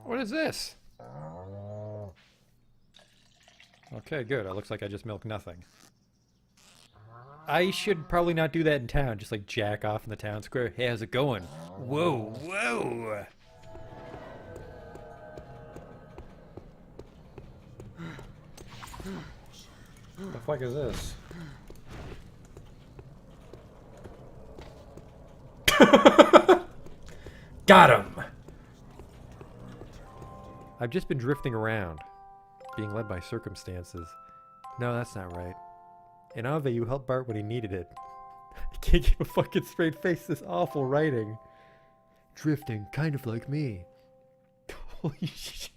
What is this? Okay, good. It looks like I just milked nothing. I should probably not do that in town. Just like jack off in the town square. Hey, how's it going? Whoa, whoa. The fuck is this? Got him! I've just been drifting around, being led by circumstances. No, that's not right. In Ave, you helped Bart when he needed it. I can't keep a fucking straight face, this awful writing. Drifting, kind of like me. Holy shit.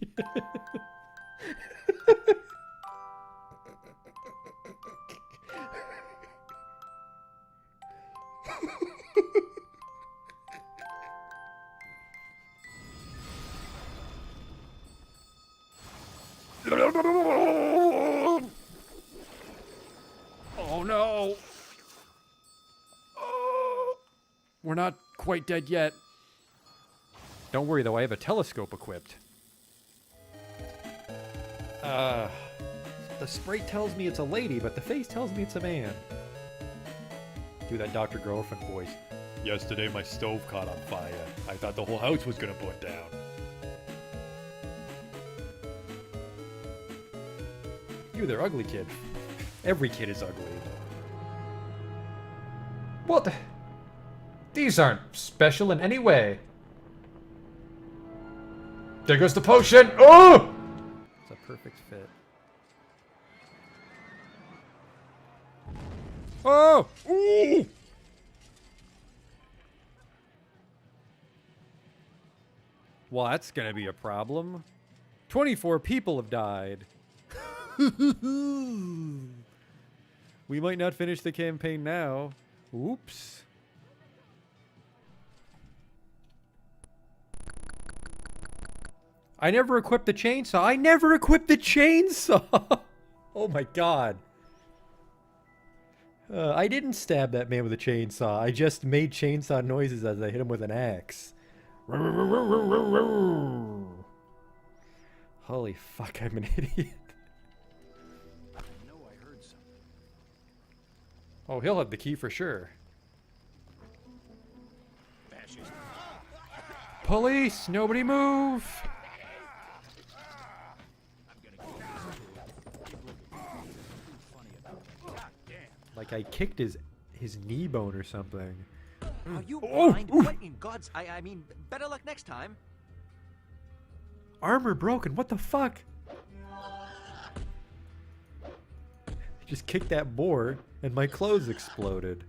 Oh no! Oh, we're not quite dead yet. Don't worry though, I have a telescope equipped. The sprite tells me it's a lady, but the face tells me it's a man. Do that Dr. Girlfriend voice. Yesterday my stove caught on fire. I thought the whole house was gonna burn down. You there, ugly kid. Every kid is ugly. What? These aren't special in any way. There goes the potion! Oh! It's a perfect fit. Oh! Ooh! Well, that's gonna be a problem. 24 people have died. We might not finish the campaign now. Oops. I never equipped the chainsaw. I never equipped the chainsaw! Oh my god. I didn't stab that man with a chainsaw. I just made chainsaw noises as I hit him with an axe. Holy fuck, I'm an idiot. Oh, he'll have the key for sure. Police! Nobody move! Like I kicked his knee bone or something. Are you blind? What in God's... I mean, better luck next time. Armor broken, what the fuck? Just kicked that board and my clothes exploded.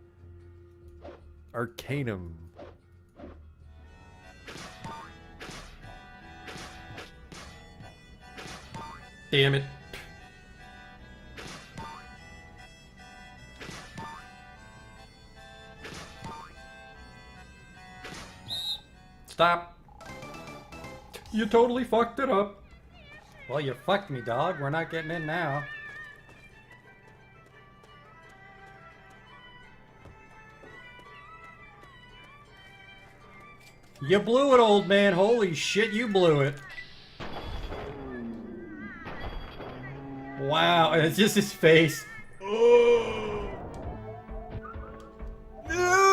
Arcanum. Damn it. Stop. You totally fucked it up. Well, you fucked me, dog. We're not getting in now. You blew it, old man. Holy shit, you blew it. Wow, and it's just his face. Oh. No!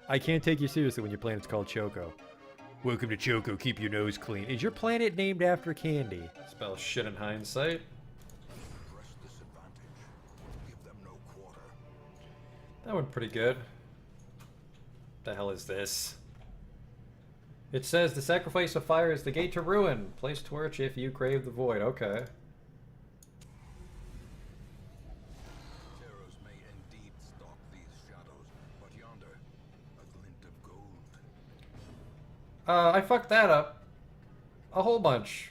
I can't take you seriously when your planet's called Choco. Welcome to Choco, keep your nose clean. Is your planet named after candy? Spell shit in hindsight. That went pretty good. The hell is this? It says the sacrifice of fire is the gate to ruin. Place torch if you crave the void. Okay. Terrors may indeed stalk these shadows, but yonder, a glint of gold. I fucked that up. A whole bunch.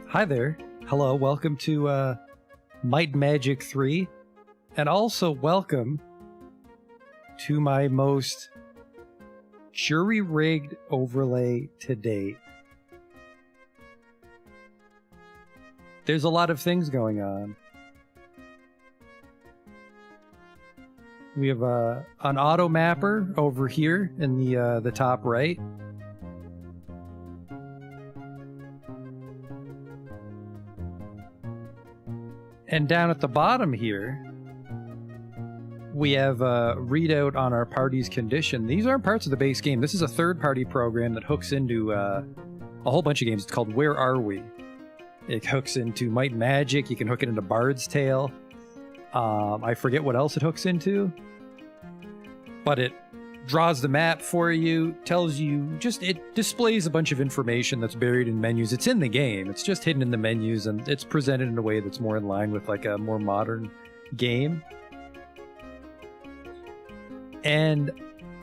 Hi there. Hello, welcome to Might and Magic 3. And also welcome to my most jury-rigged overlay to date. There's a lot of things going on. We have an auto mapper over here in the top right. And down at the bottom here, we have a readout on our party's condition. These aren't parts of the base game. This is a third-party program that hooks into a whole bunch of games. It's called Where Are We? It hooks into Might and Magic. You can hook it into Bard's Tale. I forget what else it hooks into. But it draws the map for you, tells you, it displays a bunch of information that's buried in menus. It's in the game. It's just hidden in the menus, and it's presented in a way that's more in line with like a more modern game. And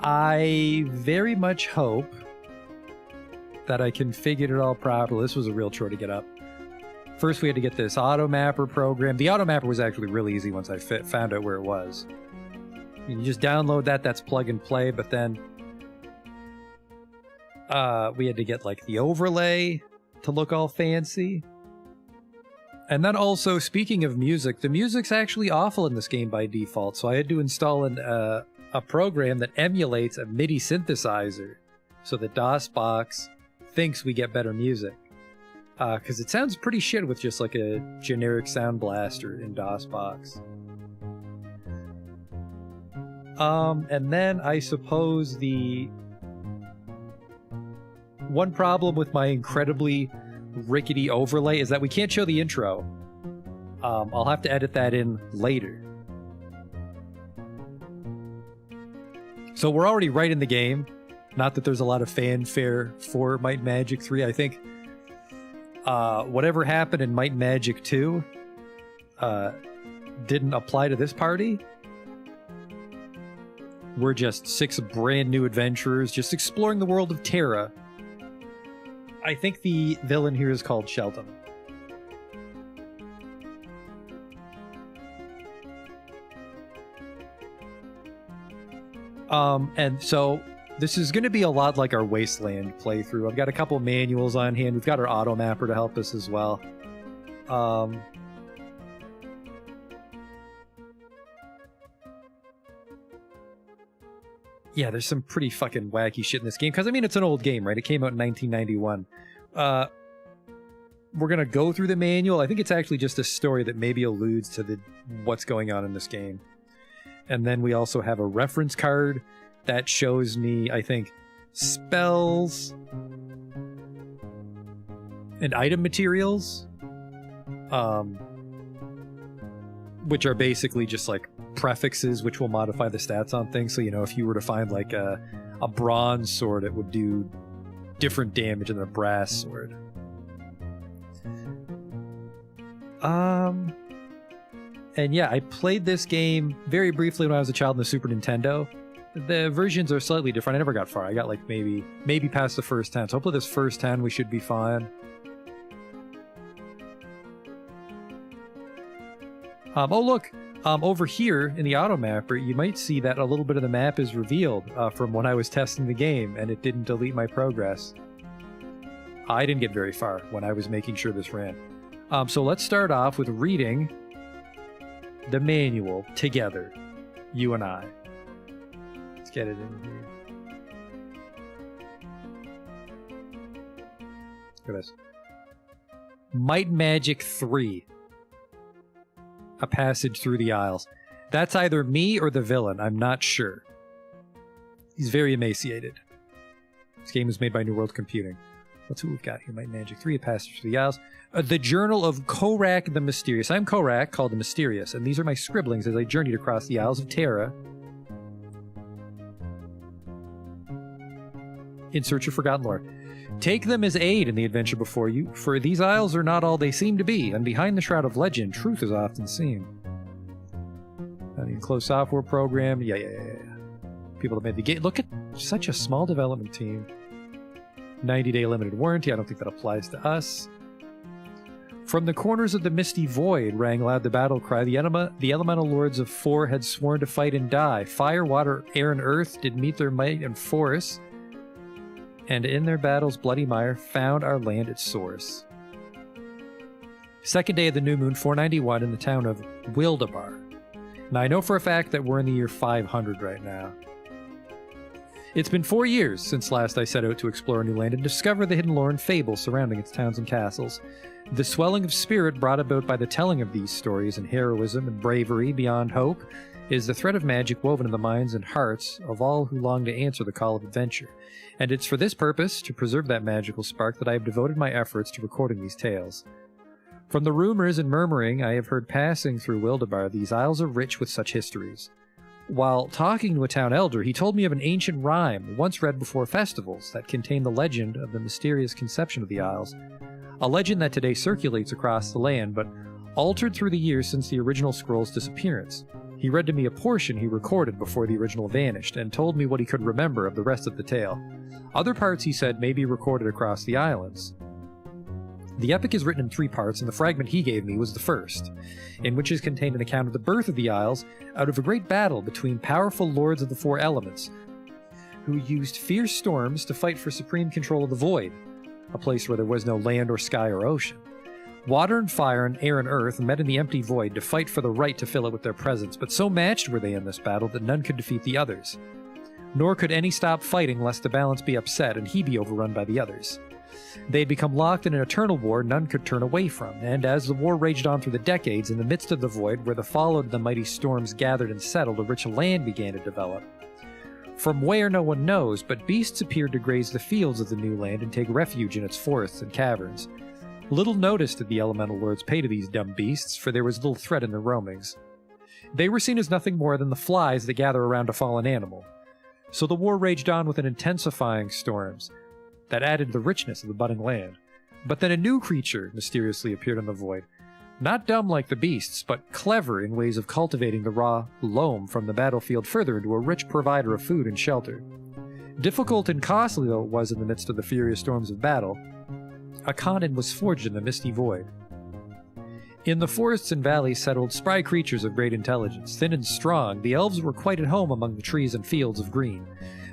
I very much hope that I configured it all properly. This was a real chore to get up. First, we had to get this auto mapper program. The auto mapper was actually really easy once I found out where it was. You just download that, that's plug and play, but then we had to get like the overlay to look all fancy. And then also, speaking of music, the music's actually awful in this game by default, so I had to install a program that emulates a MIDI synthesizer so that DOSBox thinks we get better music. Because it sounds pretty shit with just like a generic sound blaster in DOSBox. And then I suppose the one problem with my incredibly rickety overlay is that we can't show the intro. I'll have to edit that in later. So we're already right in the game. Not that there's a lot of fanfare for Might and Magic 3. I think whatever happened in Might and Magic 2 didn't apply to this party. We're just 6 brand new adventurers just exploring the world of Terra. I think the villain here is called Shelton. And so this is going to be a lot like our Wasteland playthrough. I've got a couple manuals on hand. We've got our auto mapper to help us as well. Yeah, there's some pretty fucking wacky shit in this game. Because, I mean, it's an old game, right? It came out in 1991. We're going to go through the manual. I think it's actually just a story that maybe alludes to what's going on in this game. And then we also have a reference card that shows me, I think, spells and item materials. Which are basically just like prefixes which will modify the stats on things. So, you know, if you were to find like a bronze sword, it would do different damage than a brass sword. And yeah, I played this game very briefly when I was a child in the Super Nintendo. The versions are slightly different. I never got far. I got like maybe past the first 10. So hopefully this first 10 we should be fine. Oh look, over here in the auto mapper, you might see that a little bit of the map is revealed from when I was testing the game, and it didn't delete my progress. I didn't get very far when I was making sure this ran. So let's start off with reading the manual together, you and I. Let's get it in here. Look at this. Might and Magic 3. A passage through the aisles. That's either me or the villain. I'm not sure. He's very emaciated. This game was made by New World Computing. What's what we've got here? Might and Magic 3, A Passage Through the Aisles. The Journal of Korak the Mysterious. I'm Korak, called the Mysterious, and these are my scribblings as I journeyed across the Isles of Terra in search of forgotten lore. Take them as aid in the adventure before you, for these isles are not all they seem to be, and behind the shroud of legend, truth is often seen. The enclosed software program, yeah. People that made the game. Look at such a small development team. 90-day limited warranty, I don't think that applies to us. From the corners of the misty void rang loud the battle cry. The elemental lords of four had sworn to fight and die. Fire, water, air, and earth did meet their might and force, and in their battle's bloody mire found our land its source. Second day of the new moon, 491, in the town of Wildabar. Now, I know for a fact that we're in the year 500 right now. It's been 4 years since last I set out to explore a new land and discover the hidden lore and fables surrounding its towns and castles. The swelling of spirit brought about by the telling of these stories and heroism and bravery beyond hope is the thread of magic woven in the minds and hearts of all who long to answer the call of adventure. And it's for this purpose, to preserve that magical spark, that I have devoted my efforts to recording these tales. From the rumors and murmuring I have heard passing through Wildabar, these isles are rich with such histories. While talking to a town elder, he told me of an ancient rhyme once read before festivals that contained the legend of the mysterious conception of the isles. A legend that today circulates across the land, but altered through the years since the original scroll's disappearance. He read to me a portion he recorded before the original vanished, and told me what he could remember of the rest of the tale. Other parts, he said, may be recorded across the islands. The epic is written in 3 parts, and the fragment he gave me was the first, in which is contained an account of the birth of the Isles out of a great battle between powerful lords of the 4 elements, who used fierce storms to fight for supreme control of the void, a place where there was no land or sky or ocean. Water and fire and air and earth met in the empty void to fight for the right to fill it with their presence, but so matched were they in this battle that none could defeat the others. Nor could any stop fighting lest the balance be upset and he be overrun by the others. They had become locked in an eternal war none could turn away from, and as the war raged on through the decades, in the midst of the void, where the fallow of the mighty storms gathered and settled, a rich land began to develop. From where no one knows, but beasts appeared to graze the fields of the new land and take refuge in its forests and caverns. Little notice did the elemental lords pay to these dumb beasts, for there was little threat in their roamings. They were seen as nothing more than the flies that gather around a fallen animal. So the war raged on with an intensifying storms that added to the richness of the budding land. But then a new creature mysteriously appeared in the void, not dumb like the beasts, but clever in ways of cultivating the raw loam from the battlefield further into a rich provider of food and shelter. Difficult and costly though it was in the midst of the furious storms of battle, a content was forged in the misty void. In the forests and valleys settled spry creatures of great intelligence. Thin and strong, the elves were quite at home among the trees and fields of green.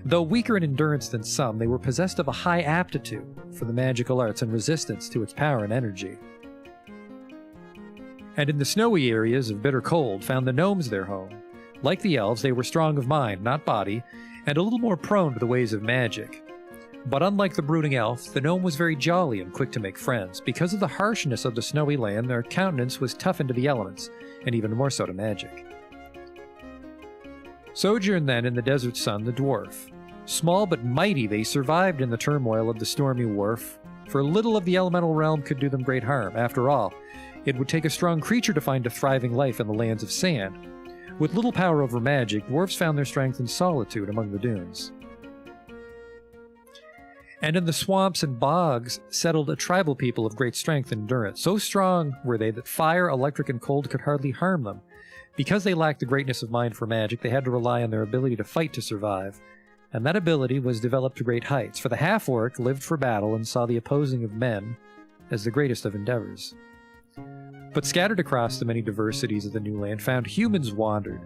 Though weaker in endurance than some, they were possessed of a high aptitude for the magical arts and resistance to its power and energy. And in the snowy areas of bitter cold found the gnomes their home. Like the elves, they were strong of mind, not body, and a little more prone to the ways of magic. But unlike the brooding elf, the gnome was very jolly and quick to make friends. Because of the harshness of the snowy land, their countenance was toughened to the elements, and even more so to magic. Sojourned then in the desert sun the dwarf. Small but mighty, they survived in the turmoil of the stormy wharf, for little of the elemental realm could do them great harm. After all, it would take a strong creature to find a thriving life in the lands of sand. With little power over magic, dwarves found their strength in solitude among the dunes. And in the swamps and bogs settled a tribal people of great strength and endurance. So strong were they that fire, electric, and cold could hardly harm them. Because they lacked the greatness of mind for magic, they had to rely on their ability to fight to survive. And that ability was developed to great heights, for the half-orc lived for battle and saw the opposing of men as the greatest of endeavors. But scattered across the many diversities of the new land, found humans wandered,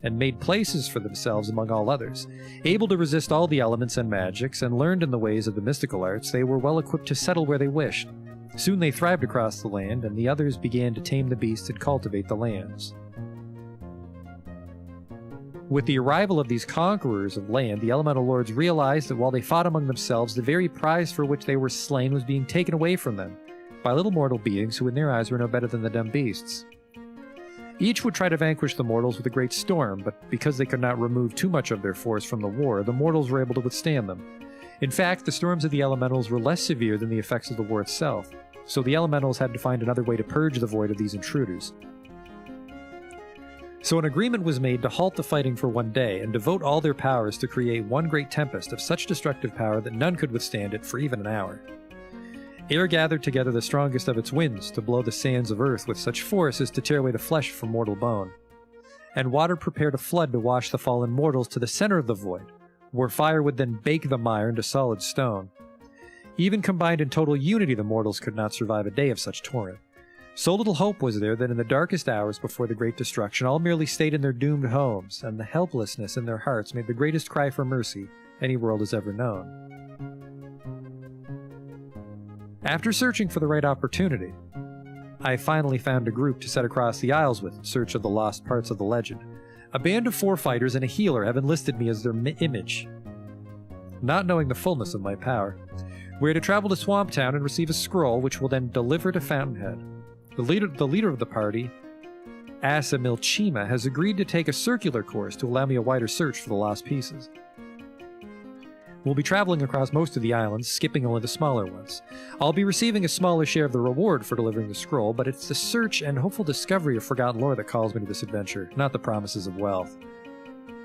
and made places for themselves among all others. Able to resist all the elements and magics, and learned in the ways of the mystical arts, they were well equipped to settle where they wished. Soon they thrived across the land, and the others began to tame the beasts and cultivate the lands. With the arrival of these conquerors of land, the elemental lords realized that while they fought among themselves, the very prize for which they were slain was being taken away from them by little mortal beings who in their eyes were no better than the dumb beasts. Each would try to vanquish the mortals with a great storm, but because they could not remove too much of their force from the war, the mortals were able to withstand them. In fact, the storms of the elementals were less severe than the effects of the war itself, so the elementals had to find another way to purge the void of these intruders. So an agreement was made to halt the fighting for one day and devote all their powers to create one great tempest of such destructive power that none could withstand it for even an hour. Air gathered together the strongest of its winds to blow the sands of earth with such force as to tear away the flesh from mortal bone. And water prepared a flood to wash the fallen mortals to the center of the void, where fire would then bake the mire into solid stone. Even combined in total unity, the mortals could not survive a day of such torrent. So little hope was there that in the darkest hours before the great destruction, all merely stayed in their doomed homes, and the helplessness in their hearts made the greatest cry for mercy any world has ever known. After searching for the right opportunity, I finally found a group to set across the Isles with in search of the lost parts of the legend. A band of 4 fighters and a healer have enlisted me as their image. Not knowing the fullness of my power, we are to travel to Swamp Town and receive a scroll which will then deliver to Fountainhead. The leader of the party, Asa Milchima, has agreed to take a circular course to allow me a wider search for the lost pieces. We'll be traveling across most of the islands, skipping only the smaller ones. I'll be receiving a smaller share of the reward for delivering the scroll, but it's the search and hopeful discovery of forgotten lore that calls me to this adventure, not the promises of wealth.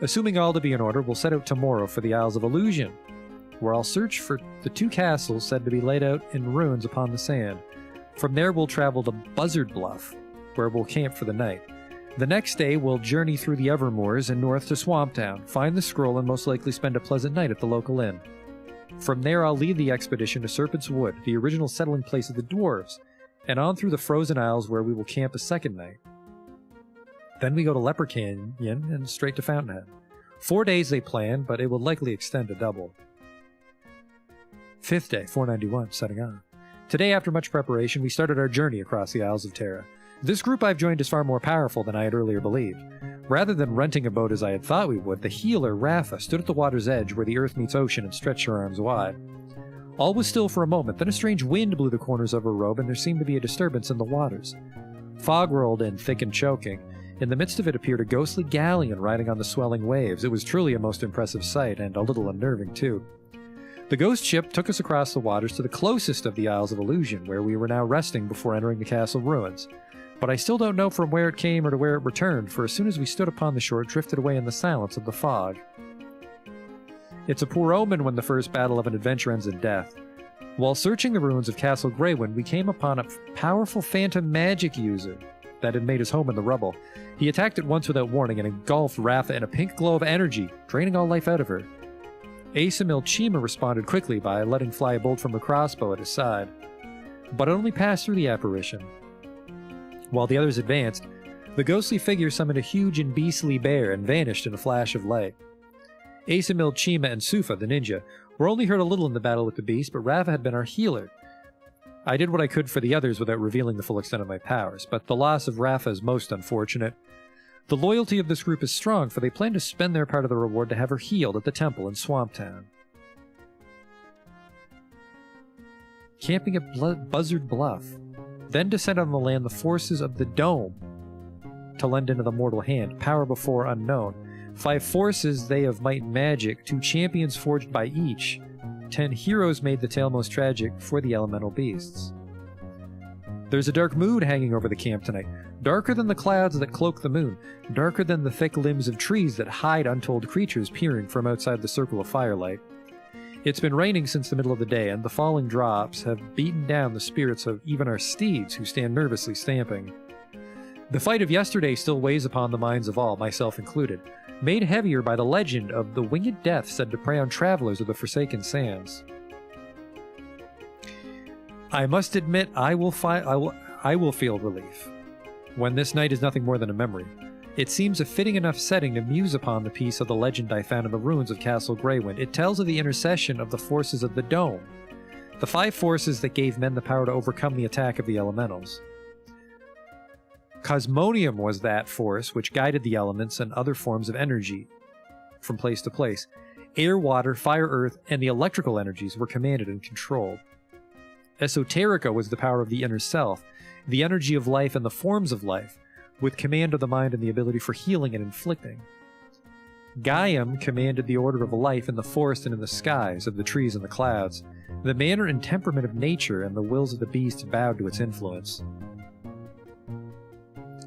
Assuming all to be in order, we'll set out tomorrow for the Isles of Illusion, where I'll search for the 2 castles said to be laid out in ruins upon the sand. From there we'll travel to Buzzard Bluff, where we'll camp for the night. The next day we'll journey through the Evermoors and north to Swamp Town, find the scroll, and most likely spend a pleasant night at the local inn. From there I'll lead the expedition to Serpent's Wood, the original settling place of the dwarves, and on through the Frozen Isles where we will camp a second night. Then we go to Leper Canyon and straight to Fountainhead. 4 days they plan, but it will likely extend to double. 5th day, 491, setting on. Today, after much preparation, we started our journey across the Isles of Terra. This group I've joined is far more powerful than I had earlier believed. Rather than renting a boat as I had thought we would, the healer, Rafa, stood at the water's edge where the earth meets ocean and stretched her arms wide. All was still for a moment, then a strange wind blew the corners of her robe and there seemed to be a disturbance in the waters. Fog rolled in, thick and choking. In the midst of it appeared a ghostly galleon riding on the swelling waves. It was truly a most impressive sight, and a little unnerving too. The ghost ship took us across the waters to the closest of the Isles of Illusion, where we were now resting before entering the castle ruins. But I still don't know from where it came or to where it returned, for as soon as we stood upon the shore, it drifted away in the silence of the fog. It's a poor omen when the first battle of an adventure ends in death. While searching the ruins of Castle Greywind, we came upon a powerful phantom magic user that had made his home in the rubble. He attacked at once without warning and engulfed Rafa in a pink glow of energy, draining all life out of her. Asa Milchima responded quickly by letting fly a bolt from her crossbow at his side, but it only passed through the apparition. While the others advanced, the ghostly figure summoned a huge and beastly bear and vanished in a flash of light. Asa Milchima and Sufa, the ninja, were only hurt a little in the battle with the beast, but Rafa had been our healer. I did what I could for the others without revealing the full extent of my powers, but the loss of Rafa is most unfortunate. The loyalty of this group is strong, for they plan to spend their part of the reward to have her healed at the temple in Swamp Town. Camping at Buzzard Bluff, then descend on the land the forces of the Dome to lend into the mortal hand, power before unknown. 5 forces they of might and magic, 2 champions forged by each. 10 heroes made the tale most tragic for the elemental beasts. There's a dark mood hanging over the camp tonight, darker than the clouds that cloak the moon, darker than the thick limbs of trees that hide untold creatures peering from outside the circle of firelight. It's been raining since the middle of the day, and the falling drops have beaten down the spirits of even our steeds, who stand nervously stamping. The fight of yesterday still weighs upon the minds of all, myself included, made heavier by the legend of the winged death said to prey on travelers of the Forsaken Sands. I must admit, I will feel relief when this night is nothing more than a memory. It seems a fitting enough setting to muse upon the piece of the legend I found in the ruins of Castle Greywind. It tells of the intercession of the forces of the Dome, the 5 forces that gave men the power to overcome the attack of the elementals. Cosmonium was that force which guided the elements and other forms of energy from place to place. Air, water, fire, earth, and the electrical energies were commanded and controlled. Esoterica was the power of the inner self, the energy of life and the forms of life, with command of the mind and the ability for healing and inflicting. Gaiam commanded the order of life in the forest and in the skies, of the trees and the clouds. The manner and temperament of nature and the wills of the beasts bowed to its influence.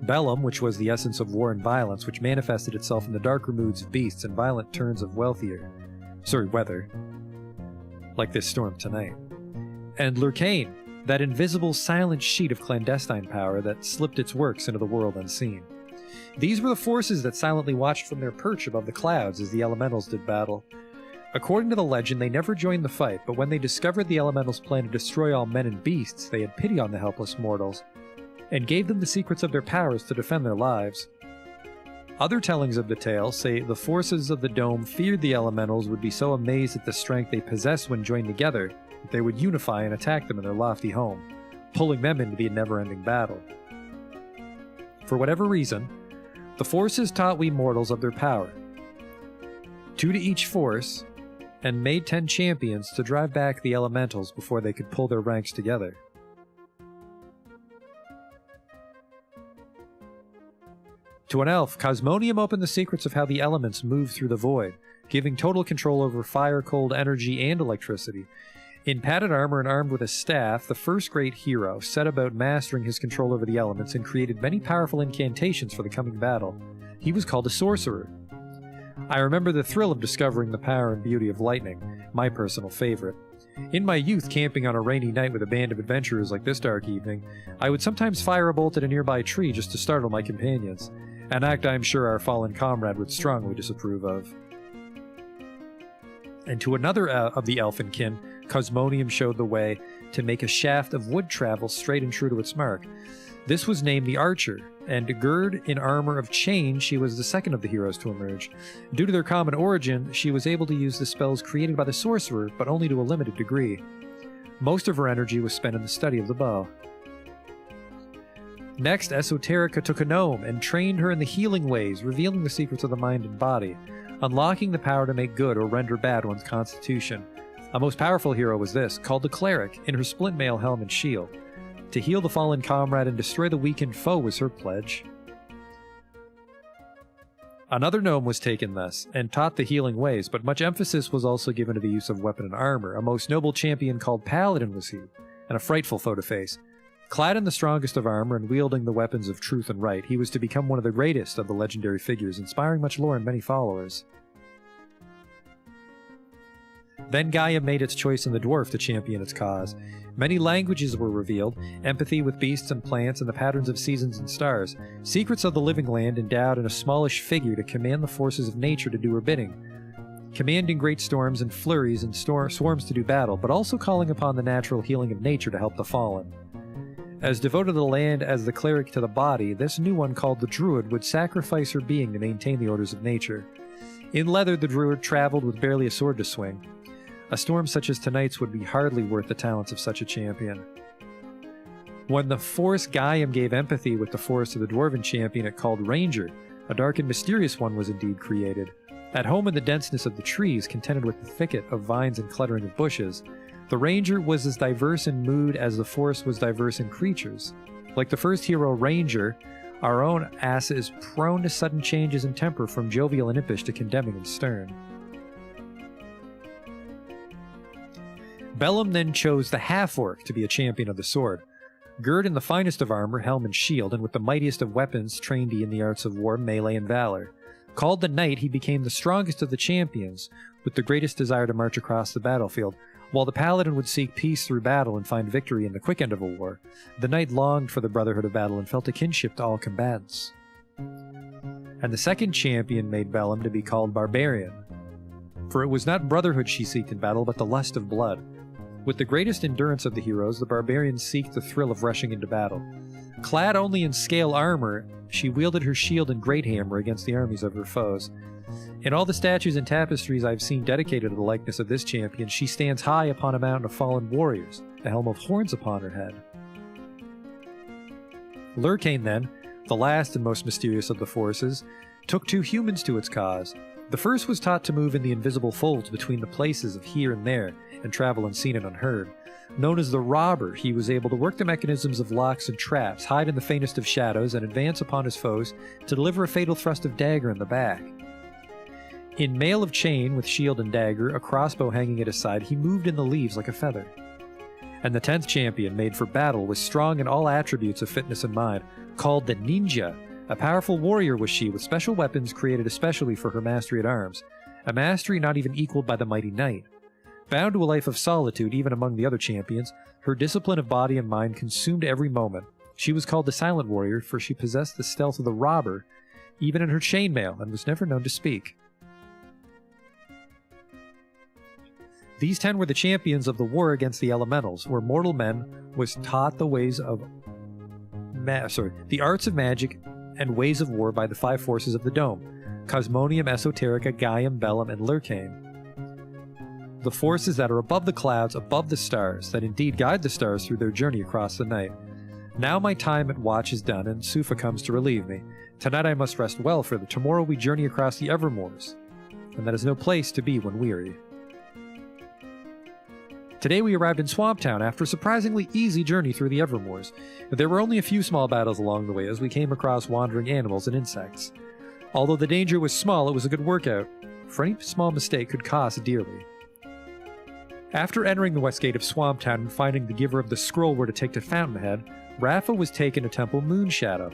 Bellum, which was the essence of war and violence, which manifested itself in the darker moods of beasts and violent turns of weather, like this storm tonight. And Lurkane, that invisible, silent sheet of clandestine power that slipped its works into the world unseen. These were the forces that silently watched from their perch above the clouds as the elementals did battle. According to the legend, they never joined the fight, but when they discovered the elementals' plan to destroy all men and beasts, they had pity on the helpless mortals, and gave them the secrets of their powers to defend their lives. Other tellings of the tale say the forces of the dome feared the elementals would be so amazed at the strength they possessed when joined together that they would unify and attack them in their lofty home, pulling them into the never-ending battle. For whatever reason, the forces taught we mortals of their power. 2 to each force, and made 10 champions to drive back the elementals before they could pull their ranks together. To an elf, Cosmonium opened the secrets of how the elements move through the void, giving total control over fire, cold, energy, and electricity. In padded armor and armed with a staff, the first great hero set about mastering his control over the elements and created many powerful incantations for the coming battle. He was called a sorcerer. I remember the thrill of discovering the power and beauty of lightning, my personal favorite. In my youth, camping on a rainy night with a band of adventurers like this dark evening, I would sometimes fire a bolt at a nearby tree just to startle my companions, an act I am sure our fallen comrade would strongly disapprove of. And to another of the elfin kin, Cosmonium showed the way to make a shaft of wood travel straight and true to its mark. This was named the Archer, and girded in armor of chain, she was the second of the heroes to emerge. Due to their common origin, she was able to use the spells created by the sorcerer, but only to a limited degree. Most of her energy was spent in the study of the bow. Next, Esoterica took a gnome and trained her in the healing ways, revealing the secrets of the mind and body, unlocking the power to make good or render bad one's constitution. A most powerful hero was this, called the Cleric, in her splint mail helm and shield. To heal the fallen comrade and destroy the weakened foe was her pledge. Another gnome was taken thus, and taught the healing ways, but much emphasis was also given to the use of weapon and armor. A most noble champion called Paladin was he, and a frightful foe to face. Clad in the strongest of armor and wielding the weapons of truth and right, he was to become one of the greatest of the legendary figures, inspiring much lore and many followers. Then Gaia made its choice in the dwarf to champion its cause. Many languages were revealed, empathy with beasts and plants and the patterns of seasons and stars, secrets of the living land endowed in a smallish figure to command the forces of nature to do her bidding, commanding great storms and flurries and swarms to do battle, but also calling upon the natural healing of nature to help the fallen. As devoted to the land as the cleric to the body, this new one called the druid would sacrifice her being to maintain the orders of nature. In leather, the druid traveled with barely a sword to swing. A storm such as tonight's would be hardly worth the talents of such a champion. When the force Gaiam gave empathy with the force of the dwarven champion it called Ranger, a dark and mysterious one was indeed created. At home in the denseness of the trees, contented with the thicket of vines and cluttering of bushes, the Ranger was as diverse in mood as the force was diverse in creatures. Like the first hero Ranger, our own Asa is prone to sudden changes in temper from jovial and impish to condemning and stern. Bellum then chose the half-orc to be a champion of the sword. Girt in the finest of armor, helm and shield, and with the mightiest of weapons, trained he in the arts of war, melee, and valor. Called the Knight, he became the strongest of the champions, with the greatest desire to march across the battlefield. While the Paladin would seek peace through battle and find victory in the quick end of a war, the Knight longed for the brotherhood of battle and felt a kinship to all combatants. And the second champion made Bellum to be called Barbarian, for it was not brotherhood she sought in battle, but the lust of blood. With the greatest endurance of the heroes, the barbarian seeked the thrill of rushing into battle. Clad only in scale armor, she wielded her shield and great hammer against the armies of her foes. In all the statues and tapestries I've seen dedicated to the likeness of this champion, she stands high upon a mountain of fallen warriors, a helm of horns upon her head. Lurkane, then, the last and most mysterious of the forces, took 2 humans to its cause. The first was taught to move in the invisible folds between the places of here and there, and travel unseen and unheard. Known as the Robber, he was able to work the mechanisms of locks and traps, hide in the faintest of shadows, and advance upon his foes to deliver a fatal thrust of dagger in the back. In mail of chain, with shield and dagger, a crossbow hanging at his side, he moved in the leaves like a feather. And the 10th champion, made for battle, was strong in all attributes of fitness and mind, called the Ninja. A powerful warrior was she, with special weapons created especially for her mastery at arms, a mastery not even equaled by the mighty knight. Bound to a life of solitude even among the other champions, her discipline of body and mind consumed every moment. She was called the Silent Warrior, for she possessed the stealth of the robber, even in her chainmail, and was never known to speak. These 10 were the champions of the war against the elementals, where mortal men was taught the ways of the arts of magic and ways of war by the 5 forces of the dome: Cosmonium, Esoterica, Gaium, Bellum, and Lurkane. The forces that are above the clouds, above the stars, that indeed guide the stars through their journey across the night. Now my time at watch is done, and Sufa comes to relieve me. Tonight I must rest well, for tomorrow we journey across the Evermoors, and that is no place to be when weary. Today we arrived in Swamp Town after a surprisingly easy journey through the Evermoors. There were only a few small battles along the way as we came across wandering animals and insects. Although the danger was small, it was a good workout, for any small mistake could cost dearly. After entering the west gate of Swamp Town and finding the giver of the scroll we're to take to Fountainhead, Rafa was taken to Temple Moonshadow.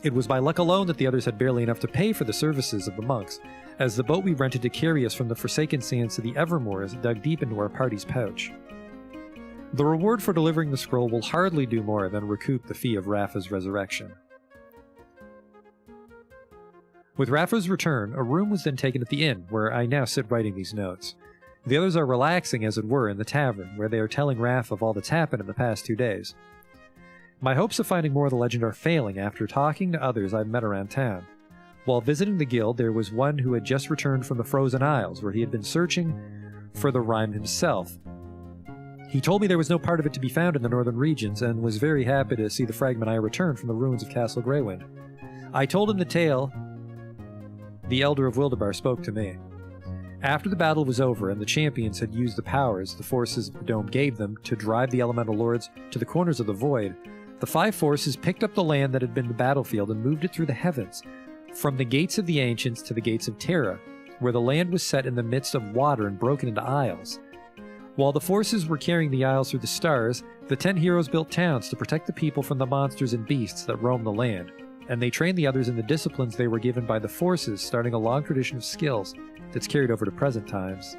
It was by luck alone that the others had barely enough to pay for the services of the monks, as the boat we rented to carry us from the Forsaken Sands to the Evermoors dug deep into our party's pouch. The reward for delivering the scroll will hardly do more than recoup the fee of Rafa's resurrection. With Rafa's return, a room was then taken at the inn, where I now sit writing these notes. The others are relaxing, as it were, in the tavern, where they are telling Rafa of all that's happened in the past 2 days. My hopes of finding more of the legend are failing after talking to others I've met around town. While visiting the guild, there was one who had just returned from the Frozen Isles, where he had been searching for the rhyme himself. He told me there was no part of it to be found in the northern regions, and was very happy to see the fragment I returned from the ruins of Castle Greywind. I told him the tale the Elder of Wildebar spoke to me. After the battle was over and the champions had used the powers the forces of the dome gave them to drive the elemental lords to the corners of the void, the 5 forces picked up the land that had been the battlefield and moved it through the heavens, from the gates of the ancients to the gates of Terra, where the land was set in the midst of water and broken into isles. While the forces were carrying the isles through the stars, the 10 heroes built towns to protect the people from the monsters and beasts that roam the land, and they trained the others in the disciplines they were given by the forces, starting a long tradition of skills that's carried over to present times.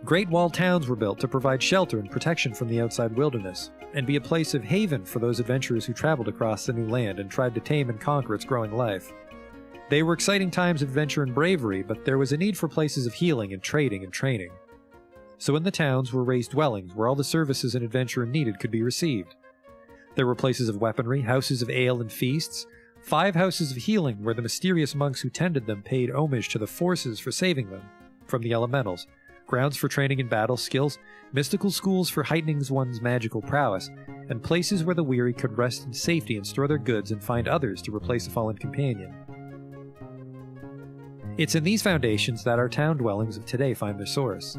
Great walled towns were built to provide shelter and protection from the outside wilderness, and be a place of haven for those adventurers who traveled across the new land and tried to tame and conquer its growing life. They were exciting times of adventure and bravery, but there was a need for places of healing and trading and training. So in the towns were raised dwellings where all the services an adventurer needed could be received. There were places of weaponry, houses of ale and feasts, 5 houses of healing where the mysterious monks who tended them paid homage to the forces for saving them from the elementals, grounds for training in battle skills, mystical schools for heightening one's magical prowess, and places where the weary could rest in safety and store their goods and find others to replace a fallen companion. It's in these foundations that our town dwellings of today find their source.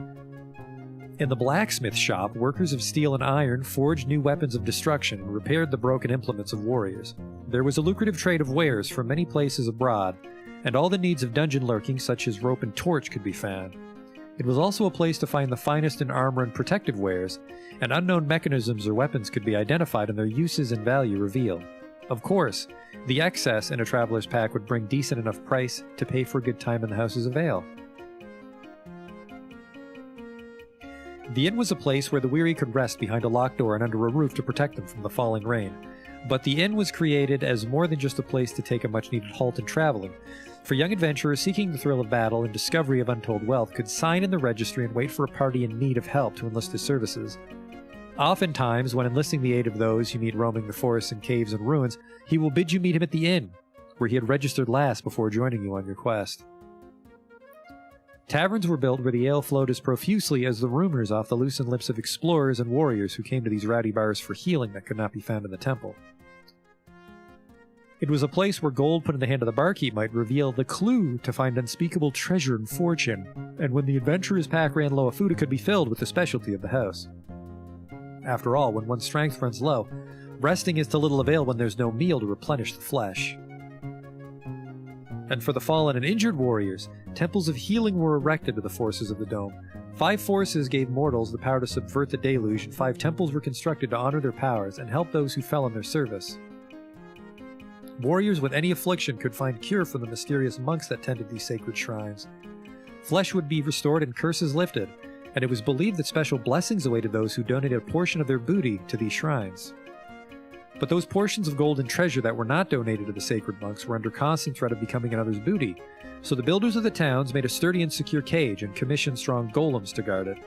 In the blacksmith shop, workers of steel and iron forged new weapons of destruction and repaired the broken implements of warriors. There was a lucrative trade of wares from many places abroad, and all the needs of dungeon lurking such as rope and torch could be found. It was also a place to find the finest in armor and protective wares, and unknown mechanisms or weapons could be identified and their uses and value revealed. Of course, the excess in a traveler's pack would bring decent enough price to pay for a good time in the houses of ale. The inn was a place where the weary could rest behind a locked door and under a roof to protect them from the falling rain. But the inn was created as more than just a place to take a much-needed halt in traveling. For young adventurers seeking the thrill of battle and discovery of untold wealth could sign in the registry and wait for a party in need of help to enlist his services. Oftentimes, when enlisting the aid of those you meet roaming the forests and caves and ruins, he will bid you meet him at the inn, where he had registered last before joining you on your quest. Taverns were built where the ale flowed as profusely as the rumors off the loosened lips of explorers and warriors who came to these rowdy bars for healing that could not be found in the temple. It was a place where gold put in the hand of the barkeep might reveal the clue to find unspeakable treasure and fortune, and when the adventurer's pack ran low of food, it could be filled with the specialty of the house. After all, when one's strength runs low, resting is to little avail when there's no meal to replenish the flesh. And for the fallen and injured warriors, temples of healing were erected to the forces of the dome, 5 forces gave mortals the power to subvert the deluge, and 5 temples were constructed to honor their powers and help those who fell in their service. Warriors with any affliction could find cure from the mysterious monks that tended these sacred shrines. Flesh would be restored and curses lifted, and it was believed that special blessings awaited those who donated a portion of their booty to these shrines. But those portions of gold and treasure that were not donated to the sacred monks were under constant threat of becoming another's booty, so the builders of the towns made a sturdy and secure cage and commissioned strong golems to guard it.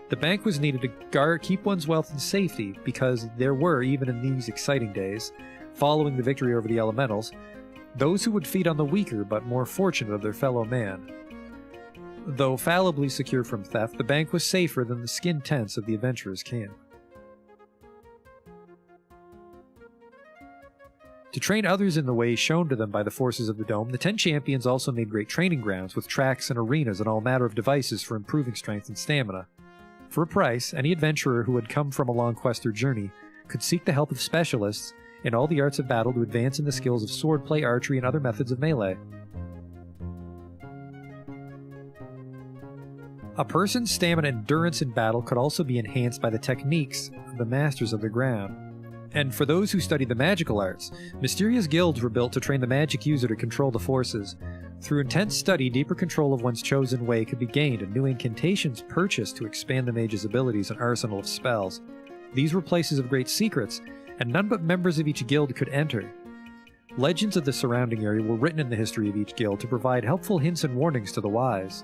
The bank was needed to keep one's wealth in safety because there were, even in these exciting days, following the victory over the elementals, those who would feed on the weaker but more fortunate of their fellow man. Though fallibly secure from theft, the bank was safer than the skin tents of the adventurers' camp. To train others in the way shown to them by the forces of the Dome, the 10 champions also made great training grounds with tracks and arenas and all manner of devices for improving strength and stamina. For a price, any adventurer who had come from a long quest or journey could seek the help of specialists in all the arts of battle to advance in the skills of swordplay, archery, and other methods of melee. A person's stamina and endurance in battle could also be enhanced by the techniques of the masters of the ground. And for those who studied the magical arts, mysterious guilds were built to train the magic user to control the forces. Through intense study, deeper control of one's chosen way could be gained and new incantations purchased to expand the mage's abilities and arsenal of spells. These were places of great secrets, and none but members of each guild could enter. Legends of the surrounding area were written in the history of each guild to provide helpful hints and warnings to the wise.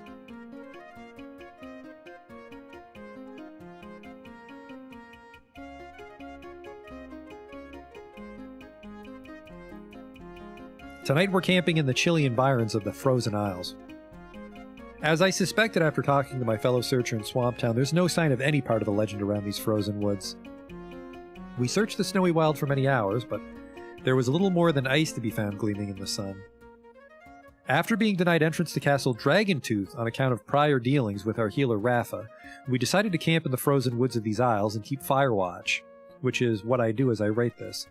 Tonight we're camping in the chilly environs of the Frozen Isles. As I suspected after talking to my fellow searcher in Swamp Town, there's no sign of any part of the legend around these frozen woods. We searched the snowy wild for many hours, but there was a little more than ice to be found gleaming in the sun. After being denied entrance to Castle Dragontooth on account of prior dealings with our healer Rafa, we decided to camp in the frozen woods of these isles and keep fire watch, which is what I do as I write this.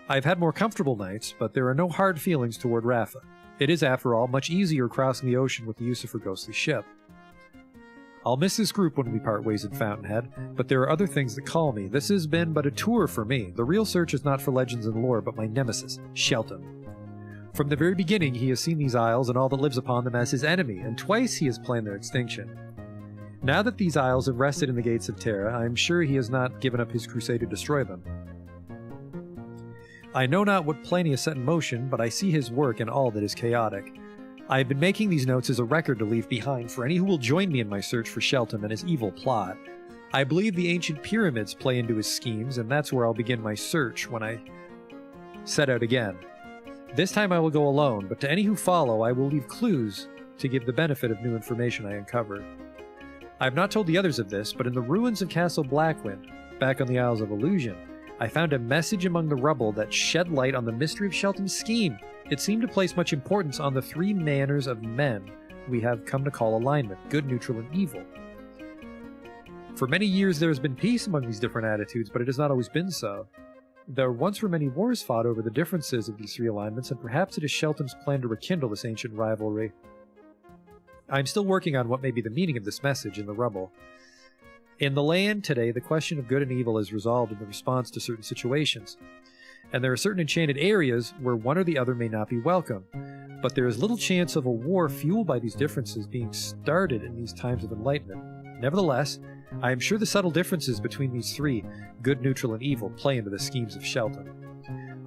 I've had more comfortable nights, but there are no hard feelings toward Rafa. It is, after all, much easier crossing the ocean with the use of her ghostly ship. I'll miss this group when we part ways in Fountainhead, but there are other things that call me. This has been but a tour for me. The real search is not for legends and lore, but my nemesis, Shelton. From the very beginning, he has seen these isles and all that lives upon them as his enemy, and twice he has planned their extinction. Now that these isles have rested in the gates of Terra, I am sure he has not given up his crusade to destroy them. I know not what plan he has set in motion, but I see his work in all that is chaotic. I have been making these notes as a record to leave behind for any who will join me in my search for Shelton and his evil plot. I believe the ancient pyramids play into his schemes, and that's where I'll begin my search when I set out again. This time I will go alone, but to any who follow I will leave clues to give the benefit of new information I uncover. I have not told the others of this, but in the ruins of Castle Blackwind, back on the Isles of Illusion, I found a message among the rubble that shed light on the mystery of Shelton's scheme. It seemed to place much importance on the 3 manners of men we have come to call alignment: good, neutral, and evil. For many years there has been peace among these different attitudes, but it has not always been so. There once were many wars fought over the differences of these 3 alignments, and perhaps it is Shelton's plan to rekindle this ancient rivalry. I am still working on what may be the meaning of this message in the rubble. In the land today, the question of good and evil is resolved in the response to certain situations, and there are certain enchanted areas where one or the other may not be welcome, but there is little chance of a war fueled by these differences being started in these times of enlightenment. Nevertheless, I am sure the subtle differences between these 3, good, neutral, and evil, play into the schemes of Shelton.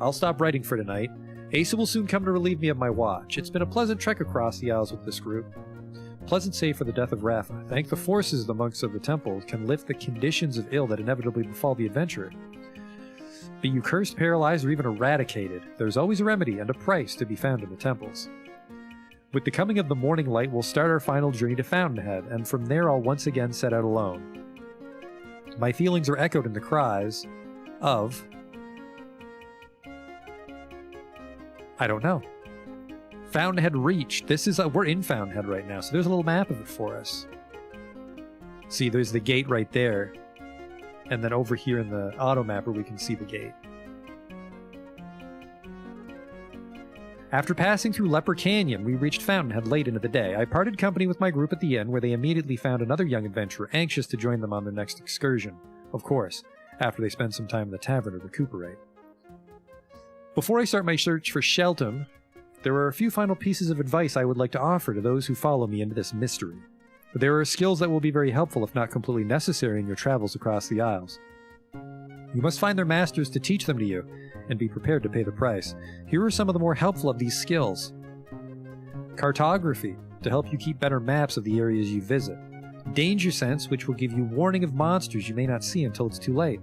I'll stop writing for tonight. Asa will soon come to relieve me of my watch. It's been a pleasant trek across the Isles with this group. Pleasant save for the death of Rafa. Thank the forces the monks of the temple can lift the conditions of ill that inevitably befall the adventurer. Be you cursed, paralyzed, or even eradicated, there is always a remedy and a price to be found in the temples. With the coming of the morning light, we'll start our final journey to Fountainhead, and from there I'll once again set out alone. My feelings are echoed in the cries of... I don't know. Fountainhead reached. We're in Fountainhead right now, so there's a little map of it for us. See, there's the gate right there. And then over here in the auto mapper, we can see the gate. After passing through Leper Canyon, we reached Fountainhead late into the day. I parted company with my group at the inn, where they immediately found another young adventurer anxious to join them on their next excursion. Of course, after they spend some time in the tavern to recuperate. Before I start my search for Shelton, there are a few final pieces of advice I would like to offer to those who follow me into this mystery. There are skills that will be very helpful, if not completely necessary, in your travels across the Isles. You must find their masters to teach them to you, and be prepared to pay the price. Here are some of the more helpful of these skills. Cartography, to help you keep better maps of the areas you visit. Danger sense, which will give you warning of monsters you may not see until it's too late.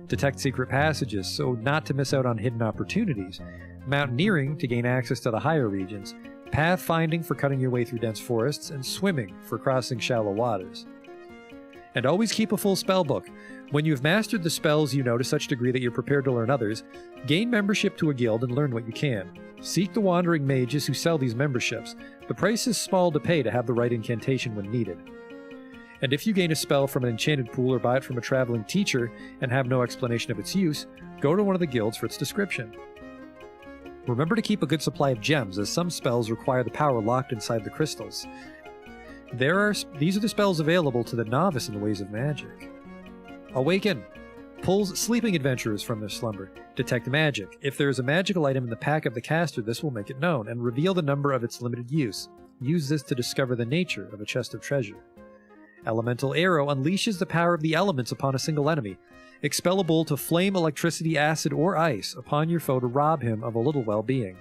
Detect secret passages, so not to miss out on hidden opportunities. Mountaineering, to gain access to the higher regions. Pathfinding, for cutting your way through dense forests. And swimming, for crossing shallow waters. And always keep a full spell book. When you have mastered the spells you know to such degree that you're prepared to learn others, gain membership to a guild and learn what you can. Seek the wandering mages who sell these memberships. The price is small to pay to have the right incantation when needed. And if you gain a spell from an enchanted pool or buy it from a traveling teacher and have no explanation of its use, go to one of the guilds for its description. Remember to keep a good supply of gems, as some spells require the power locked inside the crystals. These are the spells available to the novice in the ways of magic. Awaken. Pulls sleeping adventurers from their slumber. Detect magic. If there is a magical item in the pack of the caster, this will make it known, and reveal the number of its limited use. Use this to discover the nature of a chest of treasure. Elemental Arrow unleashes the power of the elements upon a single enemy. Expel a bolt of flame, electricity, acid, or ice upon your foe to rob him of a little well-being.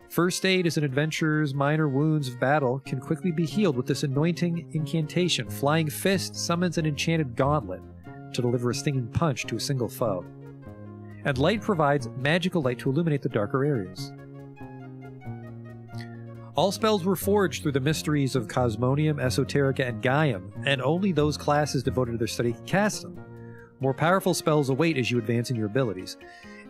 First Aid is an adventurer's minor wounds of battle can quickly be healed with this anointing incantation. Flying Fist summons an enchanted gauntlet to deliver a stinging punch to a single foe. And Light provides magical light to illuminate the darker areas. All spells were forged through the mysteries of Cosmonium, Esoterica, and Gaium, and only those classes devoted to their study can cast them. More powerful spells await as you advance in your abilities.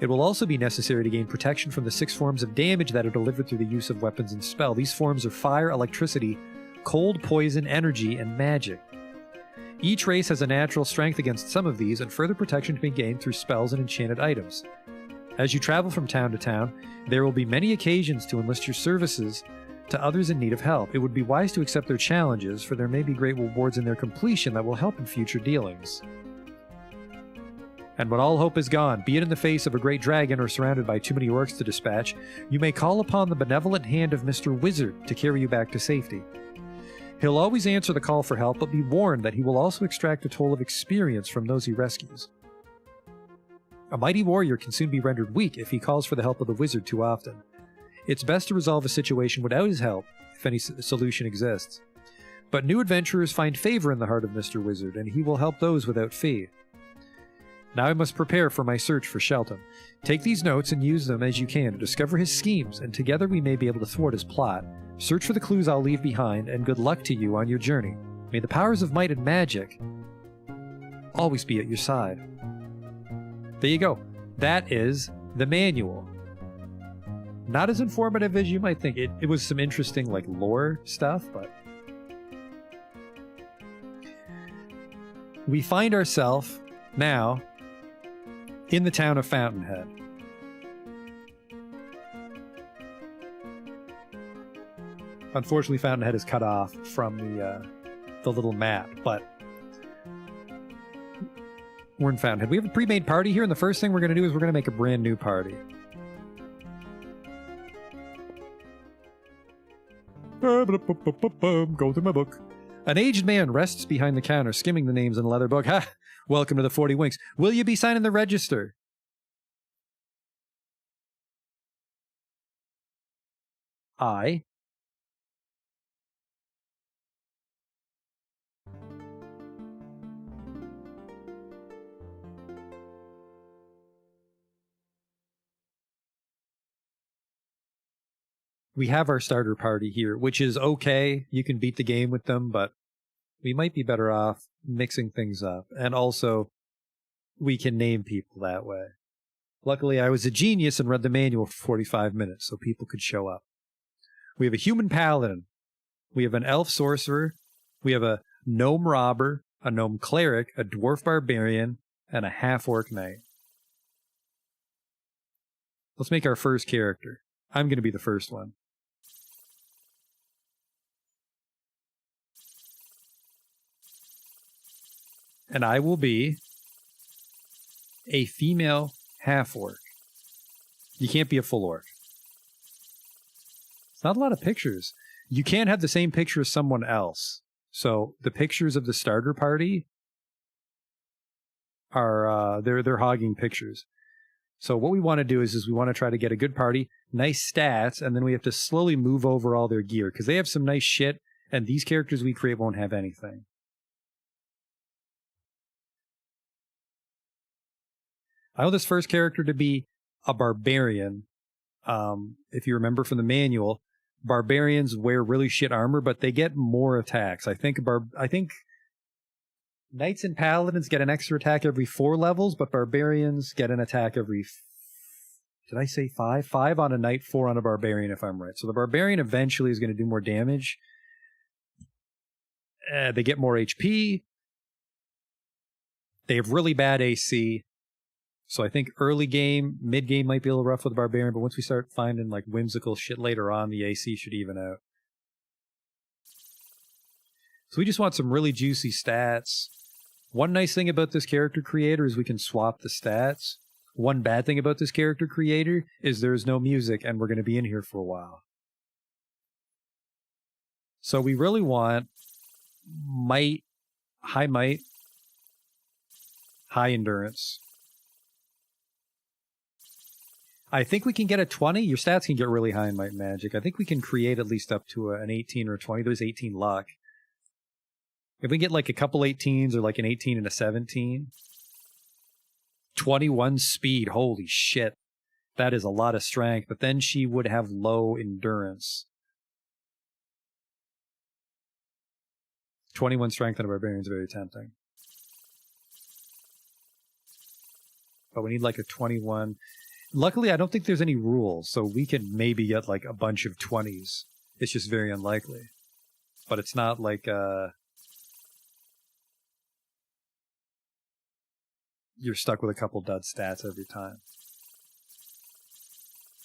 It will also be necessary to gain protection from the 6 forms of damage that are delivered through the use of weapons and spell. These forms are fire, electricity, cold, poison, energy, and magic. Each race has a natural strength against some of these, and further protection can be gained through spells and enchanted items. As you travel from town to town, there will be many occasions to enlist your services to others in need of help. It would be wise to accept their challenges, for there may be great rewards in their completion that will help in future dealings. And when all hope is gone, be it in the face of a great dragon or surrounded by too many orcs to dispatch, you may call upon the benevolent hand of Mr. Wizard to carry you back to safety. He'll always answer the call for help, but be warned that he will also extract a toll of experience from those he rescues. A mighty warrior can soon be rendered weak if he calls for the help of the wizard too often. It's best to resolve a situation without his help, if any solution exists. But new adventurers find favor in the heart of Mr. Wizard, and he will help those without fee. Now I must prepare for my search for Shelton. Take these notes and use them as you can to discover his schemes, and together we may be able to thwart his plot. Search for the clues I'll leave behind, and good luck to you on your journey. May the powers of might and magic always be at your side. There you go. That is the manual. Not as informative as you might think. It was some interesting, like, lore stuff, but we find ourselves now in the town of Fountainhead. Unfortunately, Fountainhead is cut off from the little map, but we're in Fountainhead. We have a pre-made party here, and the first thing we're going to do is we're going to make a brand new party. Go through my book. An aged man rests behind the counter, skimming the names in a leather book. Ha! Welcome to the 40 Winks. Will you be signing the register? I. We have our starter party here, which is okay. You can beat the game with them, but we might be better off mixing things up. And also, we can name people that way. Luckily, I was a genius and read the manual for 45 minutes so people could show up. We have a human paladin. We have an elf sorcerer. We have a gnome robber, a gnome cleric, a dwarf barbarian, and a half-orc knight. Let's make our first character. I'm going to be the first one. And I will be a female half-orc. You can't be a full orc. It's not a lot of pictures. You can't have the same picture as someone else. So the pictures of the starter party are they're hogging pictures. So what we want to do is we want to try to get a good party, nice stats, and then we have to slowly move over all their gear because they have some nice shit, and these characters we create won't have anything. I want this first character to be a barbarian. If you remember from the manual, barbarians wear really shit armor, but they get more attacks. I think knights and paladins get an extra attack every 4 levels, but barbarians get an attack every... Did I say 5? 5 on a knight, 4 on a barbarian, if I'm right. So the barbarian eventually is going to do more damage. They get more HP. They have really bad AC. So I think early game, mid game might be a little rough with the barbarian, but once we start finding like whimsical shit later on, the AC should even out. So we just want some really juicy stats. One nice thing about this character creator is we can swap the stats. One bad thing about this character creator is there's no music and we're going to be in here for a while. So we really want high might, high endurance. I think we can get a 20. Your stats can get really high in might and magic. I think we can create at least up to an 18 or a 20. There's 18 luck. If we get like a couple 18s or like an 18 and a 17. 21 speed. Holy shit. That is a lot of strength. But then she would have low endurance. 21 strength on a barbarian is very tempting. But we need like a 21. Luckily, I don't think there's any rules, so we can maybe get like a bunch of 20s. It's just very unlikely. But it's not like you're stuck with a couple dud stats every time.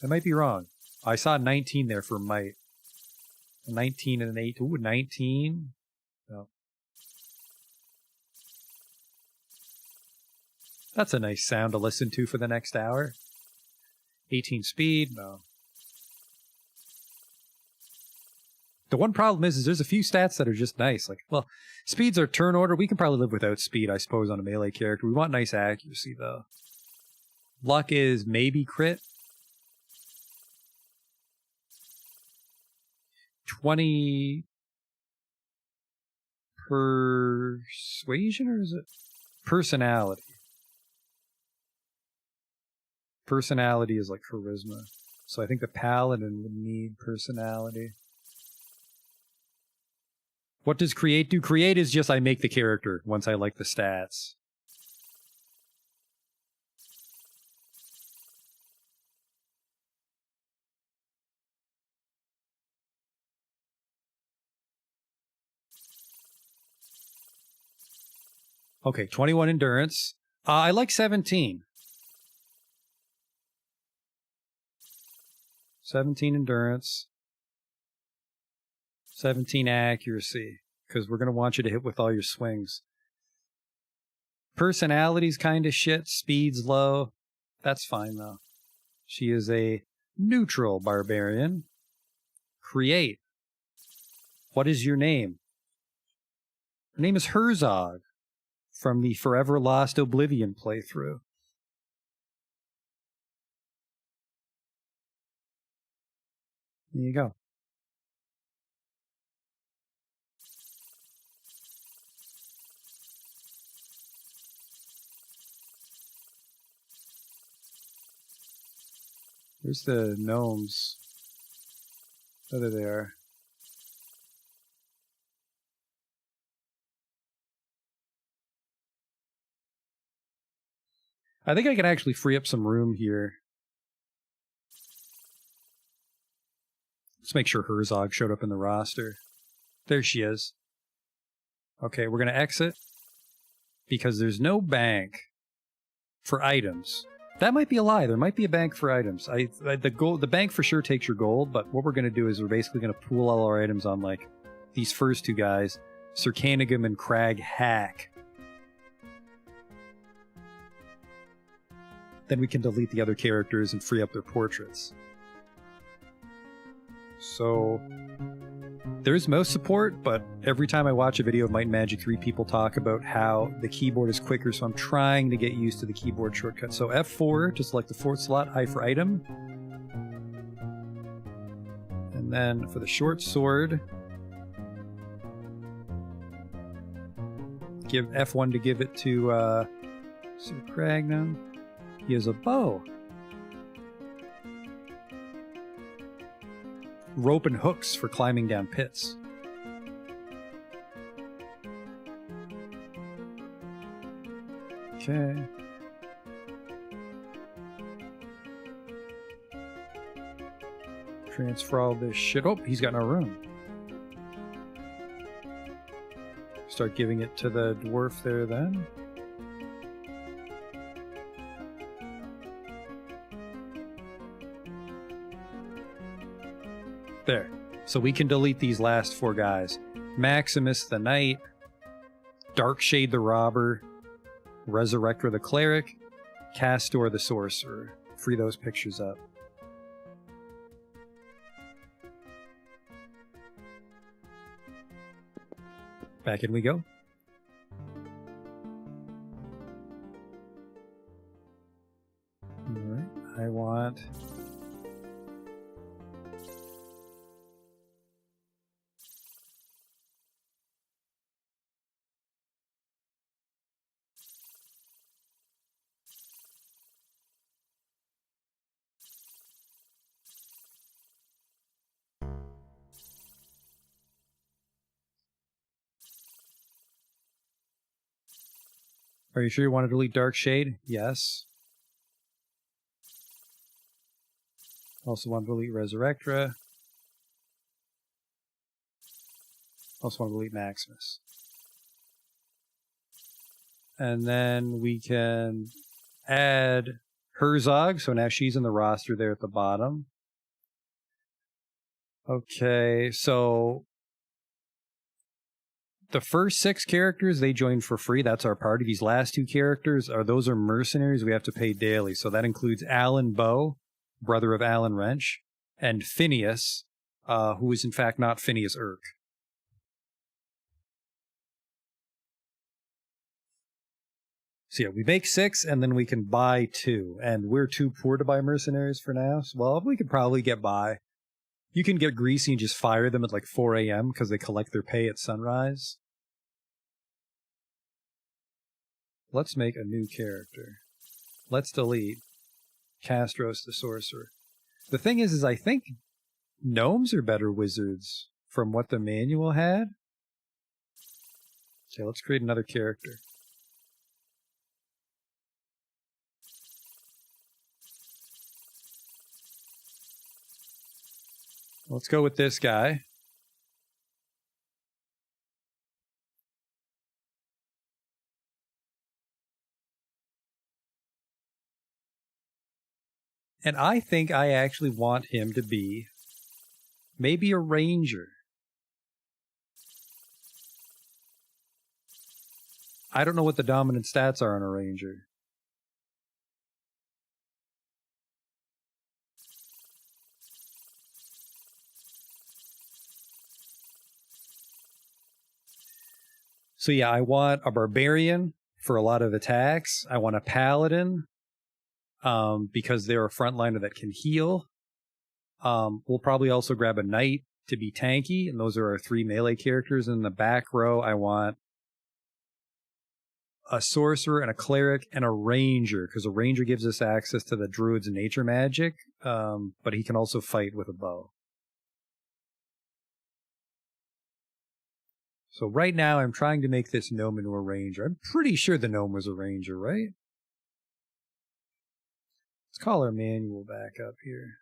I might be wrong. I saw 19 there for might. 19 and an 8. Ooh, 19. No. That's a nice sound to listen to for the next hour. 18 speed, no. The one problem is there's a few stats that are just nice. Like, well, speeds are turn order. We can probably live without speed, I suppose, on a melee character. We want nice accuracy, though. Luck is maybe crit. 20 persuasion, or is it personality? Personality is like charisma. So I think the paladin would need personality. What does create do? Create is just I make the character once I like the stats. Okay, 21 endurance. I like 17. 17 endurance. 17 accuracy, because we're going to want you to hit with all your swings. Personality's kind of shit. Speed's low. That's fine, though. She is a neutral barbarian. Create. What is your name? Her name is Herzog, from the Forever Lost Oblivion playthrough. There you go. Where's the gnomes? Oh, there they are. I think I can actually free up some room here. Let's make sure Herzog showed up in the roster. There she is. Okay, we're going to exit because there's no bank for items. That might be a lie. There might be a bank for items. The bank for sure takes your gold, but what we're going to do is we're basically going to pool all our items on, like, these first two guys, Sir Canigum and Crag Hack. Then we can delete the other characters and free up their portraits. So there's mouse support, but every time I watch a video of Might and Magic 3, people talk about how the keyboard is quicker, so I'm trying to get used to the keyboard shortcut. So F4 to select the fourth slot, I for item. And then for the short sword, give F1 to give it to Sir Cragnum. He has a bow. Rope and hooks for climbing down pits. Okay. Transfer all this shit. Oh, he's got no room. Start giving it to the dwarf there then. There. So we can delete these last four guys. Maximus the Knight, Darkshade the Robber, Resurrector the Cleric, Castor the Sorcerer. Free those pictures up. Back in we go. Alright, I want... Are you sure you want to delete Darkshade? Yes. Also want to delete Resurrectra. Also want to delete Maximus. And then we can add Herzog, so now she's in the roster there at the bottom. Okay, so the first 6 characters, they join for free. That's our party. These last 2 characters, those are mercenaries we have to pay daily. So that includes Alan Bow, brother of Alan Wrench, and Phineas, who is in fact not Phineas Urk. So yeah, we make 6, and then we can buy 2. And we're too poor to buy mercenaries for now. So, well, we could probably get by. You can get greasy and just fire them at like 4 a.m. because they collect their pay at sunrise. Let's make a new character. Let's delete Castros the Sorcerer. The thing is I think gnomes are better wizards from what the manual had. Okay, let's create another character. Let's go with this guy. And I think I actually want him to be maybe a ranger. I don't know what the dominant stats are on a ranger. So yeah, I want a barbarian for a lot of attacks. I want a paladin, because they're a frontliner that can heal. We'll probably also grab a knight to be tanky, and those are our 3 melee characters. In the back row, I want a sorcerer and a cleric and a ranger, because a ranger gives us access to the druid's nature magic, but he can also fight with a bow. So right now, I'm trying to make this gnome into a ranger. I'm pretty sure the gnome was a ranger, right? Let's call our manual back up here.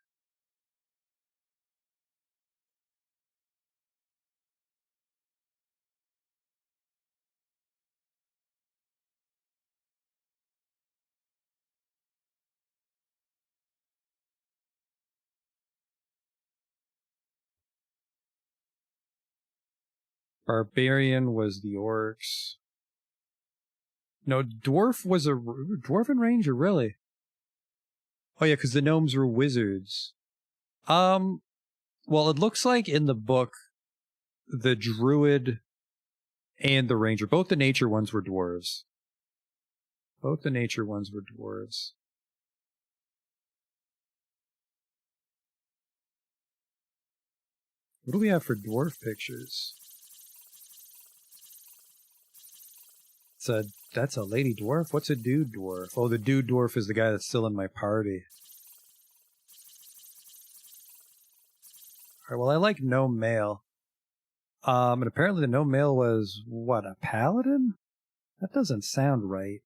Barbarian was the orcs. No, dwarf was a dwarven ranger, really. Oh yeah, because the gnomes were wizards. Well, it looks like in the book, the druid and the ranger, both the nature ones were dwarves. Both the nature ones were dwarves. What do we have for dwarf pictures? That's a lady dwarf? What's a dude dwarf? Oh, the dude dwarf is the guy that's still in my party. Alright, well, I like gnome male. And apparently the gnome male was, what, a paladin? That doesn't sound right.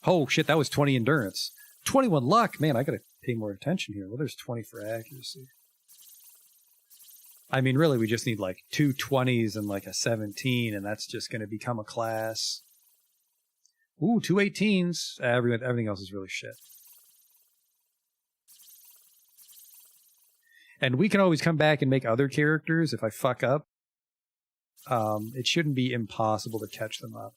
Oh, shit, that was 20 endurance. 21 luck! Man, I gotta pay more attention here. Well, there's 20 for accuracy. I mean, really, we just need like 2 20s and like a 17, and that's just gonna become a class. Ooh, 2 18s. Everything else is really shit. And we can always come back and make other characters if I fuck up. It shouldn't be impossible to catch them up.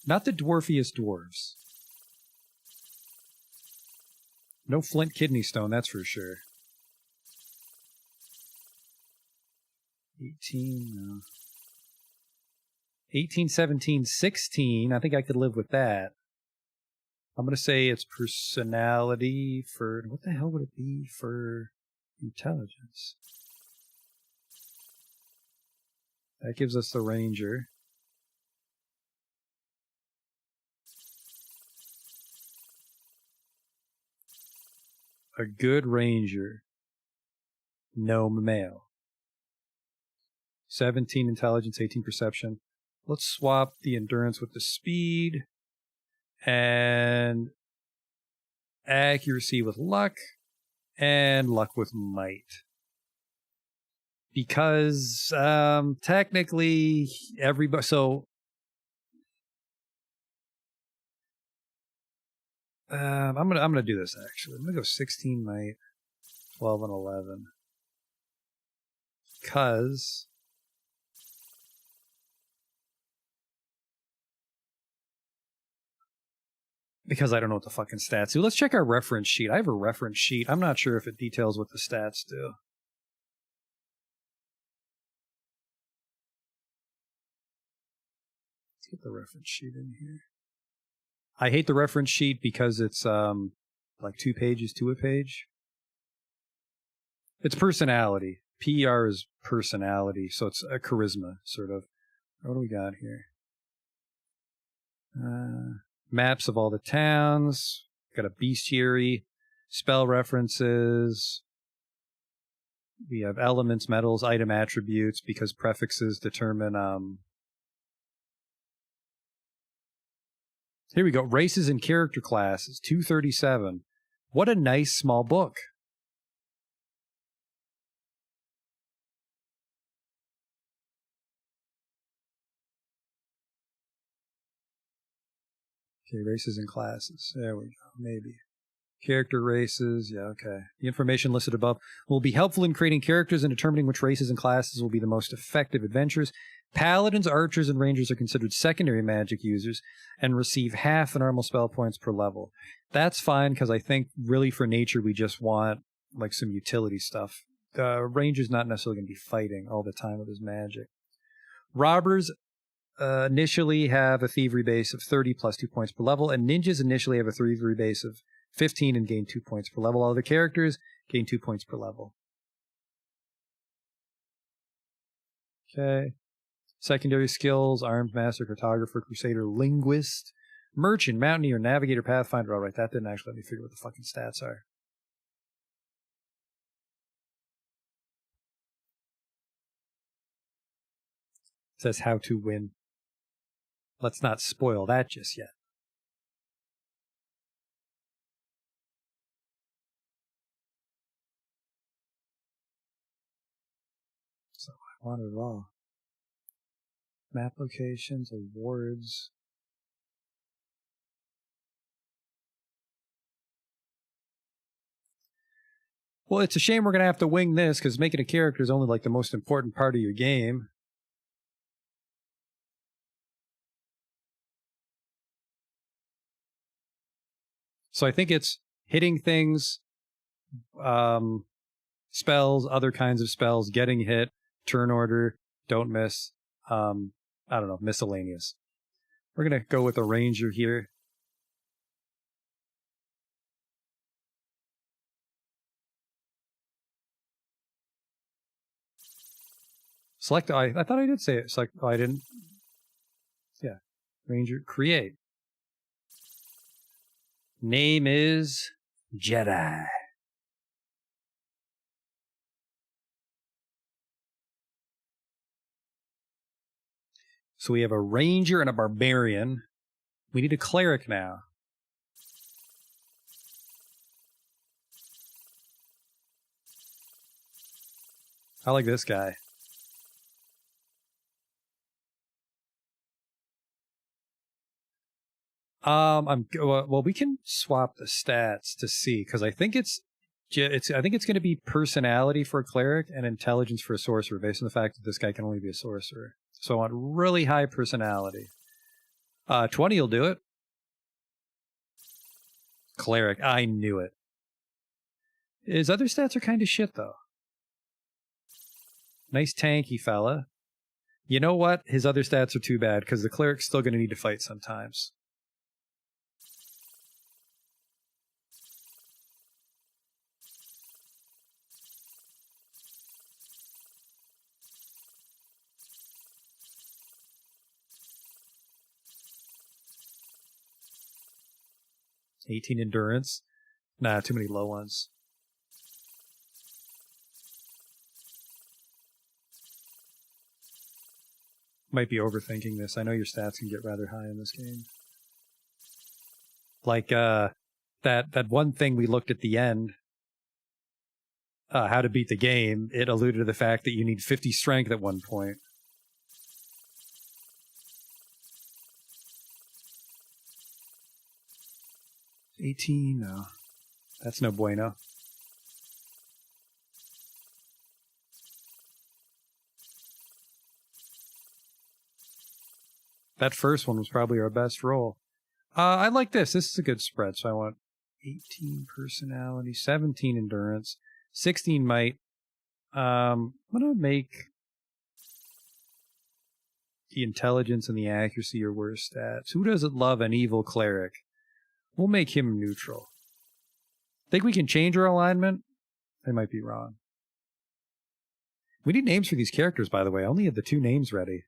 Not the dwarfiest dwarves. No flint kidney stone, that's for sure. 18, no. 18, 17, 16. I think I could live with that. I'm going to say it's personality for... What the hell would it be for intelligence? That gives us the ranger. A good ranger. Gnome male. 17 intelligence, 18 perception. Let's swap the endurance with the speed. And accuracy with luck. And luck with might. Because technically everybody... So... I'm gonna do this actually. I'm gonna go 16 might, 12 and 11. Because I don't know what the fucking stats do. Let's check our reference sheet. I have a reference sheet. I'm not sure if it details what the stats do. Let's get the reference sheet in here. I hate the reference sheet because it's like 2 pages to a page. It's personality. PER is personality, so it's a charisma, sort of. What do we got here? Maps of all the towns. Got a bestiary. Spell references. We have elements, metals, item attributes, because prefixes determine... Here we go. Races and character classes. 237. What a nice small book. Okay, races and classes. There we go. Maybe. Character races. Yeah, okay. The information listed above will be helpful in creating characters and determining which races and classes will be the most effective adventures. Paladins, archers, and rangers are considered secondary magic users and receive half the normal spell points per level. That's fine, because I think really for nature we just want like some utility stuff. The ranger's not necessarily going to be fighting all the time with his magic. Robbers initially have a thievery base of 30 plus 2 points per level, and ninjas initially have a thievery base of 15 and gain 2 points per level. All other characters gain 2 points per level. Okay. Secondary skills: armed master, cartographer, crusader, linguist, merchant, mountaineer, navigator, pathfinder. All right, that didn't actually let me figure what the fucking stats are. It says how to win. Let's not spoil that just yet. So I want it all. Map locations, awards. Well, it's a shame we're going to have to wing this, because making a character is only like the most important part of your game. So I think it's hitting things, spells, other kinds of spells, getting hit, turn order, don't miss, I don't know, miscellaneous. We're going to go with a ranger here. Select, I thought I did say it. Select, I didn't. Yeah. Ranger, create. Name is Jedi. So we have a ranger and a barbarian. We need a cleric now. I like this guy. Well, we can swap the stats to see, because I think it's going to be personality for a cleric and intelligence for a sorcerer, based on the fact that this guy can only be a sorcerer. So I want really high personality. 20 will do it. Cleric, I knew it. His other stats are kind of shit, though. Nice tanky fella. You know what? His other stats are too bad, because the cleric's still going to need to fight sometimes. $18 endurance. Nah, too many low ones. Might be overthinking this. I know your stats can get rather high in this game. Like that one thing we looked at the end, how to beat the game, it alluded to the fact that you need 50 strength at one point. $18, no. That's no bueno. That first one was probably our best roll. I like this. This is a good spread. So I want 18 personality, 17 endurance, 16 might. I'm going to make the intelligence and the accuracy your worst stats. Who doesn't love an evil cleric? We'll make him neutral. Think we can change our alignment? I might be wrong. We need names for these characters, by the way. I only have the 2 names ready.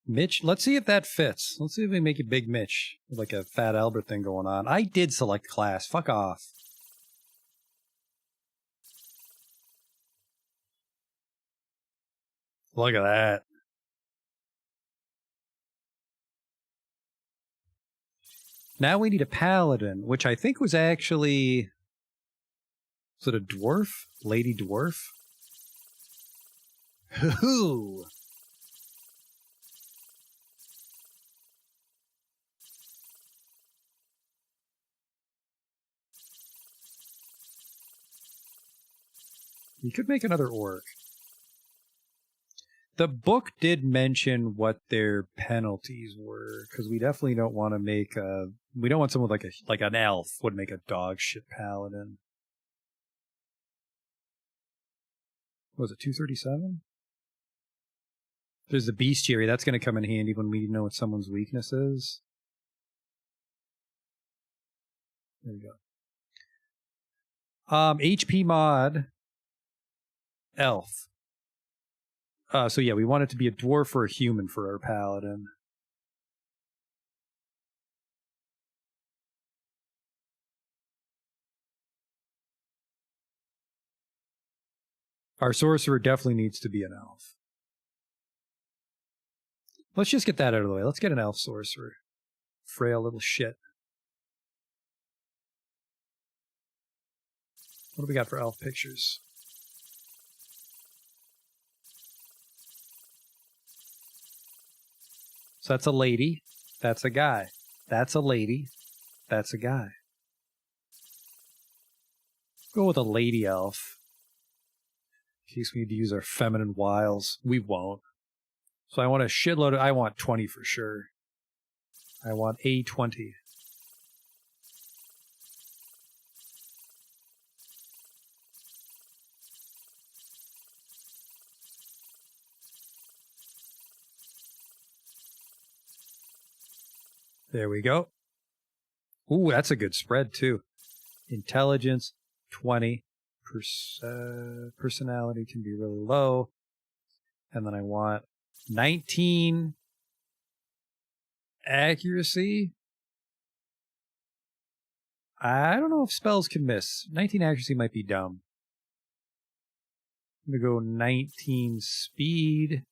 Mitch, let's see if that fits. Let's see if we make it Big Mitch. Like a Fat Albert thing going on. I did select class. Fuck off. Look at that. Now we need a paladin, which I think was actually... Is it a dwarf? Lady dwarf? Hoo-hoo! You could make another orc. The book did mention what their penalties were, because we definitely don't want to make a... We don't want someone like an elf would make a dog shit paladin. Was it 237? There's the bestiary. That's going to come in handy when we know what someone's weakness is. There we go. HP mod elf. So yeah, we want it to be a dwarf or a human for our paladin. Our sorcerer definitely needs to be an elf. Let's just get that out of the way. Let's get an elf sorcerer. Frail little shit. What do we got for elf pictures? So that's a lady. That's a guy. That's a lady. That's a guy. Go with a lady elf. In case we need to use our feminine wiles. We won't. So I want a shitload of... I want 20 for sure. I want a 20. There we go. Ooh, that's a good spread too. Intelligence, 20. Personality can be really low. And then I want 19 accuracy. I don't know if spells can miss. 19 accuracy might be dumb. I'm going to go 19 speed.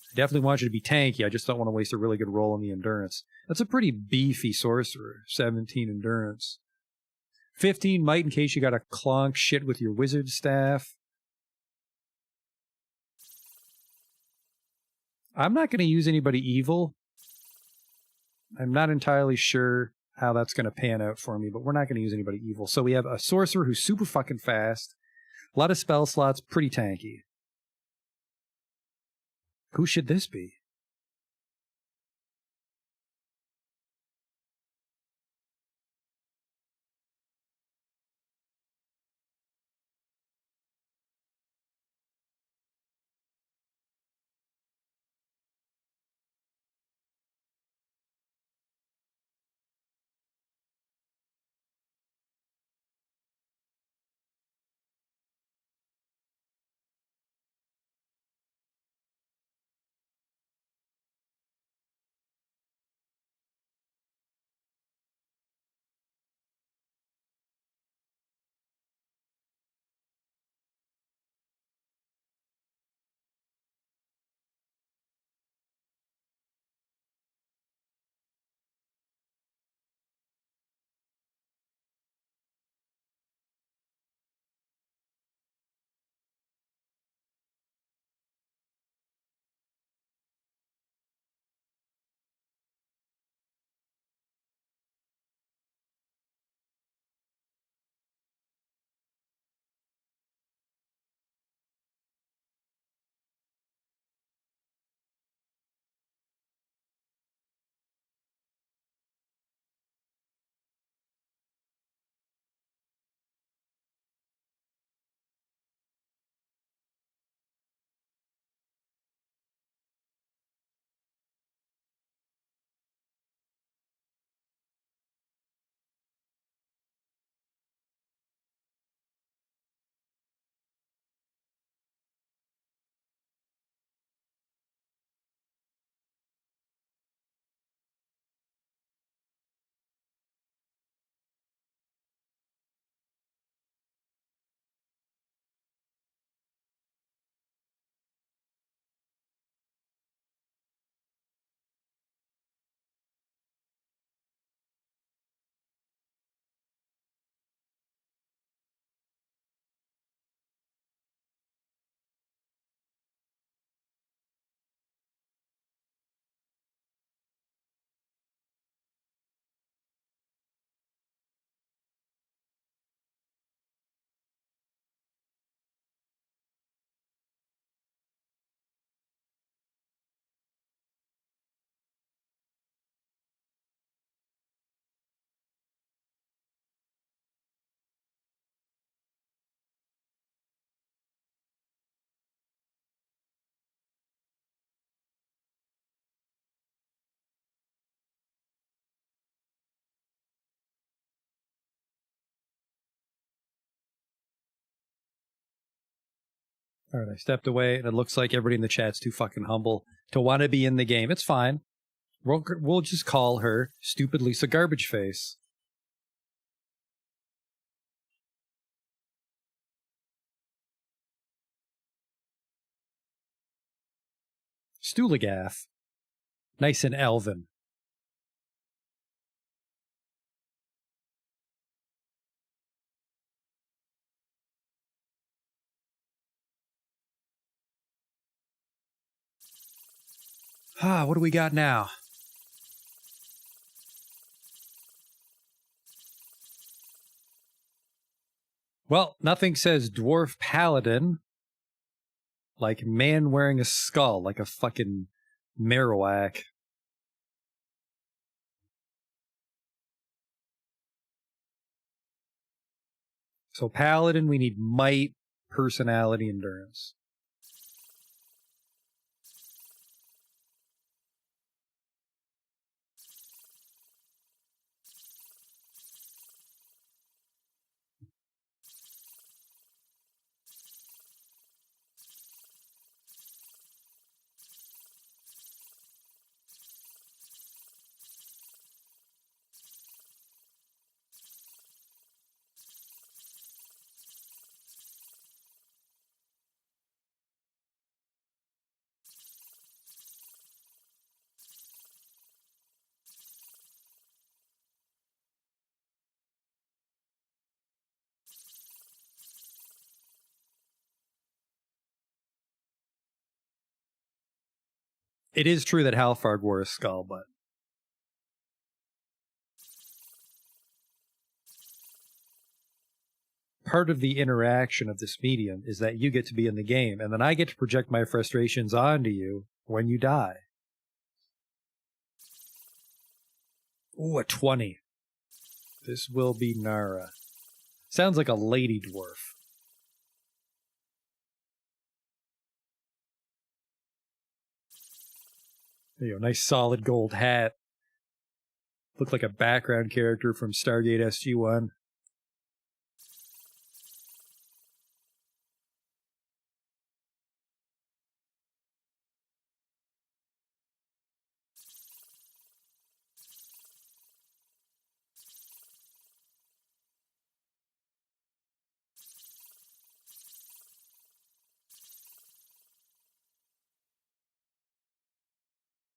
I definitely want you to be tanky. I just don't want to waste a really good roll on the endurance. That's a pretty beefy sorcerer. 17 endurance. 15 might in case you got to clonk shit with your wizard staff. I'm not going to use anybody evil. I'm not entirely sure how that's going to pan out for me, but we're not going to use anybody evil. So we have a sorcerer who's super fucking fast. A lot of spell slots, pretty tanky. Who should this be? All right, I stepped away, and it looks like everybody in the chat's too fucking humble to want to be in the game. It's fine. We'll just call her Stupid Lisa Garbage Face. Stooligath. Nice and elven. What do we got now? Well, nothing says dwarf paladin like man wearing a skull, like a fucking Marowak. So paladin, we need might, personality, endurance. It is true that Halfard wore a skull, but part of the interaction of this medium is that you get to be in the game, and then I get to project my frustrations onto you when you die. Ooh, a 20. This will be Nara. Sounds like a lady dwarf. There you go, nice solid gold hat. Looked like a background character from Stargate SG-1.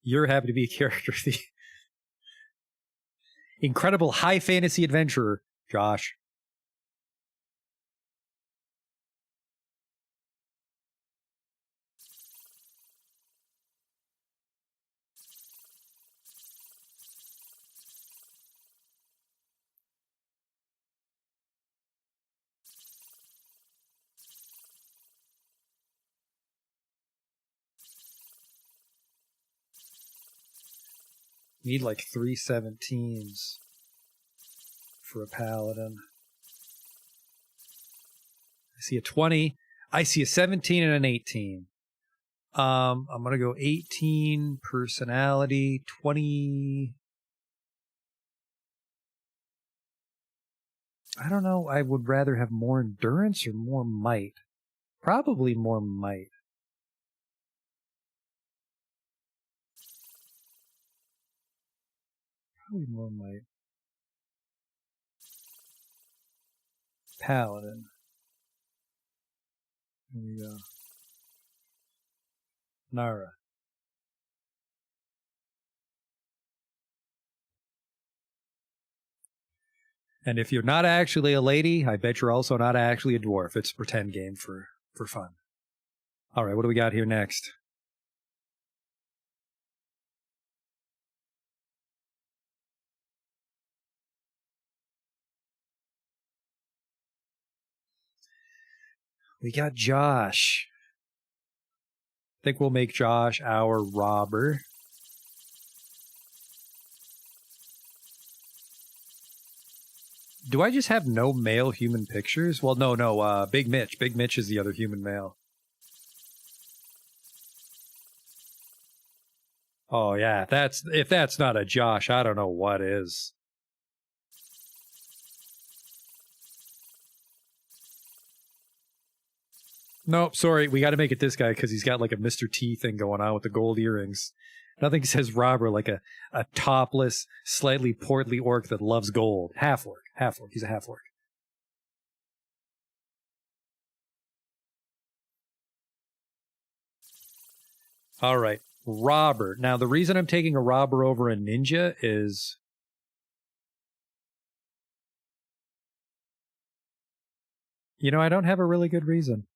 You're happy to be a character. The incredible high fantasy adventurer, Josh. Need like 3 17s for a paladin. I see a 20. I see a 17 and an 18. I'm gonna go 18 personality, 20. I don't know. I would rather have more endurance or more might. Probably more might. Probably more might. Paladin. Here we go. Nara. And if you're not actually a lady, I bet you're also not actually a dwarf. It's a pretend game for fun. All right, what do we got here next? We got Josh. I think we'll make Josh our robber. Do I just have no male human pictures? Well, no. Big Mitch. Big Mitch is the other human male. Oh, yeah. If that's not a Josh, I don't know what is. Nope, sorry. We got to make it this guy because he's got like a Mr. T thing going on with the gold earrings. Nothing says robber like a topless, slightly portly orc that loves gold. Half orc. Half orc. He's a half orc. All right. Robber. Now, the reason I'm taking a robber over a ninja is... You know, I don't have a really good reason.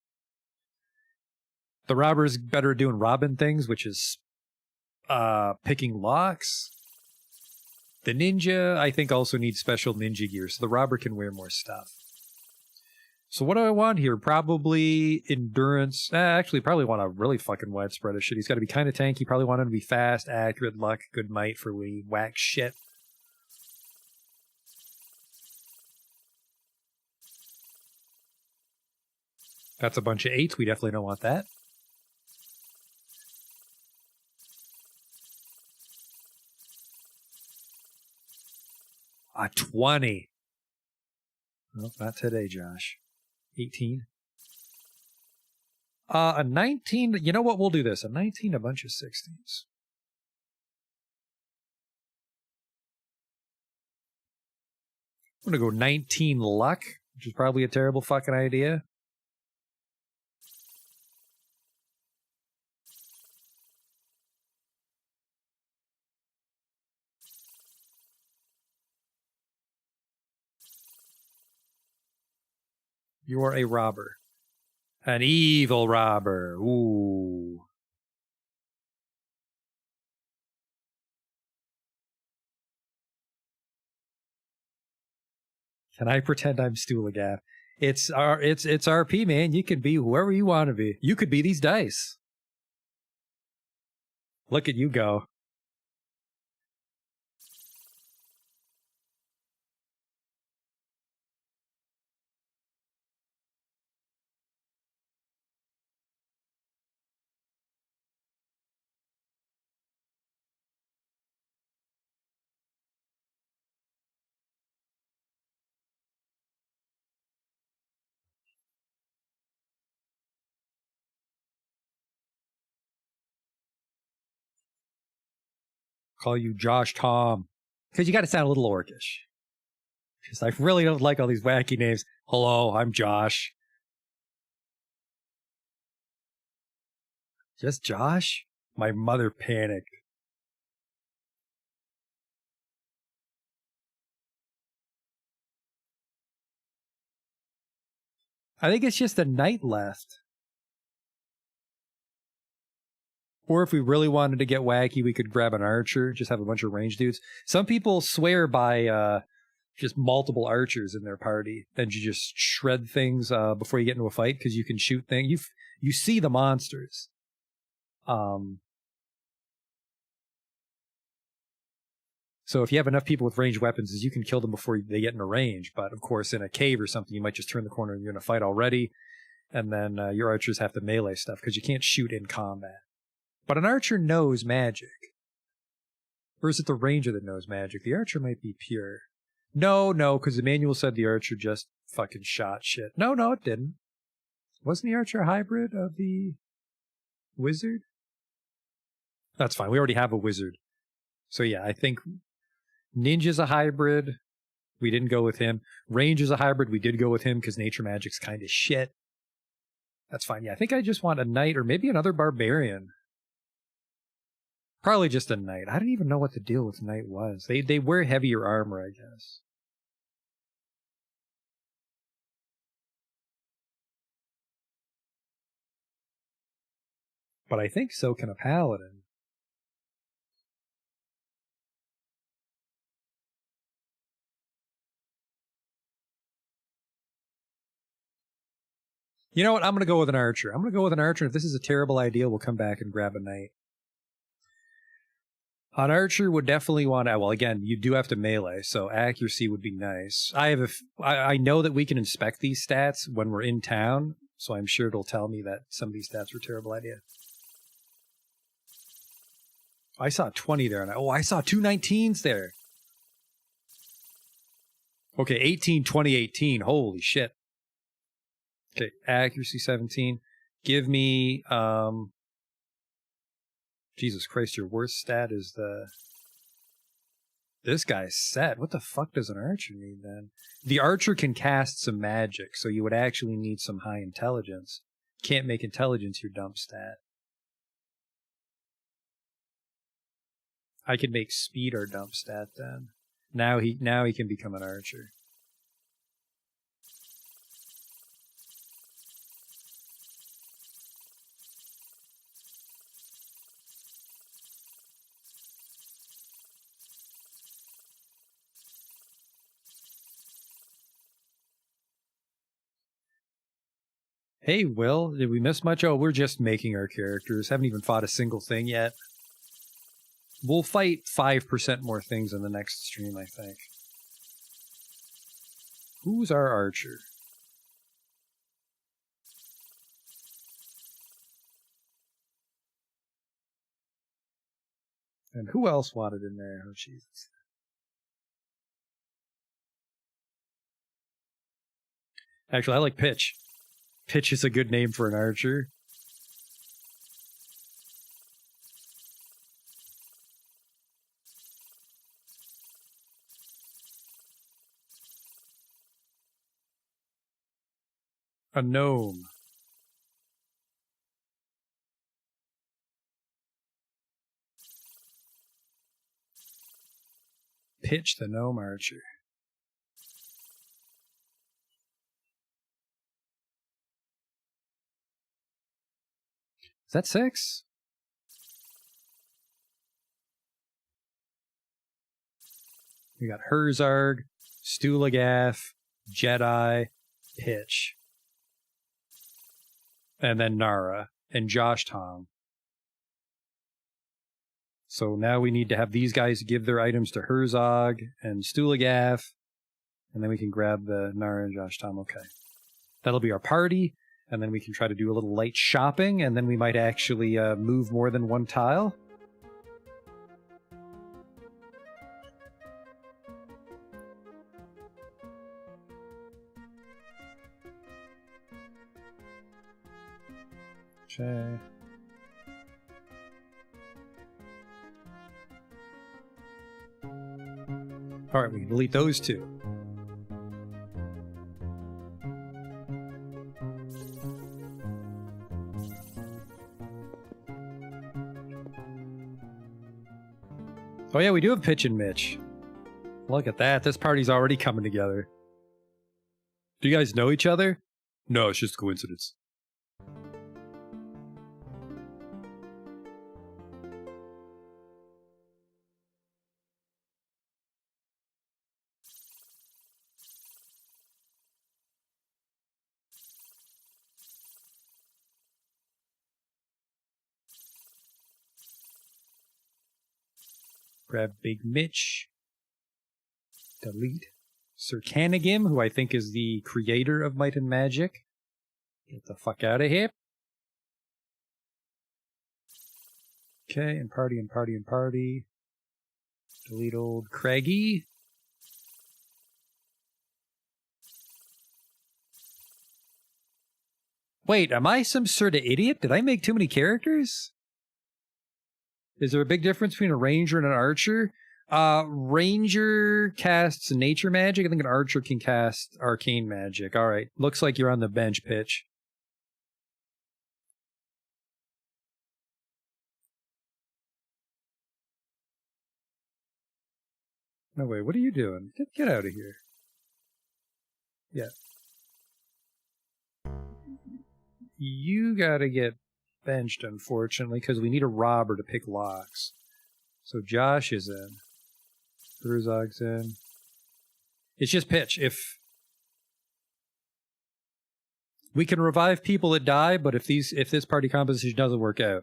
The robber's better at doing robbing things, which is picking locks. The ninja, I think, also needs special ninja gear, so the robber can wear more stuff. So what do I want here? Probably endurance. Actually, probably want a really fucking widespread of shit. He's got to be kind of tanky. Probably want him to be fast, accurate, luck, good might for when he whacks shit. That's a bunch of 8s. We definitely don't want that. A 20. Nope, not today, Josh. 18. A 19. You know what? We'll do this. A 19, a bunch of 16s. I'm going to go 19 luck, which is probably a terrible fucking idea. You're a robber. An evil robber. Ooh. Can I pretend I'm Stoolagap? It's RP, man. You can be whoever you want to be. You could be these dice. Look at you go. Call you Josh Tom. Because you got to sound a little orcish. Because I really don't like all these wacky names. Hello, I'm Josh. Just Josh? My mother panicked. I think it's just a knight left. Or if we really wanted to get wacky, we could grab an archer, just have a bunch of ranged dudes. Some people swear by just multiple archers in their party. Then you just shred things before you get into a fight because you can shoot things. You see the monsters. So if you have enough people with ranged weapons, you can kill them before they get into range. But of course, in a cave or something, you might just turn the corner and you're in a fight already. And then your archers have to melee stuff because you can't shoot in combat. But an archer knows magic. Or is it the ranger that knows magic? The archer might be pure. No, because the manual said the archer just fucking shot shit. No, it didn't. Wasn't the archer a hybrid of the wizard? That's fine. We already have a wizard. So yeah, I think ninja's a hybrid. We didn't go with him. Range is a hybrid. We did go with him because nature magic's kind of shit. That's fine. Yeah, I think I just want a knight or maybe another barbarian. Probably just a knight. I don't even know what the deal with knight was. They wear heavier armor, I guess. But I think so can a paladin. You know what? I'm going to go with an archer. I'm going to go with an archer. If this is a terrible idea, we'll come back and grab a knight. An archer would definitely want to, well, again, you do have to melee, so accuracy would be nice. I know that we can inspect these stats when we're in town, so I'm sure it'll tell me that some of these stats were a terrible idea. I saw 20 there, and I saw 2 19s there. Okay, 18, 20, 18. Holy shit. Okay, accuracy 17. give me Jesus Christ, your worst stat is this guy's set. What the fuck does an archer need then? The archer can cast some magic, so you would actually need some high intelligence. Can't make intelligence your dump stat. I could make speed our dump stat then. Now he can become an archer. Hey, Will, did we miss much? Oh, we're just making our characters. Haven't even fought a single thing yet. We'll fight 5% more things in the next stream, I think. Who's our archer? And who else wanted in there? Oh, Jesus. Actually, I like Pitch. Pitch is a good name for an archer. A gnome. Pitch the gnome archer. Is that 6? We got Herzarg, Stulagath, Jedi, Pitch. And then Nara and Josh Tom. So now we need to have these guys give their items to Herzog and Stulagath. And then we can grab the Nara and Josh Tom. Okay. That'll be our party. And then we can try to do a little light shopping. And then we might actually move more than one tile. Okay. Alright, we can delete those two. Oh yeah, we do have Pitch and Mitch. Look at that, this party's already coming together. Do you guys know each other? No, it's just a coincidence. Grab Big Mitch. Delete. Sir Canigim, who I think is the creator of Might and Magic. Get the fuck out of here. Okay, and party and party and party. Delete old Craigie. Wait, am I some sort of idiot? Did I make too many characters? Is there a big difference between a ranger and an archer? Ranger casts nature magic. I think an archer can cast arcane magic. All right. Looks like you're on the bench, Pitch. No, wait. What are you doing? Get out of here. Yeah. You gotta get benched, unfortunately, because we need a robber to pick locks. So Josh is in. Herzog's in. It's just Pitch. If we can revive people that die, but if this party composition doesn't work out.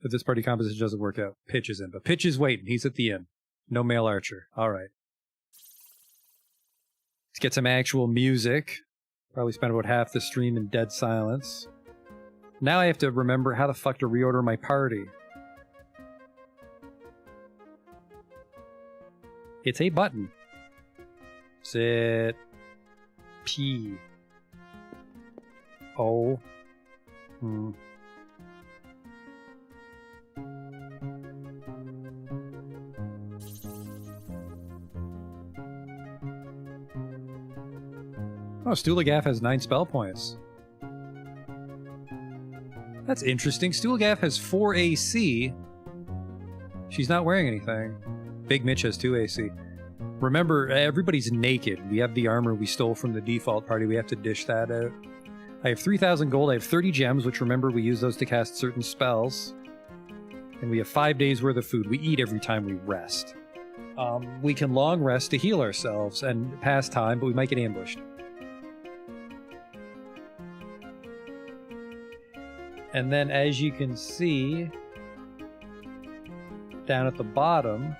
If this party composition doesn't work out, Pitch is in. But Pitch is waiting. He's at the end. No male archer. All right. Let's get some actual music. Probably spent about half the stream in dead silence. Now I have to remember how the fuck to reorder my party. It's a button. Sit. P. Oh. Hmm. Oh, Stulagaff has 9 spell points. That's interesting. Stulagaff has 4 AC. She's not wearing anything. Big Mitch has 2 AC. Remember, everybody's naked. We have the armor we stole from the default party. We have to dish that out. I have 3,000 gold. I have 30 gems, which remember we use those to cast certain spells. And we have 5 days worth of food. We eat every time we rest. We can long rest to heal ourselves and pass time, but we might get ambushed. And then, as you can see, down at the bottom,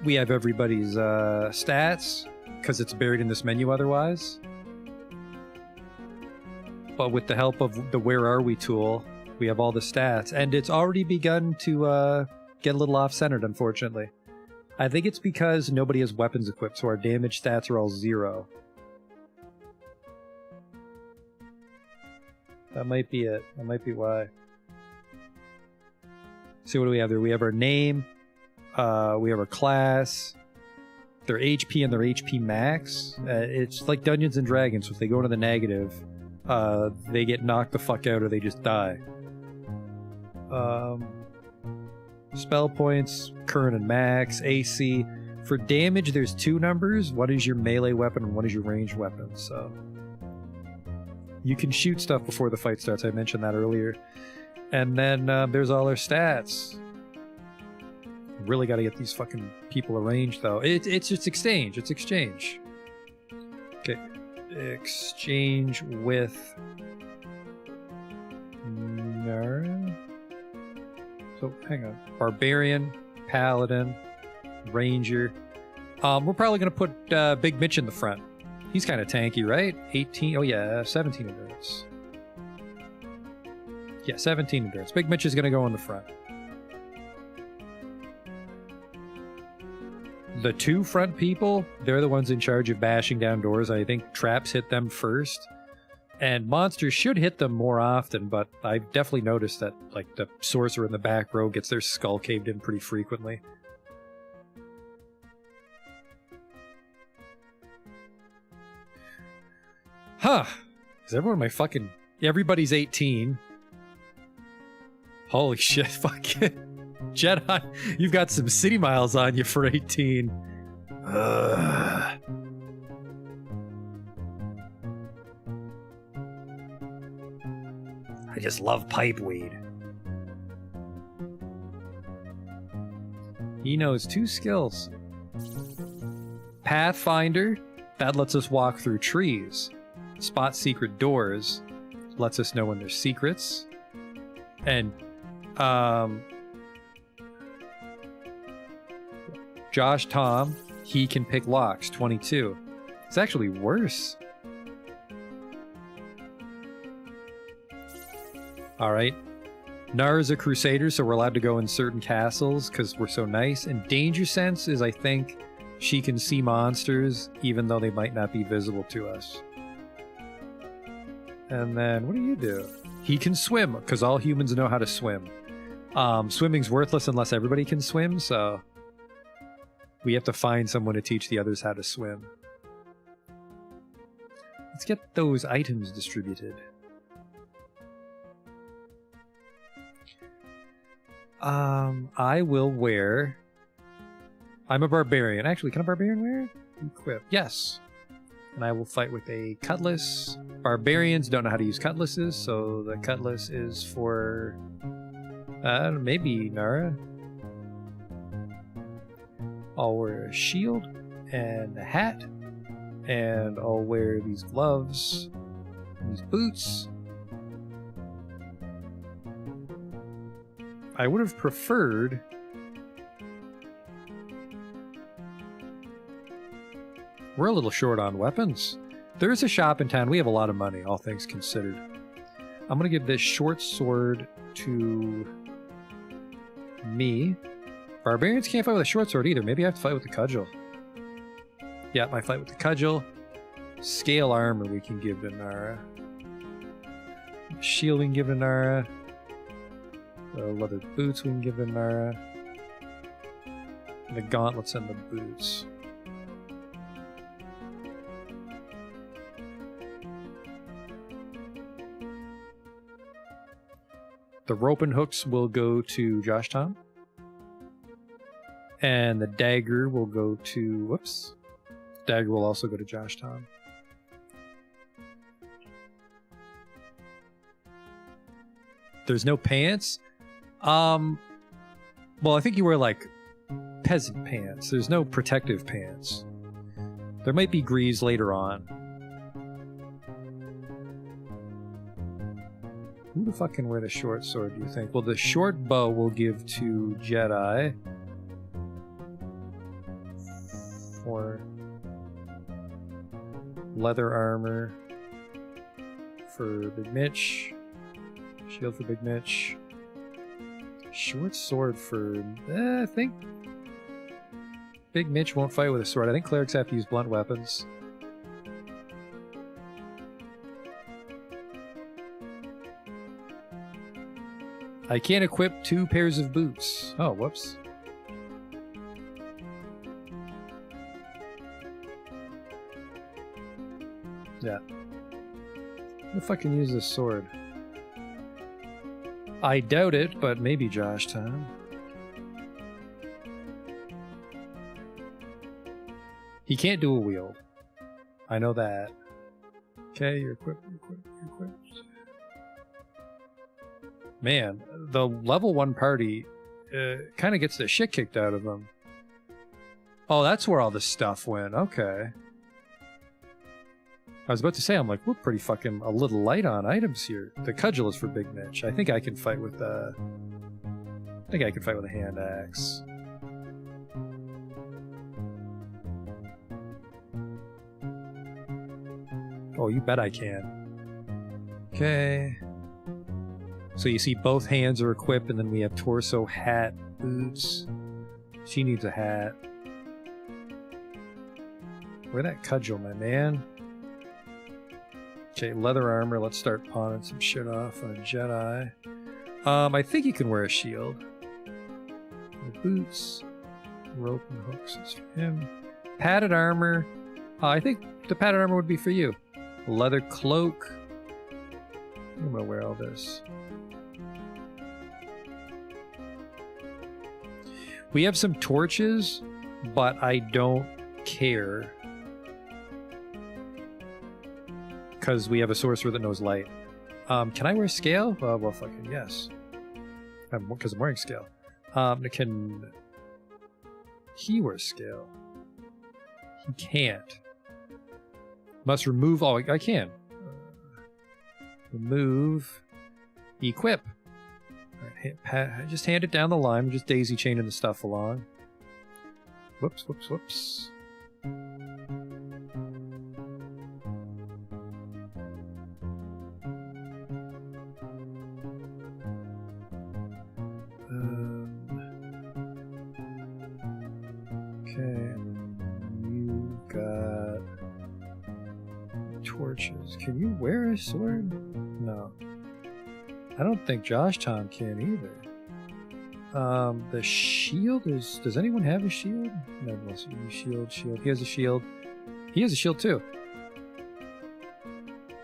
we have everybody's stats, because it's buried in this menu otherwise. But with the help of the Where Are We tool, we have all the stats. And it's already begun to get a little off-centered, unfortunately. I think it's because nobody has weapons equipped, so our damage stats are all 0. That might be it. That might be why. See, what do we have there? We have our name. We have our class. Their HP and their HP max. It's like Dungeons and Dragons. If they go into the negative, they get knocked the fuck out or they just die. Spell points, current and max, AC. For damage, there's 2 numbers. One is your melee weapon and one is your ranged weapon. So you can shoot stuff before the fight starts. I mentioned that earlier. And then there's all our stats. Really got to get these fucking people arranged, though. It's just exchange. It's exchange. Okay. Exchange with Nara. So, hang on. Barbarian, Paladin, Ranger. We're probably going to put Big Mitch in the front. He's kind of tanky, right? 18. Oh, yeah. 17 endurance. Yeah, 17 endurance. Big Mitch is going to go in the front. The 2 front people, they're the ones in charge of bashing down doors. I think traps hit them first. And monsters should hit them more often, but I've definitely noticed that, like, the sorcerer in the back row gets their skull caved in pretty frequently. Huh. Is everyone my fucking... Everybody's 18. Holy shit, fuck it. Jedi, you've got some city miles on you for 18. I just love pipe weed. He knows 2 skills. Pathfinder, that lets us walk through trees. Spot secret doors, lets us know when there's secrets. And, Josh Tom, he can pick locks, 22. It's actually worse. Alright. Nara's a crusader, so we're allowed to go in certain castles because we're so nice. And Danger Sense is, I think, she can see monsters even though they might not be visible to us. And then, what do you do? He can swim, because all humans know how to swim. Swimming's worthless unless everybody can swim, so we have to find someone to teach the others how to swim. Let's get those items distributed. I will wear... I'm a barbarian. Actually, can a barbarian wear it? Equip. Yes. And I will fight with a cutlass. Barbarians don't know how to use cutlasses, so the cutlass is for... maybe Nara. I'll wear a shield and a hat. And I'll wear these gloves, these boots. I would have preferred... We're a little short on weapons. There's a shop in town. We have a lot of money, all things considered. I'm going to give this short sword to me. Barbarians can't fight with a short sword either. Maybe I have to fight with the cudgel. Yeah, I fight with the cudgel. Scale armor we can give to Nara. Shield we can give to Nara. Leather boots we can give to Nara. And the gauntlets and the boots. The rope and hooks will go to Josh Tom. And the dagger will go to... Whoops. Dagger will also go to Josh Tom. There's no pants? Well, I think you wear, like, peasant pants. There's no protective pants. There might be greaves later on. Who the fuck can wear the short sword, do you think? Well, the short bow will give to Jedi. For leather armor for Big Mitch. Shield for Big Mitch. Short sword for... I think Big Mitch won't fight with a sword. I think clerics have to use blunt weapons. I can't equip 2 pairs of boots. Oh, whoops. Yeah. If I can use this sword. I doubt it, but maybe Josh Tom. He can't do a wield. I know that. Okay, you're equipped, you're equipped, you're equipped. Man, the level 1 party kind of gets the shit kicked out of them. Oh, that's where all the stuff went. Okay. I was about to say, I'm like, we're pretty fucking a little light on items here. The cudgel is for Big Mitch. I think I can fight with a hand axe. Oh, you bet I can. Okay. So you see both hands are equipped, and then we have torso, hat, boots. She needs a hat. Where that cudgel, my man? Okay, leather armor. Let's start pawning some shit off on Jedi. I think you can wear a shield. The boots. Rope and hooks is for him. Padded armor. I think the padded armor would be for you. Leather cloak. I'm gonna wear all this. We have some torches, but I don't care. Because we have a sorcerer that knows light. Can I wear scale? Well, fucking yes. Because I'm wearing scale. Can he wear scale? He can't. Must remove... Oh, I can. Remove. Equip. Right, just hand it down the line. I'm just daisy chaining the stuff along. Whoops, whoops, whoops. Okay, you got torches. Can you wear a sword? No. I don't think Josh Tom can either. The shield is... Does anyone have a shield? No, shield. He has a shield. He has a shield too.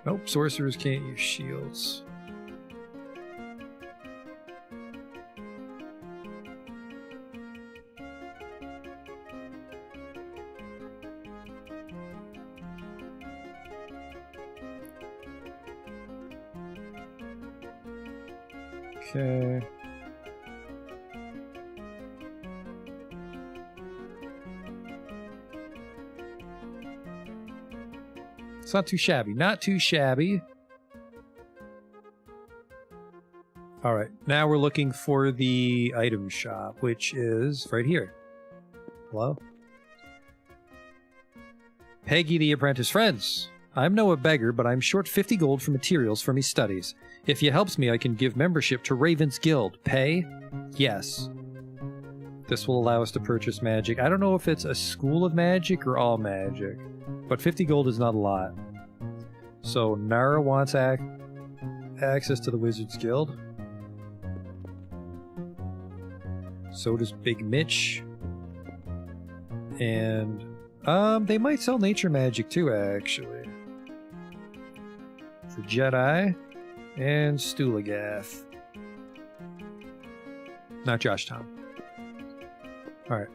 Nope, sorcerers can't use shields. Okay. It's not too shabby. Not too shabby. Alright, now we're looking for the item shop, which is right here. Hello? Peggy the Apprentice. Friends, I'm no a beggar, but I'm short 50 gold for materials for me studies. If you helps me, I can give membership to Raven's Guild. Pay? Yes. This will allow us to purchase magic. I don't know if it's a school of magic or all magic, but 50 gold is not a lot. So Nara wants access to the Wizard's Guild. So does Big Mitch. And they might sell nature magic too, actually. For Jedi and Stulagath. Not Josh Tom. Alright.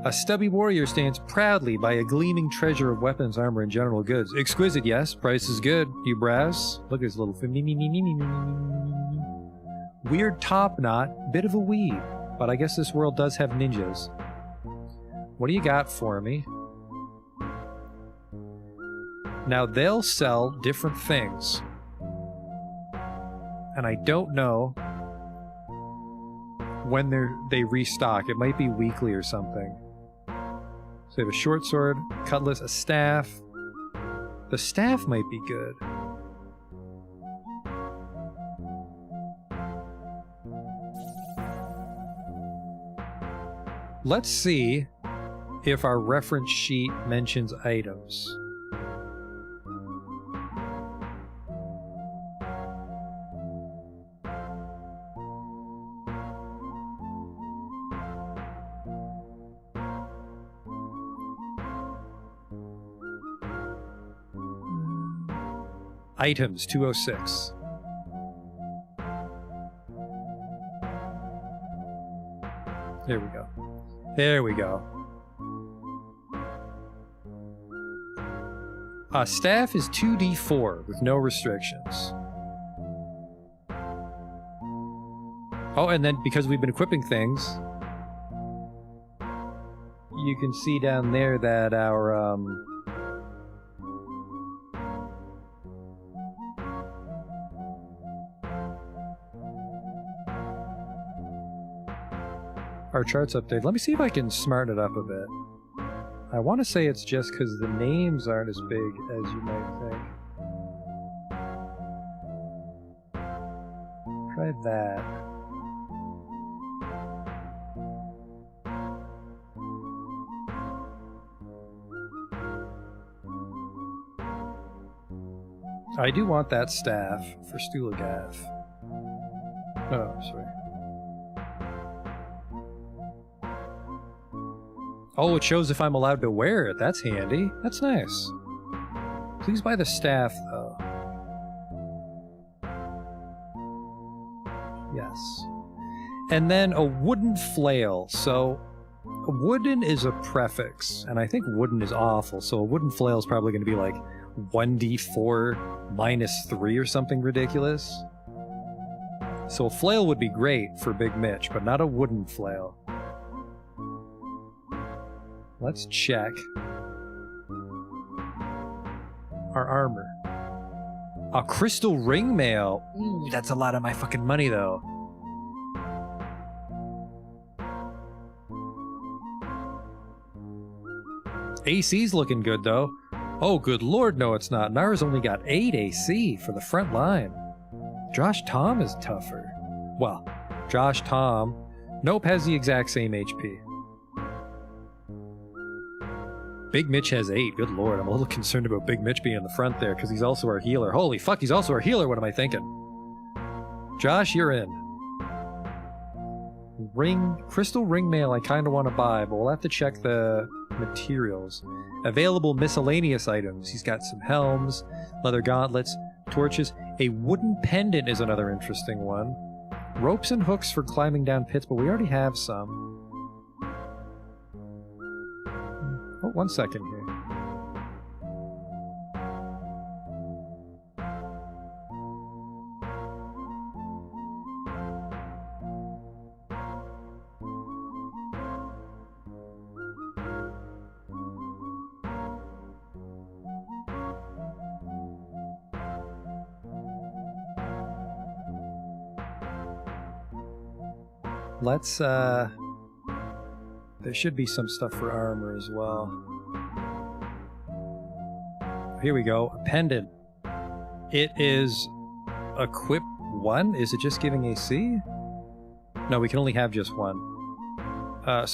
A stubby warrior stands proudly by a gleaming treasure of weapons, armor, and general goods. Exquisite, yes. Price is good. You browse. Look at his little... Weird top knot. Bit of a weed. But I guess this world does have ninjas. What do you got for me? Now, they'll sell different things. And I don't know when they restock. It might be weekly or something. So they have a short sword, cutlass, a staff. The staff might be good. Let's see if our reference sheet mentions items. Items 206. There we go. There we go. Staff is 2d4 with no restrictions. Oh, and then because we've been equipping things, you can see down there that our chart's updated. Let me see if I can smarten it up a bit. I want to say it's just because the names aren't as big as you might think. Try that. I do want that staff for Stulagath. Oh, sorry. Oh, it shows if I'm allowed to wear it. That's handy. That's nice. Please buy the staff, though. Yes. And then a wooden flail. So, wooden is a prefix, and I think wooden is awful, so a wooden flail is probably going to be like 1d4 minus 3 or something ridiculous. So a flail would be great for Big Mitch, but not a wooden flail. Let's check our armor. A crystal ring mail. Ooh, that's a lot of my fucking money, though. AC's looking good, though. Oh, good lord, no it's not. Nara's only got 8 AC for the front line. Josh Tom is tougher. Well, Josh Tom, nope, has the exact same HP. Big Mitch has 8. Good lord, I'm a little concerned about Big Mitch being in the front there, because he's also our healer. Holy fuck, he's also our healer, what am I thinking? Josh, you're in. Crystal ring mail I kind of want to buy, but we'll have to check the materials. Available miscellaneous items. He's got some helms, leather gauntlets, torches. A wooden pendant is another interesting one. Ropes and hooks for climbing down pits, but we already have some. Oh, 1 second here. Let's, there should be some stuff for armor as well. Here we go. A pendant. It is equip 1? Is it just giving AC? No, we can only have just one. It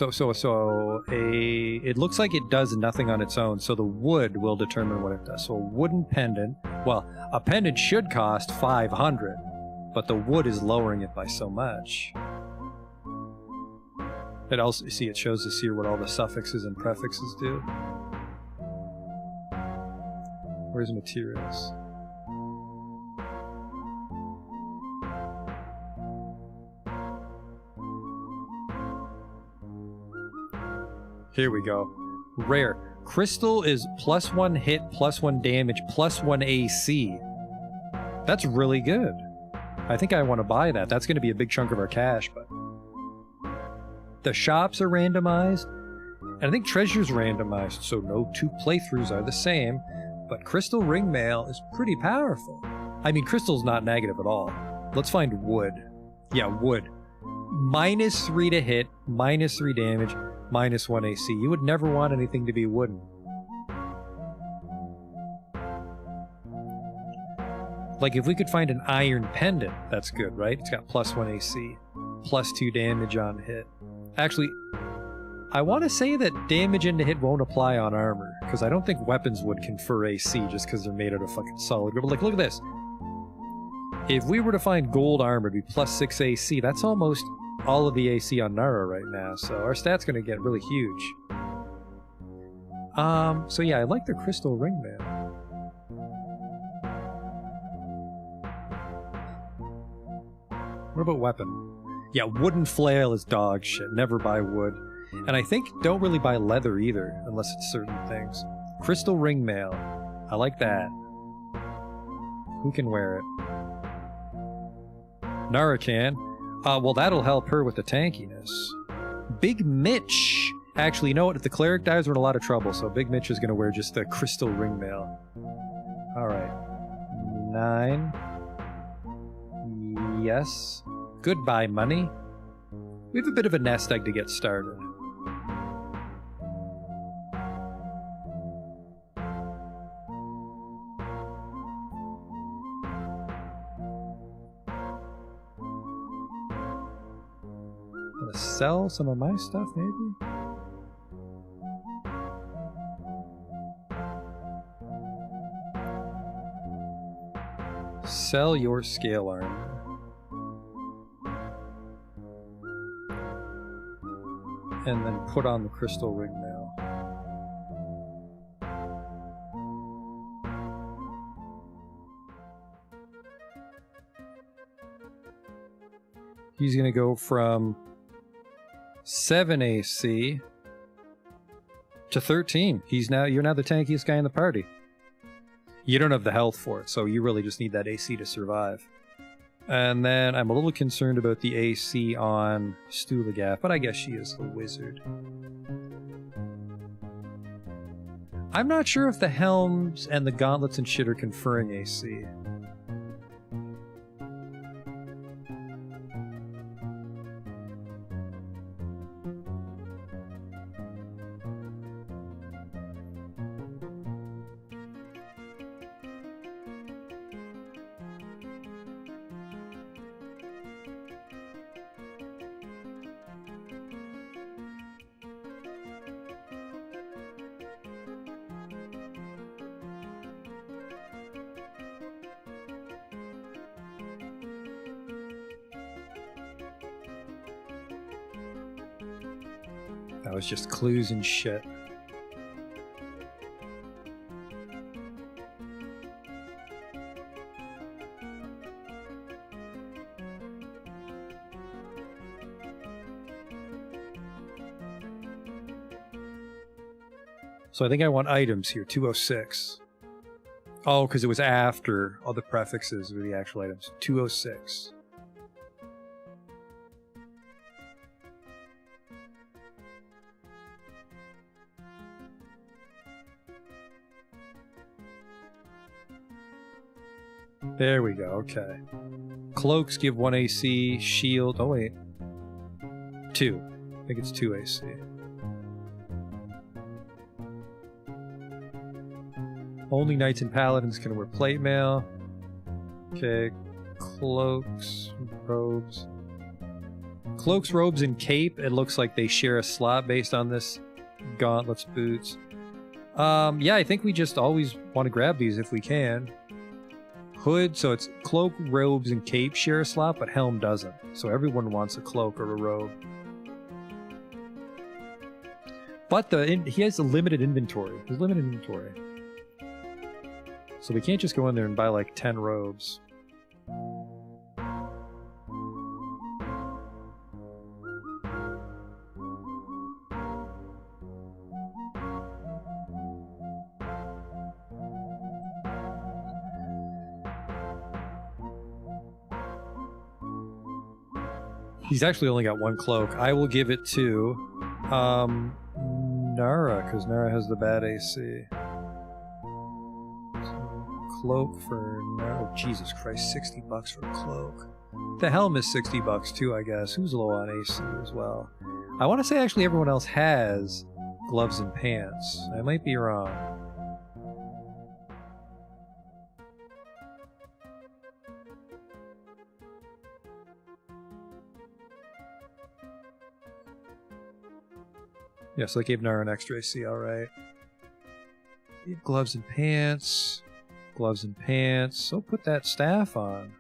looks like it does nothing on its own, so the wood will determine what it does. So a wooden pendant, well, a pendant should cost 500, but the wood is lowering it by so much. It also, you see, it shows us here what all the suffixes and prefixes do. Where's materials? Here we go. Rare. Crystal is +1 hit, +1 damage, +1 AC. That's really good. I think I want to buy that. That's going to be a big chunk of our cash, but... The shops are randomized, and I think treasure's randomized, so no two playthroughs are the same, but Crystal Ring Mail is pretty powerful. I mean, Crystal's not negative at all. Let's find wood. Yeah, wood. -3 to hit, -3 damage, -1 AC. You would never want anything to be wooden. Like, if we could find an iron pendant, that's good, right? It's got +1 AC, +2 damage on hit. Actually, I want to say that damage into hit won't apply on armor, because I don't think weapons would confer AC just because they're made out of fucking solid gold. But like, look at this. If we were to find gold armor, it'd be +6 AC. That's almost all of the AC on Nara right now, so our stat's going to get really huge. So yeah, I like the Crystal Ring Mail. What about weapon? Yeah, wooden flail is dog shit. Never buy wood. And I think don't really buy leather either, unless it's certain things. Crystal Ring Mail. I like that. Who can wear it? Nara can. Well, that'll help her with the tankiness. Big Mitch. Actually, you know what? If the cleric dies, we're in a lot of trouble, so Big Mitch is going to wear just the Crystal Ring Mail. Alright. 9. Yes. Goodbye, money. We have a bit of a nest egg to get started. I'm gonna sell some of my stuff, maybe? Sell your scale armor. And then put on the Crystal Ring Mail. He's gonna go from 7 AC to 13. You're now the tankiest guy in the party. You don't have the health for it, so you really just need that AC to survive. And then I'm a little concerned about the AC on Stulagath, but I guess she is a wizard. I'm not sure if the helms and the gauntlets and shit are conferring AC. That was just clues and shit. So I think I want items here, 206. Oh, because it was after all the prefixes were the actual items. 206. There we go, okay. Cloaks give 1 AC, shield... Oh wait. 2. I think it's 2 AC. Only knights and paladins can wear plate mail. Okay, cloaks, robes. Cloaks, robes, and cape. It looks like they share a slot based on this. Gauntlets, boots. Yeah, I think we just always want to grab these if we can. Hood, so it's cloak, robes, and cape share a slot, but helm doesn't. So everyone wants a cloak or a robe. But he has a limited inventory. There's limited inventory. So we can't just go in there and buy like 10 robes. He's actually only got one cloak. I will give it to Nara, because Nara has the bad AC. So, cloak for Nara. Oh, Jesus Christ, $60 for a cloak. The helm is $60 too, I guess. Who's low on AC as well? I want to say actually everyone else has gloves and pants. I might be wrong. Yeah, so I gave Nara an extra AC, alright. Gloves and pants. Gloves and pants. So put that staff on.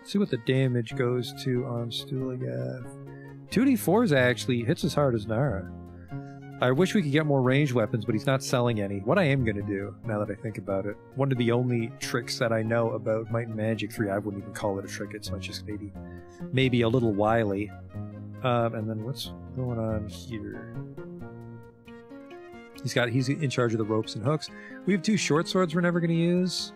See what the damage goes to on Stuligath. 2d4s actually hits as hard as Nara. I wish we could get more ranged weapons, but he's not selling any. What I am going to do, now that I think about it, one of the only tricks that I know about Might and Magic 3, I wouldn't even call it a trick, it's much just maybe a little wily. And then what's going on here? He's in charge of the ropes and hooks. We have 2 short swords we're never going to use.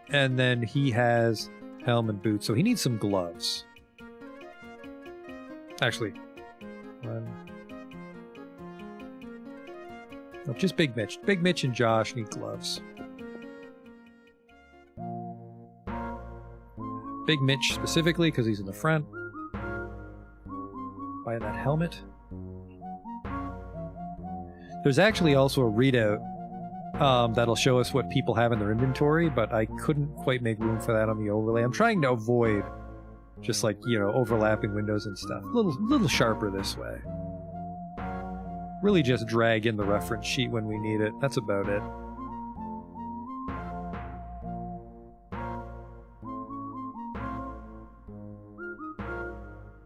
And then he has helm and boots, so he needs some gloves. Actually, no, just Big Mitch. Big Mitch and Josh need gloves. Big Mitch specifically, because he's in the front. Buy that helmet. There's actually also a readout that'll show us what people have in their inventory, but I couldn't quite make room for that on the overlay. I'm trying to avoid just like, you know, overlapping windows and stuff. A little sharper this way. Really just drag in the reference sheet when we need it. That's about it.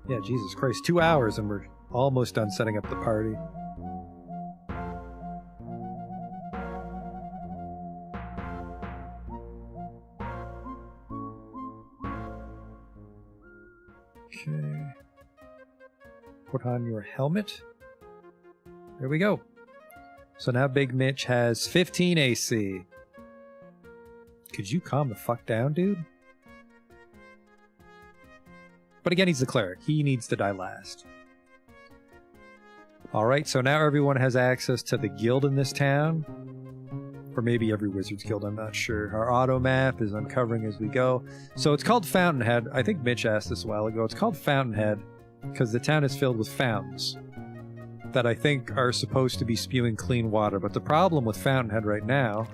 Yeah, Jesus Christ, 2 hours and we're almost done setting up the party. Okay. Put on your helmet. There we go. So now Big Mitch has 15 AC. Could you calm the fuck down, dude? But again, he's the cleric. He needs to die last. Alright, so now everyone has access to the guild in this town. Or maybe every wizard's guild, I'm not sure. Our auto map is uncovering as we go. So it's called Fountainhead. I think Mitch asked this a while ago. It's called Fountainhead because the town is filled with fountains that I think are supposed to be spewing clean water. But the problem with Fountainhead right now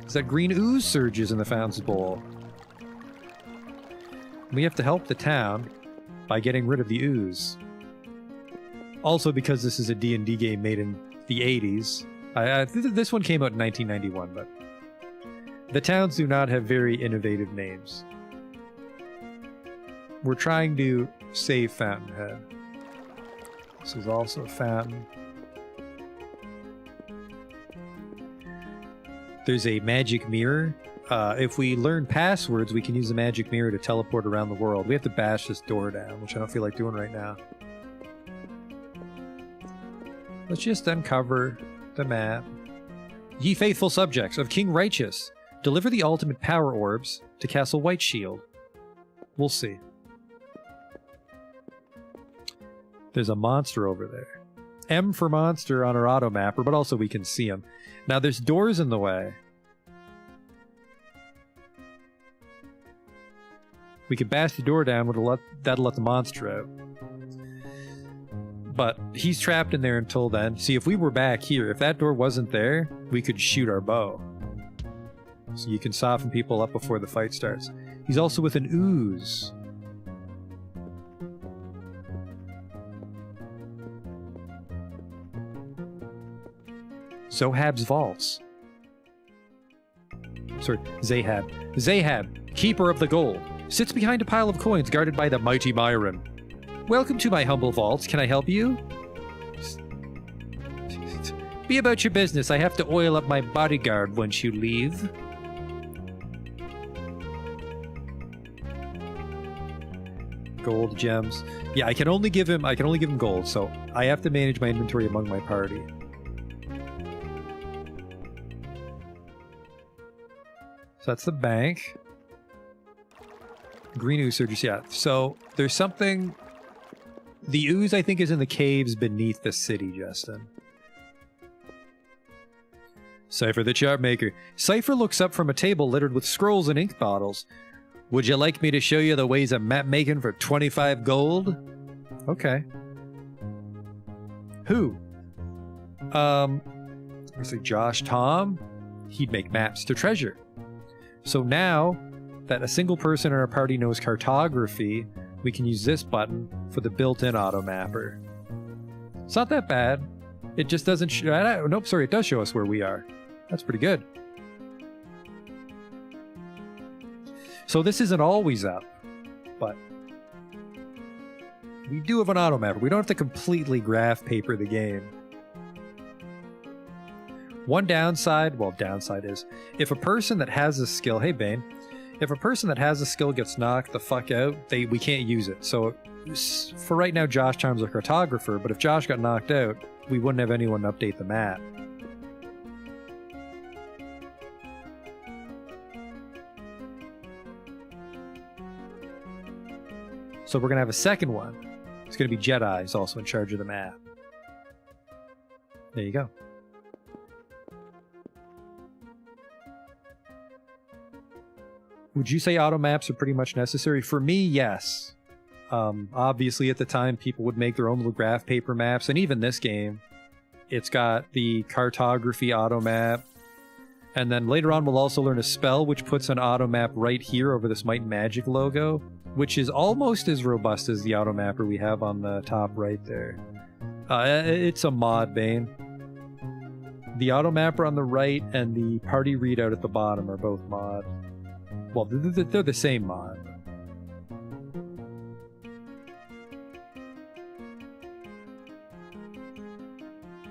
is that green ooze surges in the fountain's bowl. We have to help the town by getting rid of the ooze. Also because this is a D&D game made in the 80s. This one came out in 1991, but the towns do not have very innovative names. We're trying to save Fountainhead. This is also a fountain. There's a magic mirror. If we learn passwords, we can use the magic mirror to teleport around the world. We have to bash this door down, which I don't feel like doing right now. Let's just uncover the map. Ye faithful subjects of King Righteous, deliver the ultimate power orbs to Castle Whiteshield. We'll see. There's a monster over there. M for monster on our auto mapper, but also we can see him. Now there's doors in the way. We could bash the door down, that'll let the monster out. But he's trapped in there until then. See, if we were back here, if that door wasn't there, we could shoot our bow. So you can soften people up before the fight starts. He's also with an ooze. Zohab's vaults. Sorry, Zahab. Zahab, keeper of the gold, sits behind a pile of coins guarded by the mighty Myron. Welcome to my humble vaults. Can I help you? Be about your business. I have to oil up my bodyguard once you leave. Gold, gems. Yeah, I can only give him gold, so I have to manage my inventory among my party. So that's the bank. Green ooze surges, yeah. So there's something... The ooze, I think, is in the caves beneath the city, Justin. Cypher the Chartmaker. Cypher looks up from a table littered with scrolls and ink bottles. Would you like me to show you the ways of map making for 25 gold? Okay. Who? Let's say Josh Tom. He'd make maps to treasure. So now that a single person in our party knows cartography, we can use this button for the built-in auto mapper. It's not that bad. It just doesn't show... Nope, sorry, it does show us where we are. That's pretty good. So this isn't always up, but we do have an auto mapper. We don't have to completely graph paper the game. One downside is if a person that has a skill, hey Bane, if a person that has a skill gets knocked the fuck out, we can't use it. So for right now, Josh Charm's a cartographer, but if Josh got knocked out, we wouldn't have anyone update the map. So we're going to have a second one. It's going to be Jedi, is also in charge of the map. There you go. Would you say auto maps are pretty much necessary? For me, yes. Obviously, at the time, people would make their own little graph paper maps, and even this game, it's got the cartography auto map. And then later on, we'll also learn a spell which puts an auto map right here over this Might and Magic logo, which is almost as robust as the auto mapper we have on the top right there. It's a mod, Bane. The auto mapper on the right and the party readout at the bottom are both mod. Well, they're the same mod.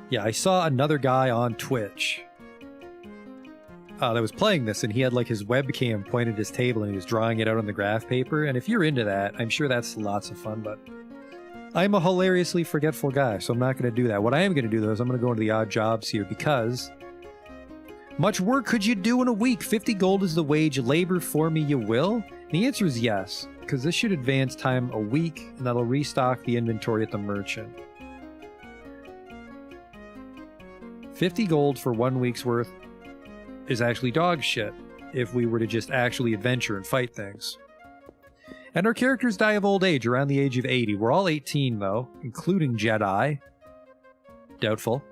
Yeah, I saw another guy on Twitch that was playing this, and he had like his webcam pointed at his table and he was drawing it out on the graph paper. And if you're into that, I'm sure that's lots of fun, but I'm a hilariously forgetful guy, so I'm not going to do that. What I am going to do, though, is I'm going to go into the odd jobs here, because much work could you do in a week? 50 gold is the wage. Labor for me you will? And the answer is yes, because this should advance time a week, and that'll restock the inventory at the merchant. 50 gold for 1 week's worth is actually dog shit if we were to just actually adventure and fight things. And our characters die of old age, around the age of 80. We're all 18, though, including Jedi. Doubtful.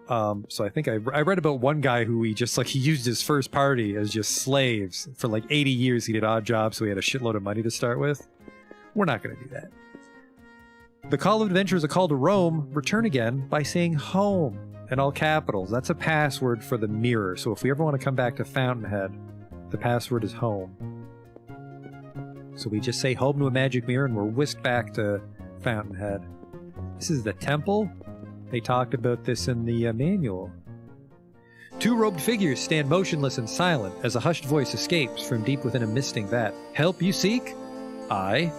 So I think I read about one guy who he used his first party as just slaves. For like 80 years he did odd jobs, so he had a shitload of money to start with. We're not going to do that. The call of adventure is a call to roam. Return again by saying home in all capitals. That's a password for the mirror, so if we ever want to come back to Fountainhead, the password is home. So we just say home to a magic mirror and we're whisked back to Fountainhead. This is the temple. They talked about this in the manual. Two robed figures stand motionless and silent as a hushed voice escapes from deep within a misting vat. Help you seek? Aye.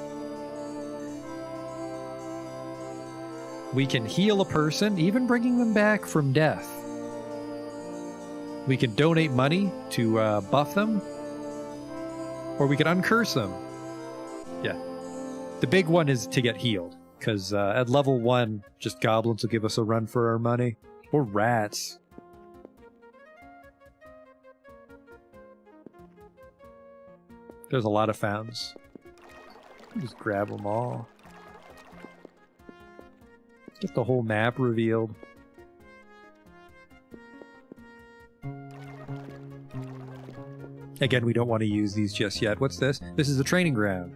We can heal a person, even bringing them back from death. We can donate money to buff them, or we can uncurse them. Yeah. The big one is to get healed, because at level 1, just goblins will give us a run for our money. Or rats. There's a lot of fountains. Just grab them all. Get the whole map revealed. Again, we don't want to use these just yet. What's this? This is the training ground.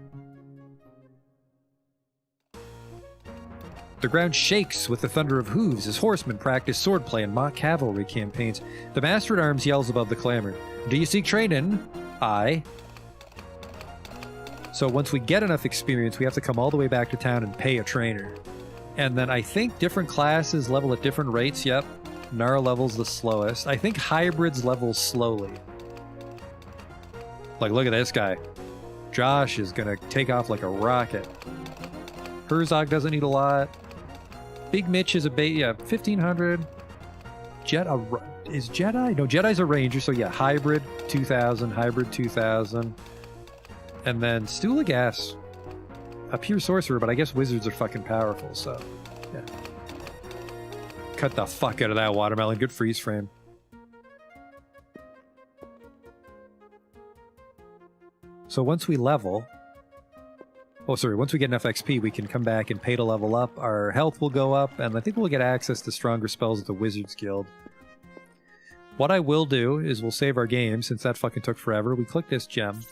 The ground shakes with the thunder of hooves as horsemen practice swordplay and mock cavalry campaigns. The master at arms yells above the clamor. Do you seek training? Aye. So once we get enough experience, we have to come all the way back to town and pay a trainer. And then I think different classes level at different rates. Yep. Nar level's the slowest. I think hybrids level slowly. Like, look at this guy. Josh is gonna take off like a rocket. Herzog doesn't need a lot. Big Mitch is a yeah, 1500. Is Jedi? No, Jedi's a ranger, so yeah, hybrid 2000, hybrid 2000. And then Stulagas, a pure sorcerer, but I guess wizards are fucking powerful, so yeah. Cut the fuck out of that watermelon. Good freeze frame. So once we level... Oh, sorry, once we get enough XP, we can come back and pay to level up. Our health will go up, and I think we'll get access to stronger spells at the Wizards Guild. What I will do is we'll save our game, since that fucking took forever. We click this gem.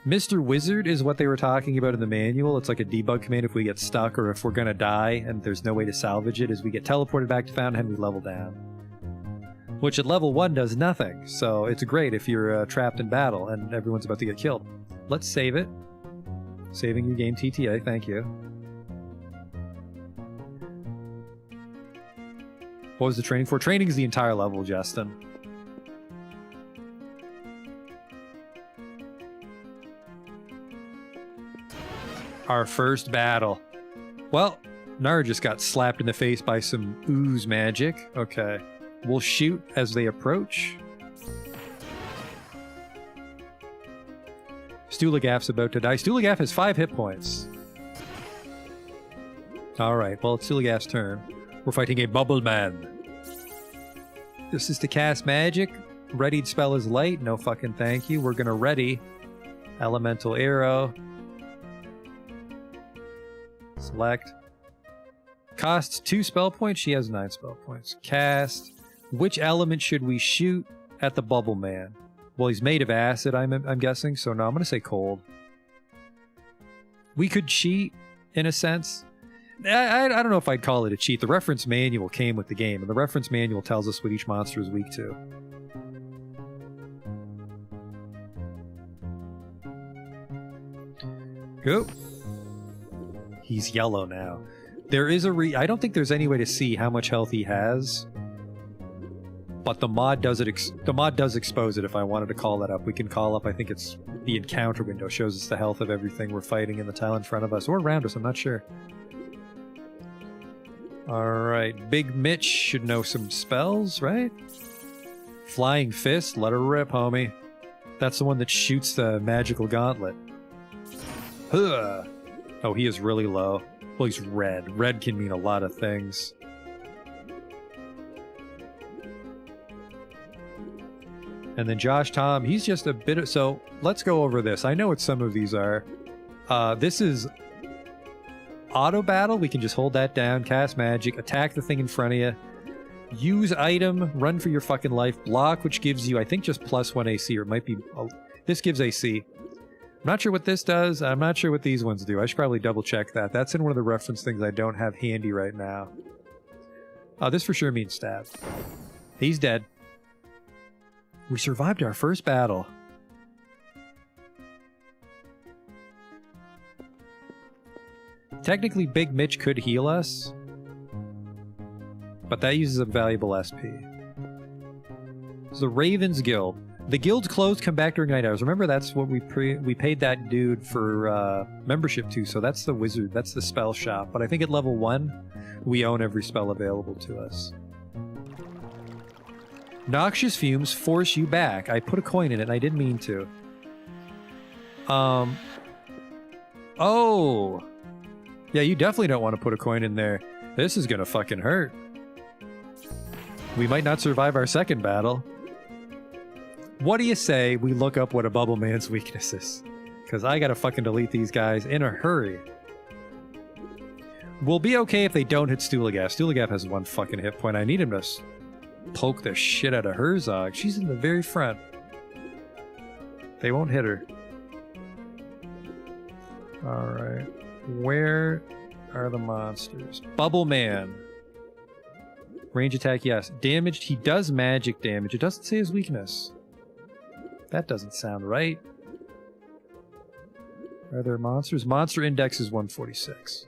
Mr. Wizard is what they were talking about in the manual. It's like a debug command if we get stuck or if we're gonna die and there's no way to salvage it. As we get teleported back to Fountainhead, we level down. Which at level 1 does nothing, so it's great if you're trapped in battle and everyone's about to get killed. Let's save it. Saving your game TTA, thank you. What was the training for? Training is the entire level, Justin. Our first battle. Well, Nara just got slapped in the face by some ooze magic. Okay. We'll shoot as they approach. Stulagaf's about to die. Stulagaf has 5 hit points. Alright, well, it's Stulagaf's turn. We're fighting a Bubble Man. This is to cast magic. Readied spell is light. No fucking thank you. We're gonna ready. Elemental arrow. Select. Costs 2 spell points. She has 9 spell points. Cast. Which element should we shoot at the Bubble Man? Well, he's made of acid, I'm guessing, so no, I'm going to say cold. We could cheat, in a sense. I don't know if I'd call it a cheat. The reference manual came with the game, and the reference manual tells us what each monster is weak to. Go. He's yellow now. There is I don't think there's any way to see how much health he has. But the mod does the mod does expose it if I wanted to call that up. We can call up, I think it's the encounter window, shows us the health of everything we're fighting in the tile in front of us, or around us, I'm not sure. Alright, Big Mitch should know some spells, right? Flying Fist, let her rip, homie. That's the one that shoots the magical gauntlet. Huh. Oh, he is really low. Well, he's red. Red can mean a lot of things. And then Josh Tom, he's just a bit of... So, let's go over this. I know what some of these are. This is auto battle. We can just hold that down, cast magic, attack the thing in front of you. Use item, run for your fucking life. Block, which gives you, I think, just +1 AC, or it might be... this gives AC. I'm not sure what this does. I'm not sure what these ones do. I should probably double check that. That's in one of the reference things I don't have handy right now. This for sure means stab. He's dead. We survived our first battle. Technically, Big Mitch could heal us, but that uses up valuable SP. It's the Ravens Guild. The guild's closed, come back during night hours. Remember, that's what we paid that dude for membership to, so that's the wizard, that's the spell shop. But I think at level 1, we own every spell available to us. Noxious fumes force you back. I put a coin in it, and I didn't mean to. Oh! Yeah, you definitely don't want to put a coin in there. This is gonna fucking hurt. We might not survive our second battle. What do you say we look up what a Bubble Man's weakness is? Because I gotta fucking delete these guys in a hurry. We'll be okay if they don't hit Stulagaf. Stulagaf has 1 fucking hit point. I need him to poke the shit out of Herzog. She's in the very front. They won't hit her. Alright. Where are the monsters? Bubble Man. Range attack, yes. Damaged, he does magic damage. It doesn't say his weakness. That doesn't sound right. Are there monsters? Monster index is 146.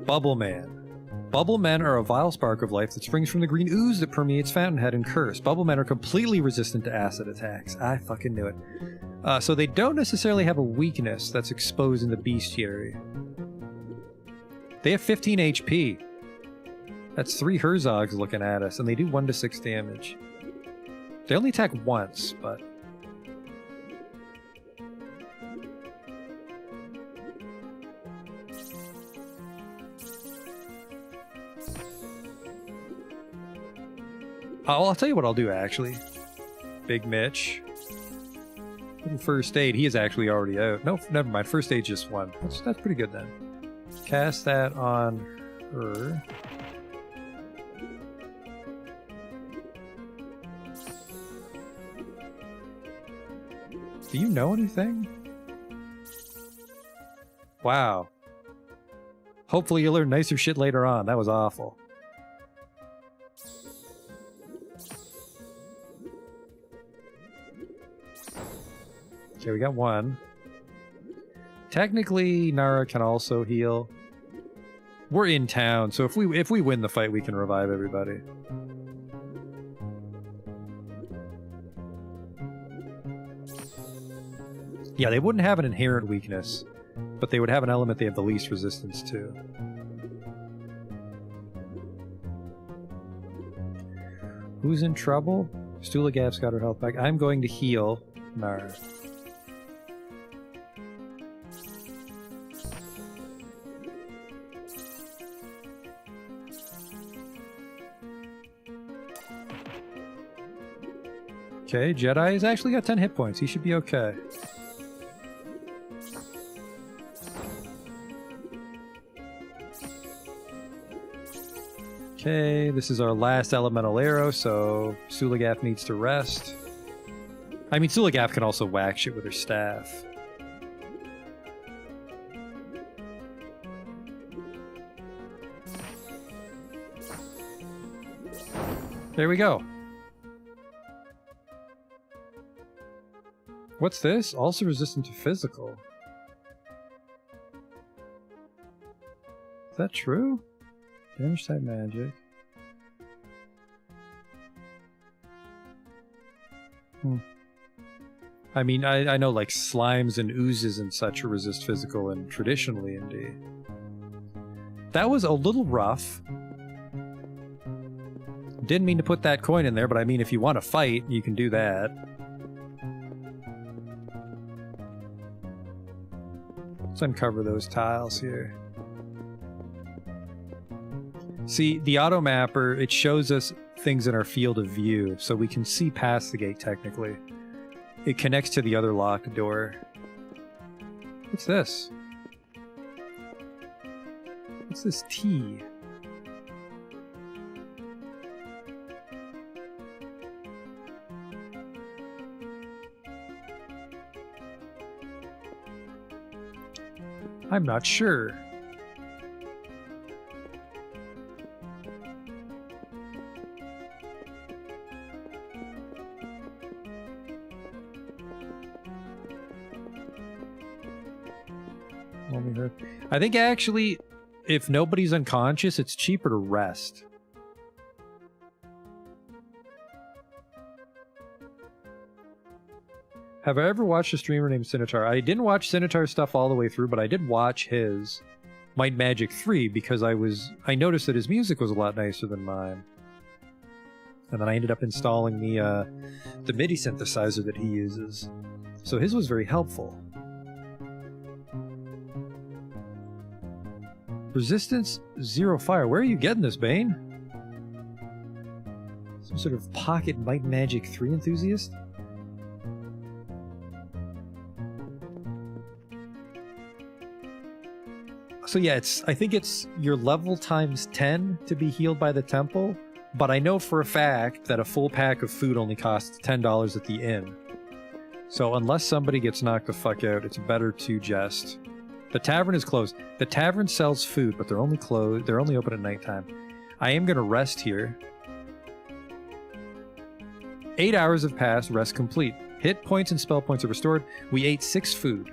Bubble Man. Bubble men are a vile spark of life that springs from the green ooze that permeates Fountainhead and Curse. Bubble men are completely resistant to acid attacks. I fucking knew it. So they don't necessarily have a weakness that's exposed in the bestiary. They have 15 HP. That's 3 Herzogs looking at us, and they do 1 to 6 damage. They only attack once, but... I'll tell you what I'll do, actually. Big Mitch. Little first aid. He is actually already out. No, never mind. First aid just 1. That's pretty good, then. Cast that on her. Do you know anything? Wow. Hopefully you'll learn nicer shit later on. That was awful. Okay, we got 1. Technically, Nara can also heal. We're in town, so if we win the fight, we can revive everybody. Yeah, they wouldn't have an inherent weakness, but they would have an element they have the least resistance to. Who's in trouble? Stulagap's got her health back. I'm going to heal Nara. Okay, Jedi has actually got 10 hit points. He should be okay. Okay, this is our last elemental arrow, so Sulagaf needs to rest. I mean, Sulagaf can also whack shit with her staff. There we go. What's this? Also resistant to physical. Is that true? Damage type magic. I mean, I know like slimes and oozes and such resist physical and traditionally indeed. That was a little rough. Didn't mean to put that coin in there, but I mean if you want to fight, you can do that. Let's uncover those tiles here. See, the auto mapper, it shows us things in our field of view, so we can see past the gate technically. It connects to the other locked door. What's this? What's this T? I'm not sure. I think actually, if nobody's unconscious, it's cheaper to rest. Have I ever watched a streamer named Sinitar? I didn't watch Sinitar's stuff all the way through, but I did watch his Might Magic 3 because I noticed that his music was a lot nicer than mine. And then I ended up installing the MIDI synthesizer that he uses. So his was very helpful. Resistance 0 fire. Where are you getting this, Bane? Some sort of pocket Might Magic 3 enthusiast? So yeah, I think it's your level times 10 to be healed by the temple, but I know for a fact that a full pack of food only costs $10 at the inn. So unless somebody gets knocked the fuck out, it's better to just... The tavern is closed. The tavern sells food, but they're only closed. They're only open at nighttime. I am going to rest here. 8 hours have passed, rest complete. Hit points and spell points are restored. We ate 6 food.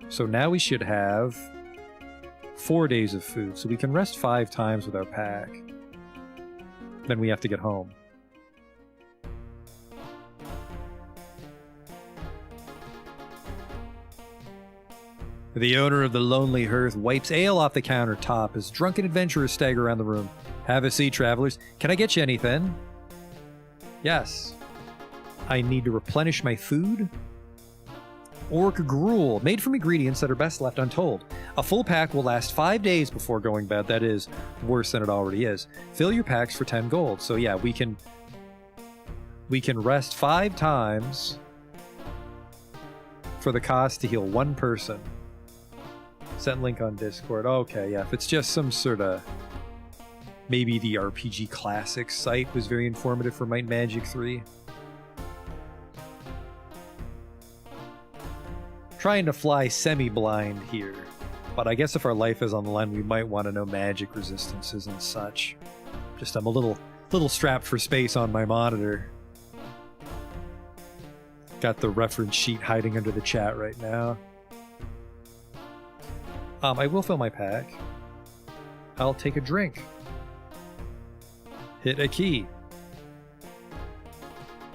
So now we should have 4 days of food. So we can rest 5 times with our pack. Then we have to get home. The owner of the Lonely Hearth wipes ale off the countertop as drunken adventurers stagger around the room. Have a seat, travelers. Can I get you anything? Yes. I need to replenish my food. Orc gruel, made from ingredients that are best left untold. A full pack will last 5 days before going bad. That is worse than it already is. Fill your packs for 10 gold. So yeah, we can rest 5 times for the cost to heal 1 person. Send link on Discord. Okay, yeah, if it's just some sort of... Maybe the RPG Classics site was very informative for Might and Magic 3. Trying to fly semi-blind here. But I guess if our life is on the line, we might want to know magic resistances and such. Just I'm a little strapped for space on my monitor. Got the reference sheet hiding under the chat right now. I will fill my pack. I'll take a drink. Hit a key.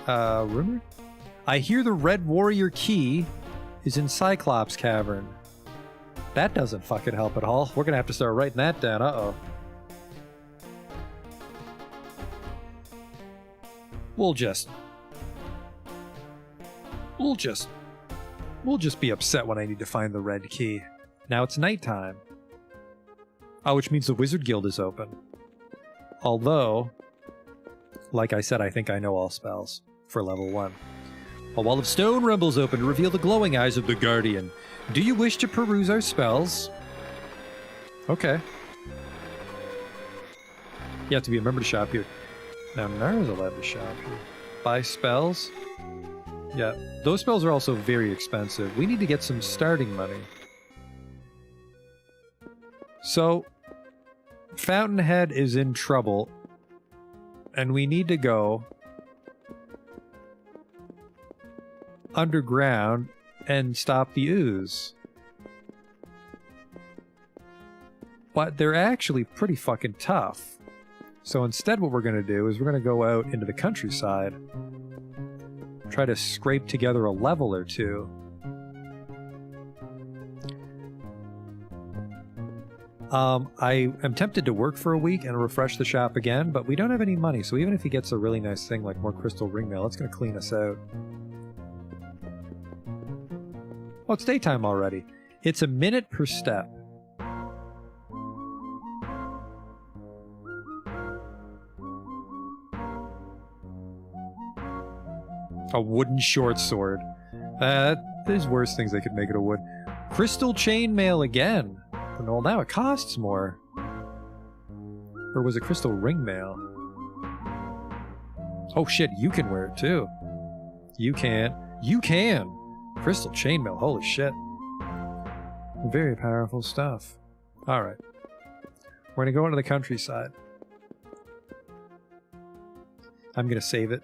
Rumor? I hear the Red Warrior key is in Cyclops Cavern. That doesn't fucking help at all. We're gonna have to start writing that down. Uh-oh. We'll just be upset when I need to find the red key. Now it's nighttime. Oh, which means the Wizard Guild is open. Although, like I said, I think I know all spells for level 1. A wall of stone rumbles open to reveal the glowing eyes of the Guardian. Do you wish to peruse our spells? Okay. You have to be a member to shop here. Now, Nara's allowed to shop here. Buy spells? Yeah, those spells are also very expensive. We need to get some starting money. So, Fountainhead is in trouble, and we need to go underground and stop the ooze. But they're actually pretty fucking tough. So instead what we're going to do is we're going to go out into the countryside, try to scrape together a level or 2. I am tempted to work for a week and refresh the shop again, but we don't have any money, so even if he gets a really nice thing like more crystal ring mail, it's going to clean us out. Oh, it's daytime already. It's a minute per step. A wooden short sword. There's worse things they could make it a wood. Crystal chainmail again. Well, now it costs more. Or was it crystal ring mail? Oh shit, you can wear it too. You can. You can! Crystal chainmail, holy shit. Very powerful stuff. Alright. We're gonna go into the countryside. I'm gonna save it.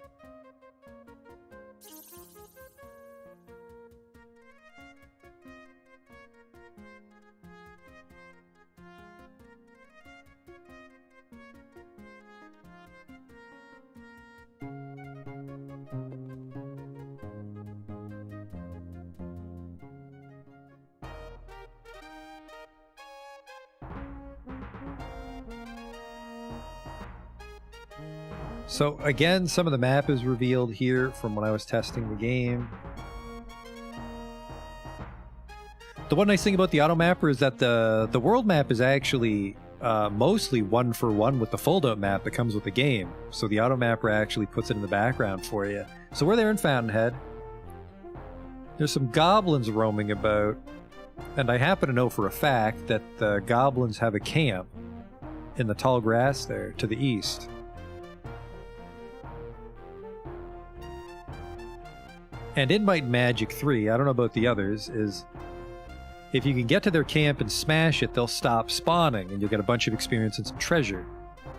So again, some of the map is revealed here from when I was testing the game. The one nice thing about the auto mapper is that the world map is actually mostly 1-for-1 with the fold-out map that comes with the game. So the auto mapper actually puts it in the background for you. So we're there in Fountainhead. There's some goblins roaming about. And I happen to know for a fact that the goblins have a camp in the tall grass there to the east. And in Might and Magic 3, I don't know about the others, is if you can get to their camp and smash it, they'll stop spawning and you'll get a bunch of experience and some treasure.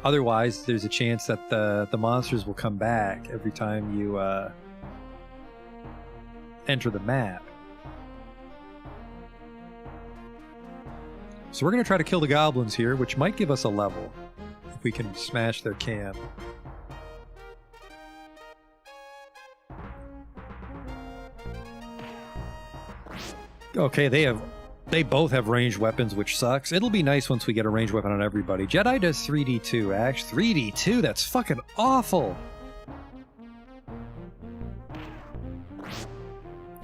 Otherwise, there's a chance that the monsters will come back every time you enter the map. So we're going to try to kill the goblins here, which might give us a level if we can smash their camp. Okay, they both have ranged weapons, which sucks. It'll be nice once we get a ranged weapon on everybody. Jedi does 3d2, Ash. 3d2? That's fucking awful!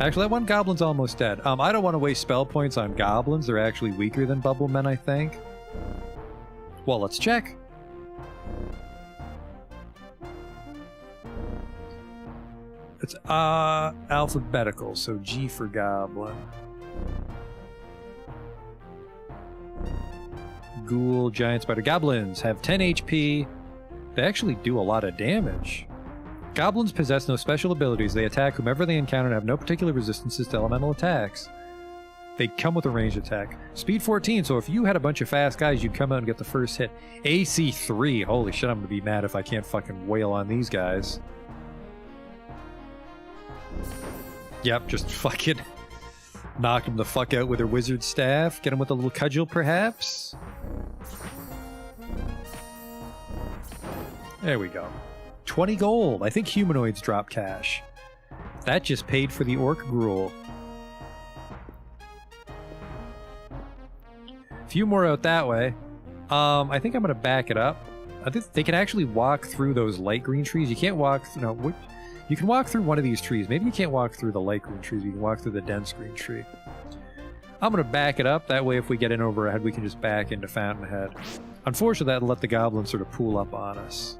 Actually, that one goblin's almost dead. I don't want to waste spell points on goblins. They're actually weaker than bubble men, I think. Well, let's check. It's alphabetical, so G for goblin. Ghoul, giant spider. Goblins have 10 HP. They actually do a lot of damage. Goblins possess no special abilities. They attack whomever they encounter and have no particular resistances to elemental attacks. They come with a ranged attack. Speed 14, so if you had a bunch of fast guys, you'd come out and get the first hit. AC 3. Holy shit, I'm gonna be mad if I can't fucking wail on these guys. Yep, just fucking knock them the fuck out with their wizard staff. Get them with a little cudgel, perhaps. There we go. 20 gold. I think humanoids drop cash. That just paid for the orc gruel. A few more out that way. I think I'm going to back it up. I think they can actually walk through those light green trees. You can't walk... No, you can walk through one of these trees. Maybe you can't walk through the light green trees. You can walk through the dense green tree. I'm going to back it up. That way, if we get in over our head, we can just back into Fountainhead. Unfortunately, that'll let the goblins sort of pool up on us.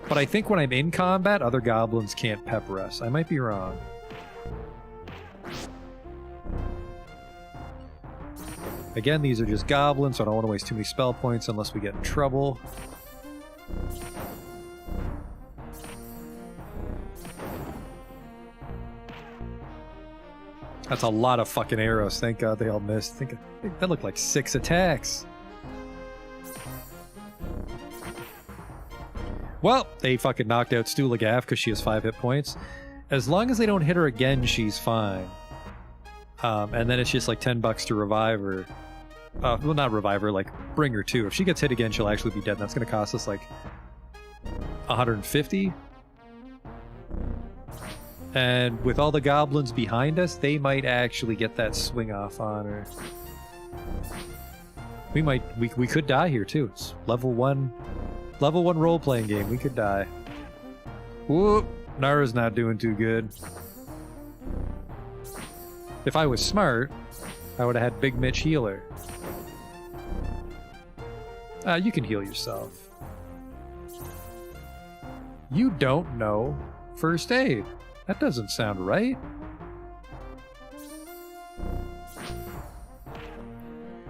But I think when I'm in combat, other goblins can't pepper us. I might be wrong. Again, these are just goblins, so I don't want to waste too many spell points unless we get in trouble. That's a lot of fucking arrows. Thank God they all missed. I think that looked like 6 attacks. Well, they fucking knocked out Stulagaff because she has 5 hit points. As long as they don't hit her again, she's fine. And then it's just like $10 to revive her. Well, not revive her, like bring her to. If she gets hit again, she'll actually be dead. And that's going to cost us like 150. And with all the goblins behind us, they might actually get that swing off on her. We could die here too. It's level 1 role-playing game. We could die. Whoop! Nara's not doing too good. If I was smart, I would have had Big Mitch heal her. You can heal yourself. You don't know first aid. That doesn't sound right.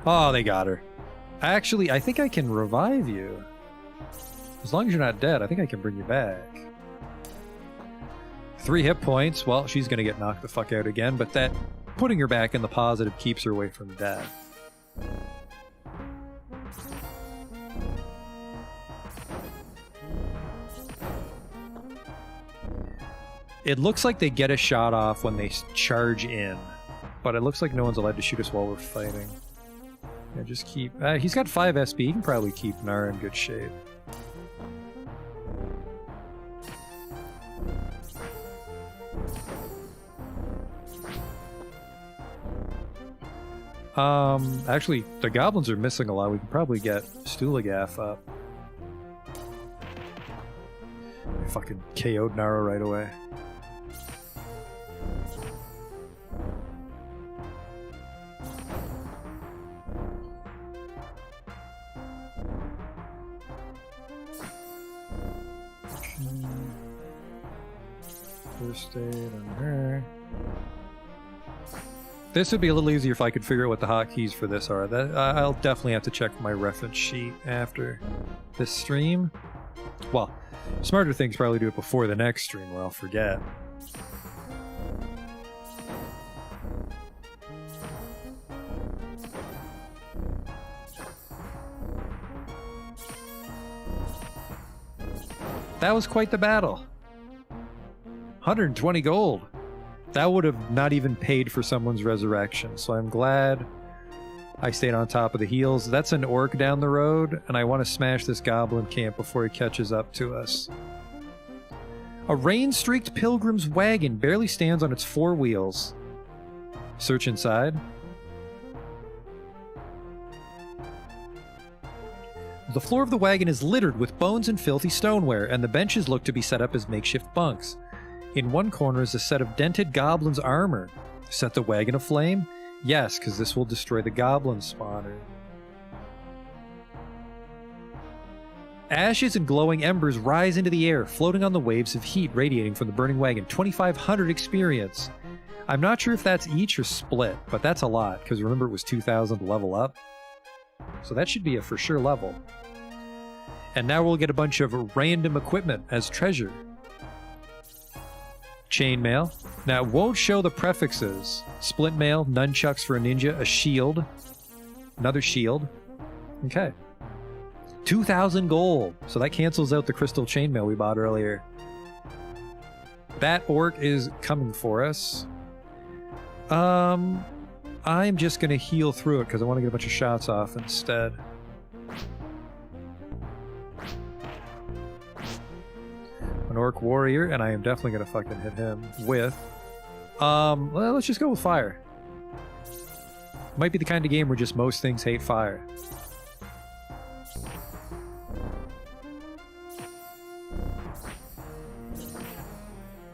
Oh, they got her. Actually, I think I can revive you. As long as you're not dead, I think I can bring you back. 3 hit points. Well, she's going to get knocked the fuck out again, but that putting her back in the positive keeps her away from death. It looks like they get a shot off when they charge in, but it looks like no one's allowed to shoot us while we're fighting. Yeah, just keep... he's got 5 SP. He can probably keep Nara in good shape. Actually, the goblins are missing a lot. We can probably get Stulagaff up. I fucking KO'd Nara right away. First aid on her. This would be a little easier if I could figure out what the hotkeys for this are. I'll definitely have to check my reference sheet after this stream. Well, smarter things probably do it before the next stream or I'll forget. That was quite the battle. 120 gold. That would have not even paid for someone's resurrection, so I'm glad I stayed on top of the heels. That's an orc down the road, and I want to smash this goblin camp before he catches up to us. A rain-streaked pilgrim's wagon barely stands on its 4 wheels. Search inside. The floor of the wagon is littered with bones and filthy stoneware, and the benches look to be set up as makeshift bunks. In one corner is a set of dented goblin's armor. Set the wagon aflame? Yes, because this will destroy the goblin spawner. Ashes and glowing embers rise into the air, floating on the waves of heat radiating from the burning wagon. 2,500 experience. I'm not sure if that's each or split, but that's a lot, because remember it was 2,000 to level up. So that should be a for sure level. And now we'll get a bunch of random equipment as treasure. Chainmail. Now, it won't show the prefixes. Splint mail, nunchucks for a ninja, a shield. Another shield. Okay. 2,000 gold. So that cancels out the crystal chainmail we bought earlier. That orc is coming for us. I'm just going to heal through it because I want to get a bunch of shots off instead. An orc warrior, and I am definitely going to fucking hit him with... well, let's just go with fire. Might be the kind of game where just most things hate fire.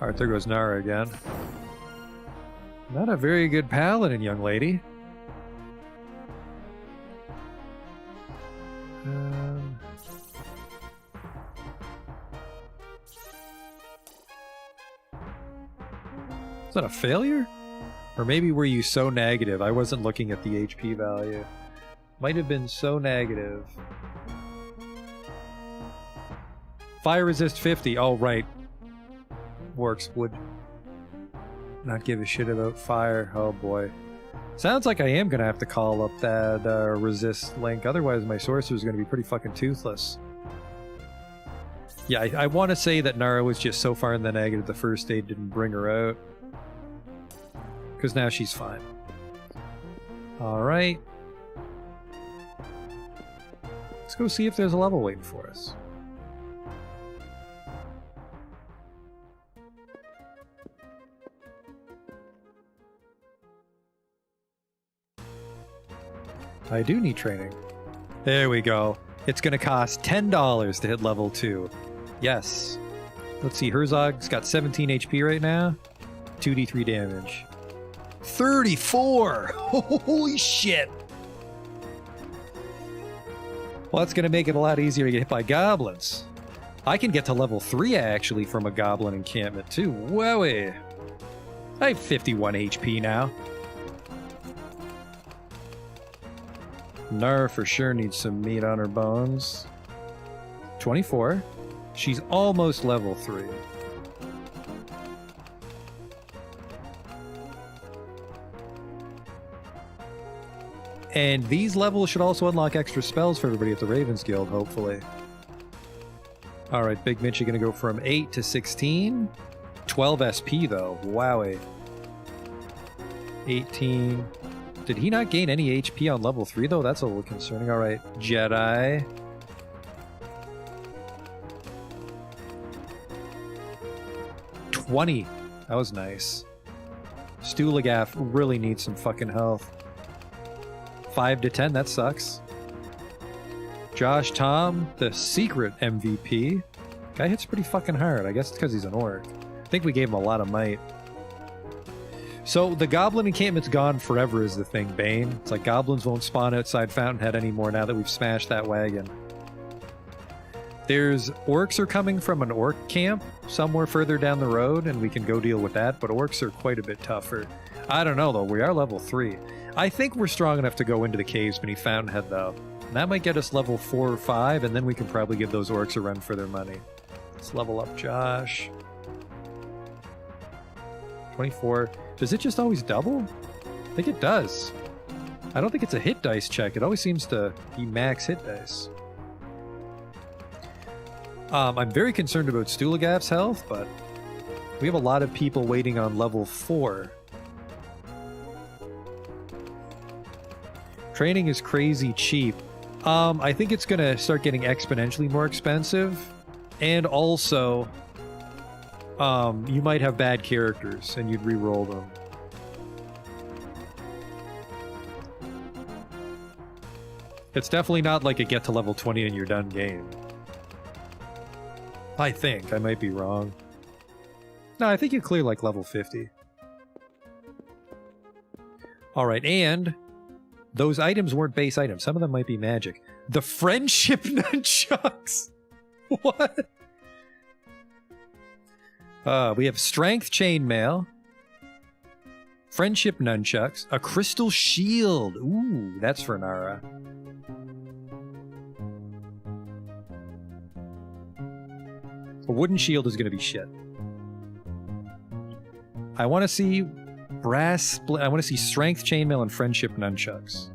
Alright, there goes Nara again. Not a very good paladin, young lady. Is that a failure? Or maybe were you so negative? I wasn't looking at the HP value. Might have been so negative. Fire resist 50. Oh, right. Orcs would not give a shit about fire. Oh, boy. Sounds like I am going to have to call up that resist link. Otherwise, my sorcerer is going to be pretty fucking toothless. Yeah, I want to say that Nara was just so far in the negative the first aid didn't bring her out. Because now she's fine. Alright. Let's go see if there's a level waiting for us. I do need training. There we go. It's going to cost $10 to hit level 2. Yes. Let's see, Herzog's got 17 HP right now. 2d3 damage. 34! Holy shit! Well, that's going to make it a lot easier to get hit by goblins. I can get to level 3 actually from a goblin encampment too. Wowie! I have 51 HP now. Nara for sure needs some meat on her bones. 24. She's almost level 3. And these levels should also unlock extra spells for everybody at the Ravens Guild, hopefully. Alright, Big Mitchie gonna go from 8 to 16. 12 SP though, wowie. 18. Did he not gain any HP on level 3 though? That's a little concerning. Alright, Jedi. $20. That was nice. Stu Lagaff really needs some fucking health. 5 to 10, that sucks. Josh Tom, the secret MVP. Guy hits pretty fucking hard. I guess it's because he's an orc. I think we gave him a lot of might. So the goblin encampment's gone forever is the thing, Bane. It's like goblins won't spawn outside Fountainhead anymore now that we've smashed that wagon. There's orcs are coming from an orc camp somewhere further down the road, and we can go deal with that, but orcs are quite a bit tougher. I don't know, though. We are level 3. I think we're strong enough to go into the caves beneath Fountainhead, though. That might get us level 4 or 5, and then we can probably give those orcs a run for their money. Let's level up Josh. 24. Does it just always double? I think it does. I don't think it's a hit dice check. It always seems to be max hit dice. I'm very concerned about Stulagaf's health, but we have a lot of people waiting on level 4. Training is crazy cheap. I think it's going to start getting exponentially more expensive. And also, you might have bad characters and you'd re-roll them. It's definitely not like a get to level 20 and you're done game. I think. I might be wrong. No, I think you clear like level 50. Alright, and those items weren't base items. Some of them might be magic. The friendship nunchucks! What? We have strength chainmail, friendship nunchucks, a crystal shield. Ooh, that's for Nara. A wooden shield is going to be shit. I want to see brass split. I want to see strength chainmail and friendship nunchucks.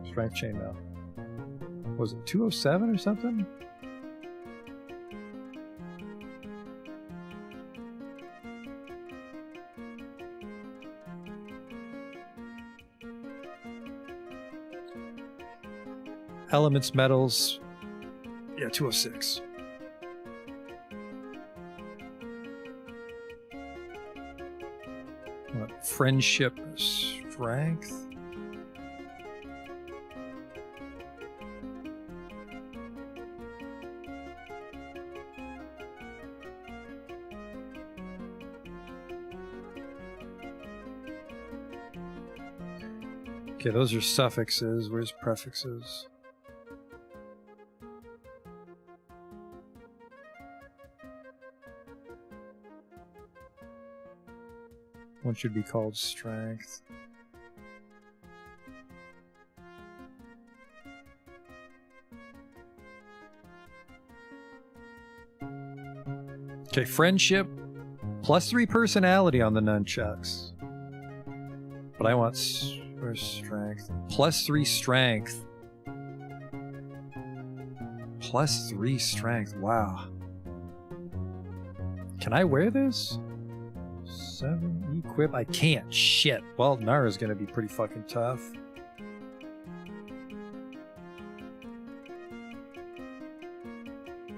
Strength chainmail. Was it 207 or something? Elements, metals. Yeah, 206. What? Friendship, strength. Okay, those are suffixes. Where's prefixes? One should be called strength. Okay, friendship. +3 personality on the nunchucks. But I want... Where's strength? +3 strength. +3 strength. Wow. Can I wear this? 7 equip. I can't. Shit. Well, Nara's gonna be pretty fucking tough.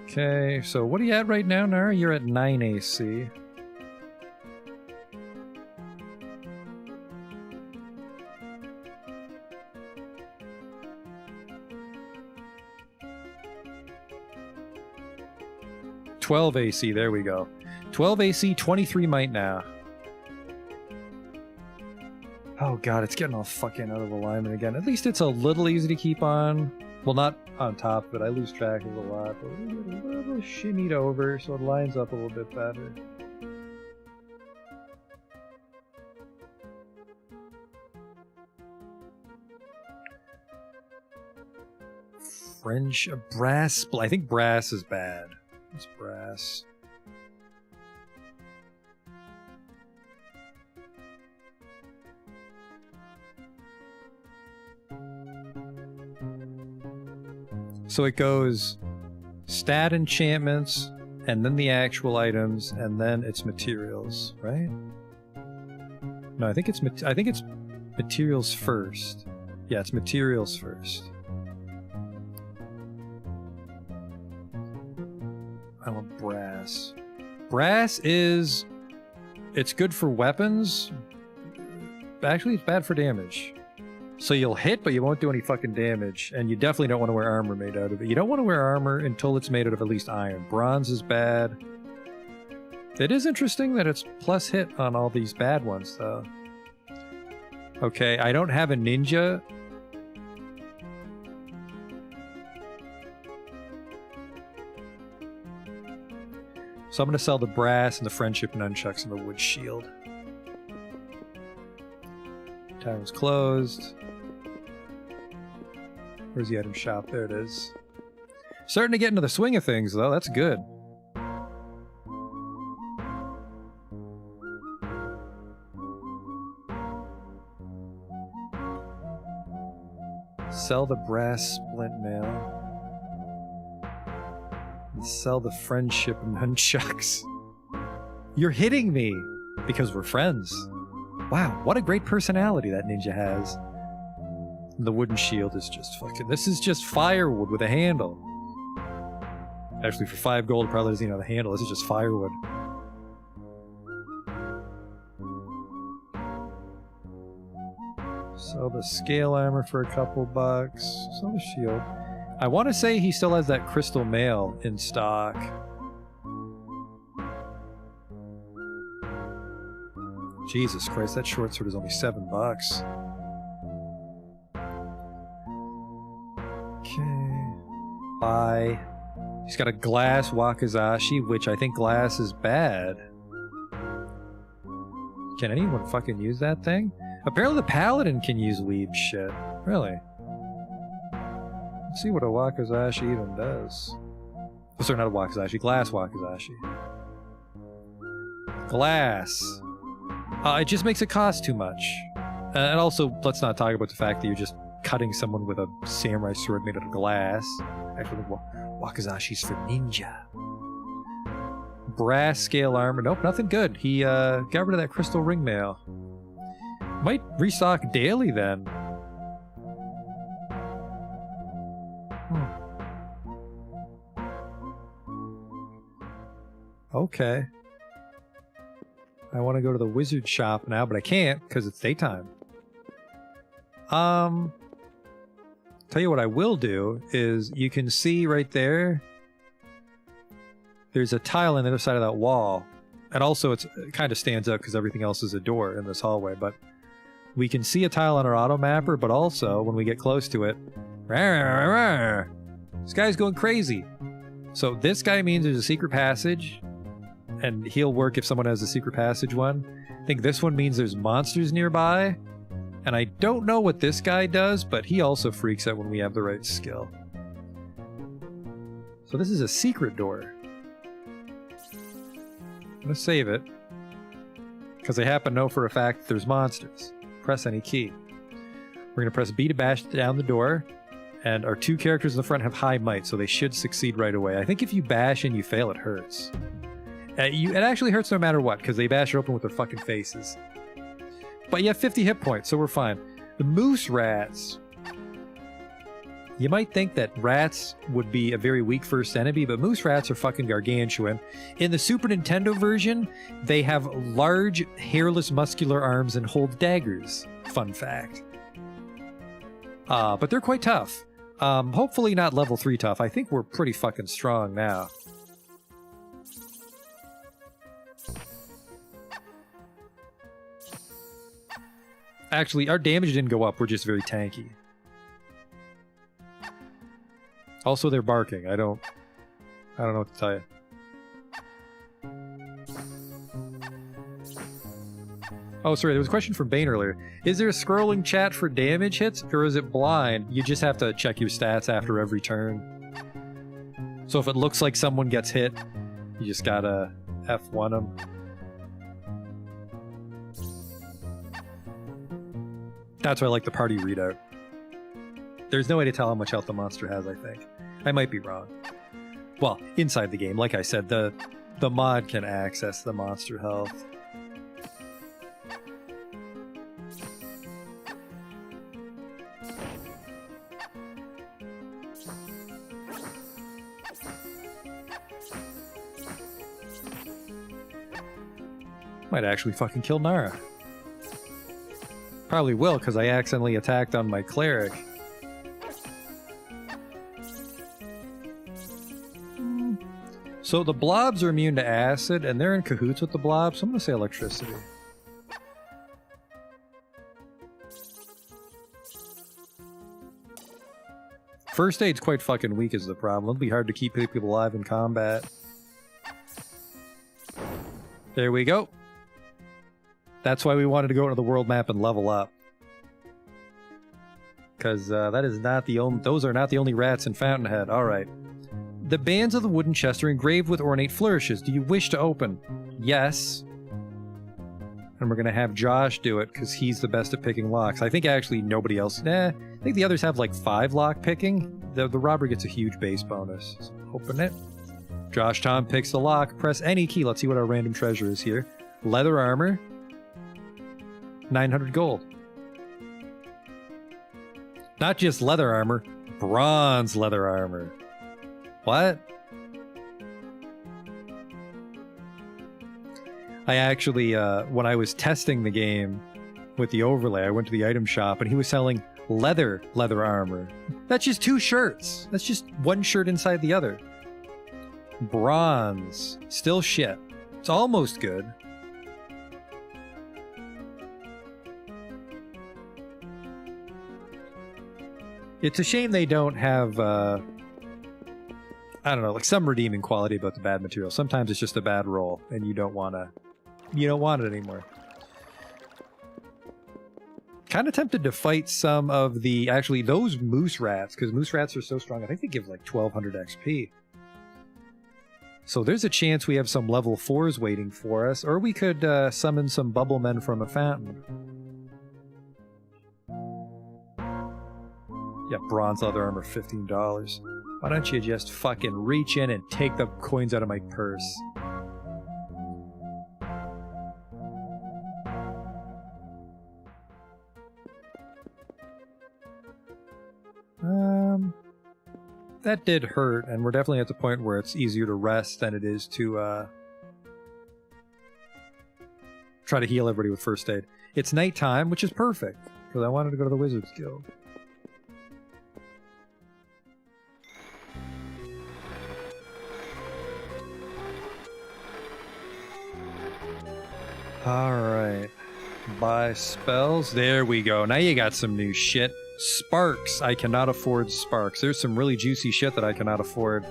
Okay, so what are you at right now, Nara? You're at 9 AC. $12 AC, there we go. 12 AC, 23 might now. Oh god, it's getting all fucking out of alignment again. At least it's a little easy to keep on. Well, not on top, but I lose track of it a lot. But we get a little shimmied over, so it lines up a little bit better. French, brass. I think brass is bad. It's brass. So it goes stat enchantments, and then the actual items, and then it's materials, right? No, I think it's materials first. Yeah, it's materials first. I want brass. Brass is... It's good for weapons. Actually, it's bad for damage. So you'll hit, but you won't do any fucking damage. And you definitely don't want to wear armor made out of it. You don't want to wear armor until it's made out of at least iron. Bronze is bad. It is interesting that it's plus hit on all these bad ones, though. Okay, I don't have a ninja. So I'm going to sell the brass and the friendship nunchucks and the wood shield. Tavern's closed. Where's the item shop? There it is. Starting to get into the swing of things, though. That's good. Sell the brass splint mail. And sell the friendship nunchucks. You're hitting me! Because we're friends. Wow, what a great personality that ninja has. And the wooden shield is just fucking... This is just firewood with a handle. Actually, for 5 gold, it probably doesn't even have a handle. This is just firewood. Sell the scale armor for a couple bucks. Sell the shield. I want to say he still has that crystal mail in stock. Jesus Christ, that short sword is only $7. Okay. Buy. He's got a glass wakizashi, which I think glass is bad. Can anyone fucking use that thing? Apparently the paladin can use weeb shit. Really? Let's see what a wakizashi even does. Oh, sorry, not a wakizashi. Glass wakizashi. Glass. It just makes it cost too much. And also, let's not talk about the fact that you're just cutting someone with a samurai sword made out of glass. Actually, wakizashi's for ninja. Brass scale armor. Nope, nothing good. He got rid of that crystal ring mail. Might restock daily then. Okay. I want to go to the wizard shop now, but I can't because it's daytime. Tell you what I will do is you can see right there. There's a tile on the other side of that wall. And also it kind of stands out because everything else is a door in this hallway, but we can see a tile on our auto mapper, but also when we get close to it, this guy's going crazy. So this guy means there's a secret passage, and he'll work if someone has a secret passage one. I think this one means there's monsters nearby, and I don't know what this guy does, but he also freaks out when we have the right skill. So this is a secret door. I'm gonna save it, because I happen to know for a fact that there's monsters. Press any key. We're gonna press B to bash down the door, and our 2 characters in the front have high might, so they should succeed right away. I think if you bash and you fail, it hurts. It actually hurts no matter what, because they bash her open with their fucking faces. But you have 50 hit points, so we're fine. The moose rats. You might think that rats would be a very weak first enemy, but moose rats are fucking gargantuan. In the Super Nintendo version, they have large, hairless, muscular arms and hold daggers. Fun fact. But they're quite tough. Hopefully not level 3 tough. I think we're pretty fucking strong now. Actually, our damage didn't go up. We're just very tanky. Also, they're barking. I don't know what to tell you. Oh, sorry, there was a question from Bane earlier. Is there a scrolling chat for damage hits, or is it blind? You just have to check your stats after every turn. So if it looks like someone gets hit, you just gotta F1 them. That's why I like the party readout. There's no way to tell how much health the monster has, I think. I might be wrong. Well, inside the game, like I said, the mod can access the monster health. Might actually fucking kill Nara. Probably will, because I accidentally attacked on my cleric. So the blobs are immune to acid, and they're in cahoots with the blobs, so I'm going to say electricity. First aid's quite fucking weak is the problem. It'll be hard to keep people alive in combat. There we go. That's why we wanted to go into the world map and level up. Because that is not the only... Those are not the only rats in Fountainhead. Alright. The bands of the wooden chest are engraved with ornate flourishes. Do you wish to open? Yes. And we're going to have Josh do it, because he's the best at picking locks. I think actually nobody else... I think the others have like 5 lock picking. The robber gets a huge base bonus. So open it. Josh Tom picks the lock. Press any key. Let's see what our random treasure is here. Leather armor. 900 gold. Not just leather armor. Bronze leather armor. What? I actually, when I was testing the game with the overlay, I went to the item shop and he was selling leather armor. That's just 2 shirts. That's just 1 shirt inside the other. Bronze. Still shit. It's almost good. It's a shame they don't have, I don't know, like some redeeming quality about the bad material. Sometimes it's just a bad roll, and you don't want it anymore. Kind of tempted to fight some of the, actually, those moose rats, because moose rats are so strong. I think they give like 1200 XP. So there's a chance we have some level 4s waiting for us, or we could summon some bubble men from a fountain. Yeah, bronze leather armor, $15. Why don't you just fucking reach in and take the coins out of my purse? That did hurt, and we're definitely at the point where it's easier to rest than it is to try to heal everybody with first aid. It's nighttime, which is perfect, because I wanted to go to the Wizards Guild. Alright. Buy spells. There we go. Now you got some new shit. Sparks. I cannot afford sparks. There's some really juicy shit that I cannot afford.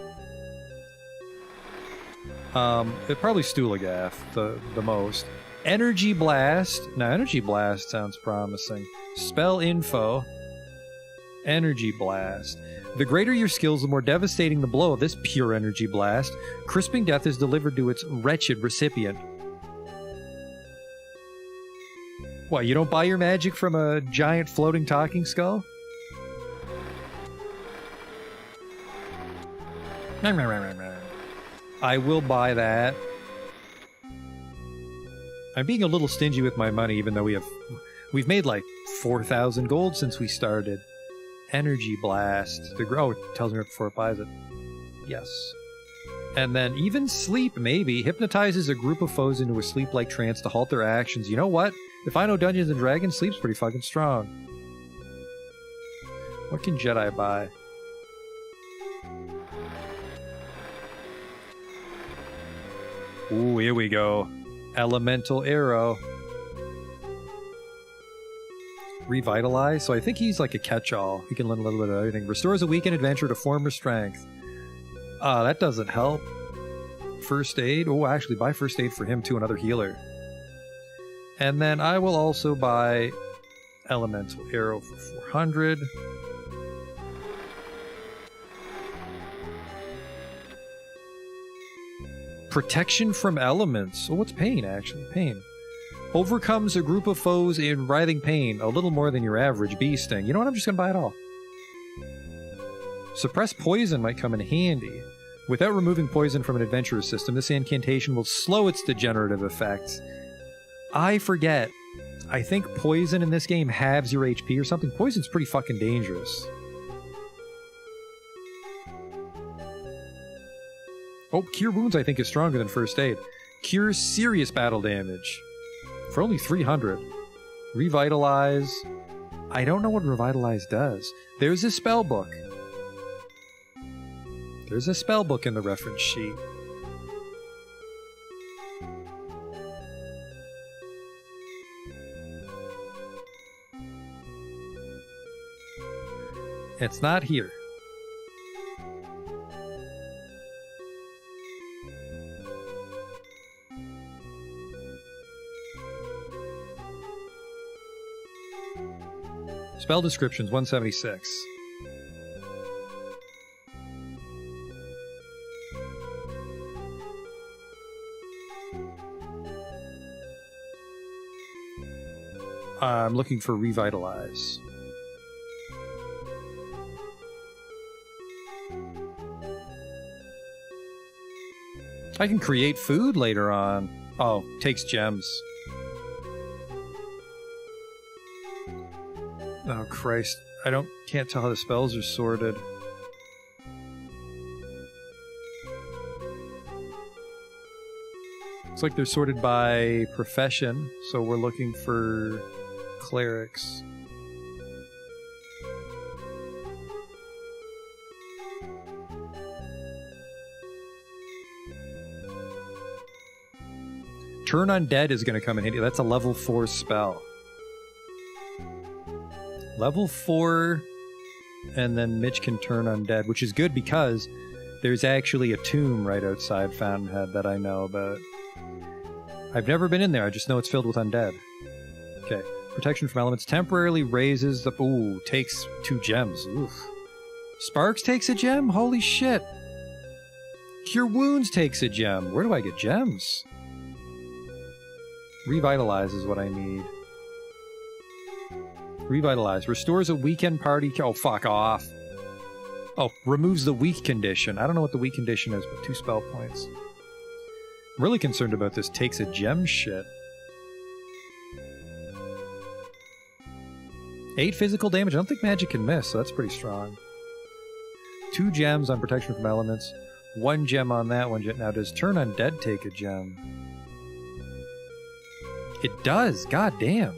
Probably Stulagath, the most. Energy Blast. Now, Energy Blast sounds promising. Spell info. Energy Blast. The greater your skills, the more devastating the blow of this pure Energy Blast. Crisping death is delivered to its wretched recipient. What, you don't buy your magic from a giant floating talking skull? I will buy that. I'm being a little stingy with my money, even though we've made like 4,000 gold since we started. Energy Blast. Oh, it tells me right before it buys it. Yes. And then even sleep, maybe. Hypnotizes a group of foes into a sleep-like trance to halt their actions. You know what? If I know Dungeons & Dragons, sleep's pretty fucking strong. What can Jedi buy? Ooh, here we go. Elemental Arrow. Revitalize? So I think he's like a catch-all. He can learn a little bit of everything. Restores a weakened adventurer to former strength. That doesn't help. First aid. Oh, actually, buy first aid for him too, another healer. And then I will also buy Elemental Arrow for 400. Protection from elements. Oh, what's pain, actually? Pain. Overcomes a group of foes in writhing pain. A little more than your average bee sting. You know what? I'm just going to buy it all. Suppress poison might come in handy. Without removing poison from an adventurer's system, this incantation will slow its degenerative effects. I forget. I think poison in this game halves your HP or something. Poison's pretty fucking dangerous. Oh, Cure Wounds I think is stronger than First Aid. Cures serious battle damage. For only 300. Revitalize. I don't know what Revitalize does. There's a spell book. There's a spell book in the reference sheet. It's not here. Spell descriptions 176. I'm looking for revitalize. I can create food later on. Oh, takes gems. Oh Christ. Can't tell how the spells are sorted. Looks like they're sorted by profession, so we're looking for clerics. Turn Undead is going to come in handy. That's a level 4 spell. Level 4, and then Mitch can turn Undead, which is good because there's actually a tomb right outside Fountainhead that I know about. I've never been in there, I just know it's filled with undead. Okay. Protection from elements temporarily raises the... Ooh, takes 2 gems. Oof. Sparks takes a gem? Holy shit. Cure Wounds takes a gem. Where do I get gems? Revitalize is what I need. Revitalize. Restores a weekend party... Oh, fuck off. Oh, removes the weak condition. I don't know what the weak condition is, but 2 spell points. I'm really concerned about this takes a gem shit. 8 physical damage. I don't think magic can miss, so that's pretty strong. 2 gems on protection from elements. 1 gem on that one. Now, does Turn Undead take a gem? It does! God damn!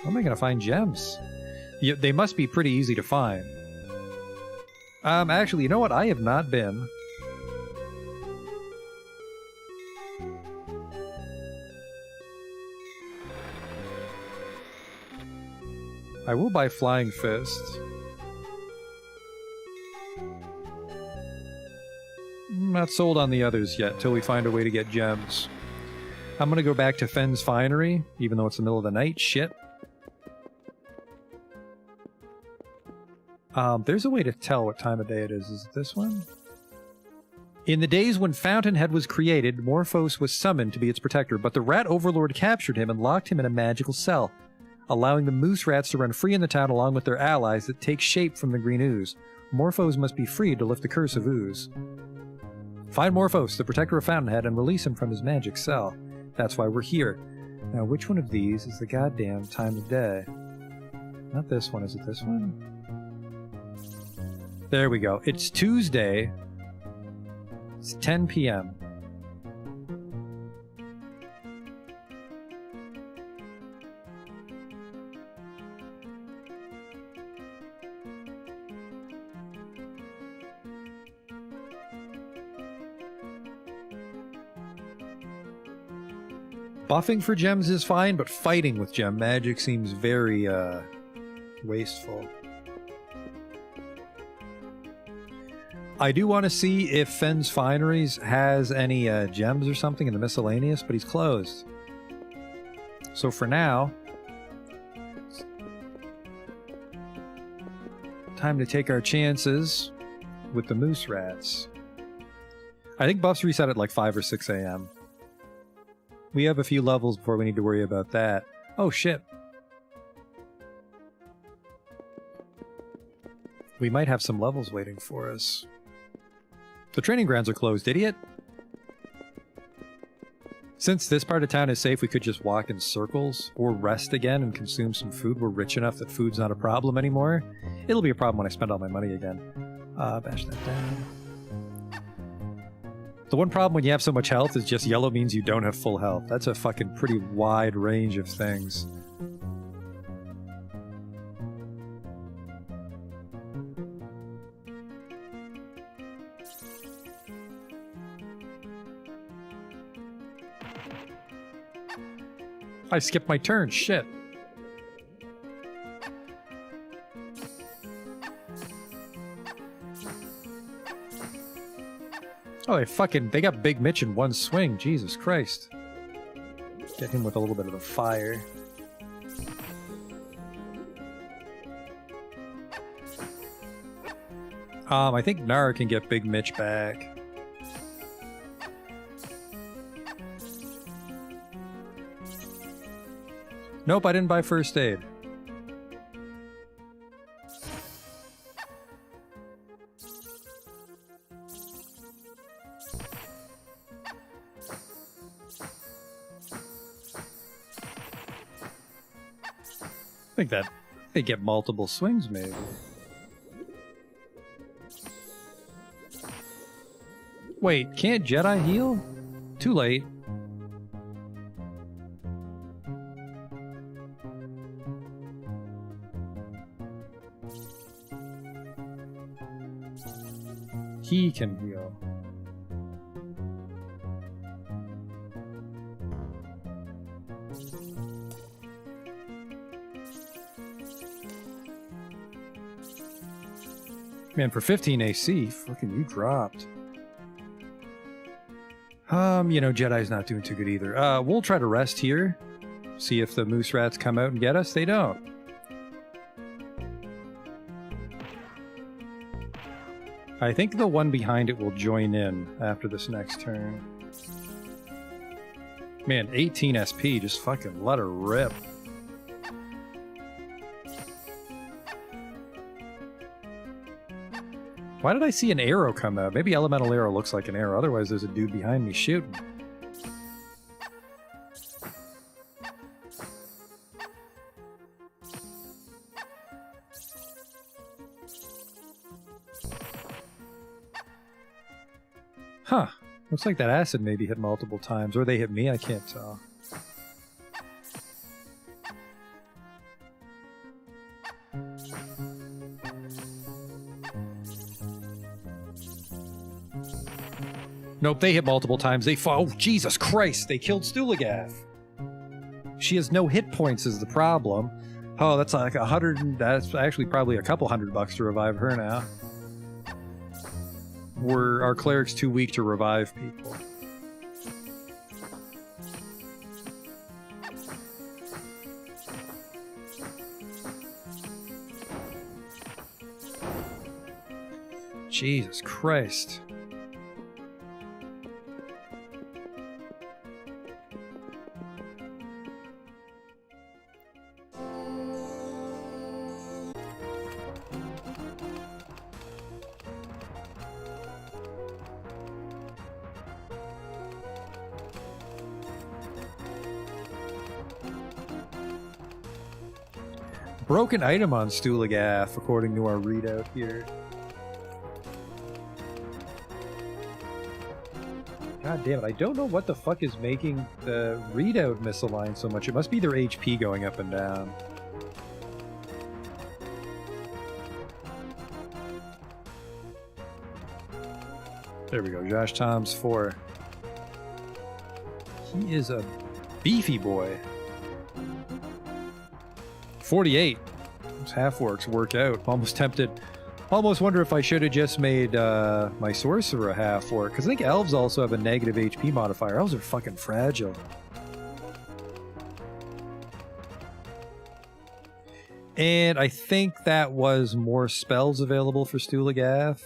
How am I gonna find gems? Yeah, they must be pretty easy to find. Actually, you know what? I have not been. I will buy Flying Fist. Not sold on the others yet, till we find a way to get gems. I'm gonna go back to Fenn's Finery, even though it's the middle of the night. Shit. There's a way to tell what time of day it is. Is it this one? In the days when Fountainhead was created, Morphos was summoned to be its protector, but the Rat Overlord captured him and locked him in a magical cell, allowing the moose rats to run free in the town along with their allies that take shape from the green ooze. Morphos must be freed to lift the curse of ooze. Find Morphos, the protector of Fountainhead, and release him from his magic cell. That's why we're here. Now, which one of these is the goddamn time of day? Not this one. Is it this one? There we go. It's Tuesday. It's 10 p.m. Buffing for gems is fine, but fighting with gem magic seems very, wasteful. I do want to see if Fenn's Fineries has any gems or something in the miscellaneous, but he's closed. So for now, time to take our chances with the moose rats. I think buffs reset at like 5 or 6 a.m. We have a few levels before we need to worry about that. Oh shit. We might have some levels waiting for us. The training grounds are closed, idiot. Since this part of town is safe, we could just walk in circles or rest again and consume some food. We're rich enough that food's not a problem anymore. It'll be a problem when I spend all my money again. Bash that down. The one problem when you have so much health is just yellow means you don't have full health. That's a fucking pretty wide range of things. I skipped my turn, shit. Oh, they got Big Mitch in one swing. Jesus Christ. Get him with a little bit of the fire. I think Nara can get Big Mitch back. Nope, I didn't buy first aid. I think that they get multiple swings, maybe. Wait, can't Jedi heal? Too late. He can heal. Man, for 15 AC, fucking you dropped. You know, Jedi's not doing too good either. We'll try to rest here. See if the moose rats come out and get us. They don't. I think the one behind it will join in after this next turn. Man, 18 SP, just fucking let her rip. Why did I see an arrow come out? Maybe elemental arrow looks like an arrow. Otherwise, there's a dude behind me shooting. Huh. Looks like that acid maybe hit multiple times. Or they hit me, I can't tell. Nope, they hit multiple times. They fall. Oh, Jesus Christ! They killed Stulagath. She has no hit points is the problem. Oh, that's like 100. That's actually probably a couple $100 to revive her now. Our cleric's too weak to revive people. Jesus Christ. Broken item on Stulagath, according to our readout here. God damn it, I don't know what the fuck is making the readout misalign so much. It must be their HP going up and down. There we go, Josh Tom's 4. He is a beefy boy. 48. Those half-orcs work out. Almost tempted. Almost wonder if I should have just made my sorcerer a half-orc. Because I think elves also have a negative HP modifier. Elves are fucking fragile. And I think that was more spells available for Stulagath.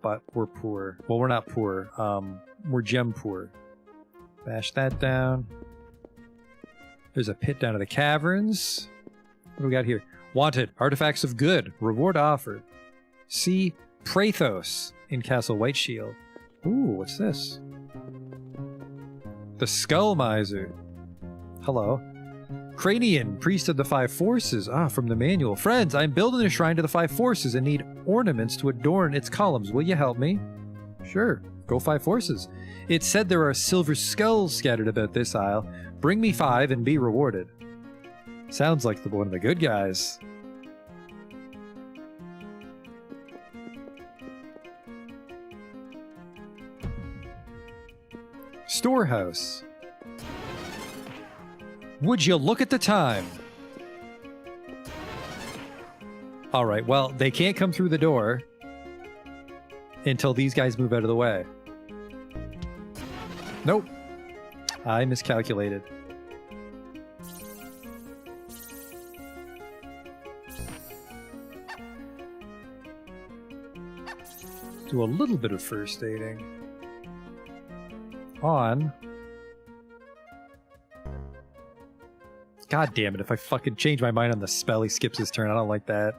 But we're poor. Well, we're not poor. We're gem poor. Bash that down. There's a pit down to the caverns. What do we got here? Wanted. Artifacts of good. Reward offered. See Praethos in Castle Whiteshield. Ooh, what's this? The Skull Miser. Hello. Cranian, Priest of the Five Forces. Ah, from the manual. Friends, I'm building a shrine to the Five Forces and need ornaments to adorn its columns. Will you help me? Sure. Go Five Forces. It said there are silver skulls scattered about this isle. Bring me 5 and be rewarded. Sounds like one of the good guys. Storehouse. Would you look at the time? Alright, well, they can't come through the door until these guys move out of the way. Nope. I miscalculated. Do a little bit of first aiding. On. God damn it, if I fucking change my mind on the spell, he skips his turn. I don't like that.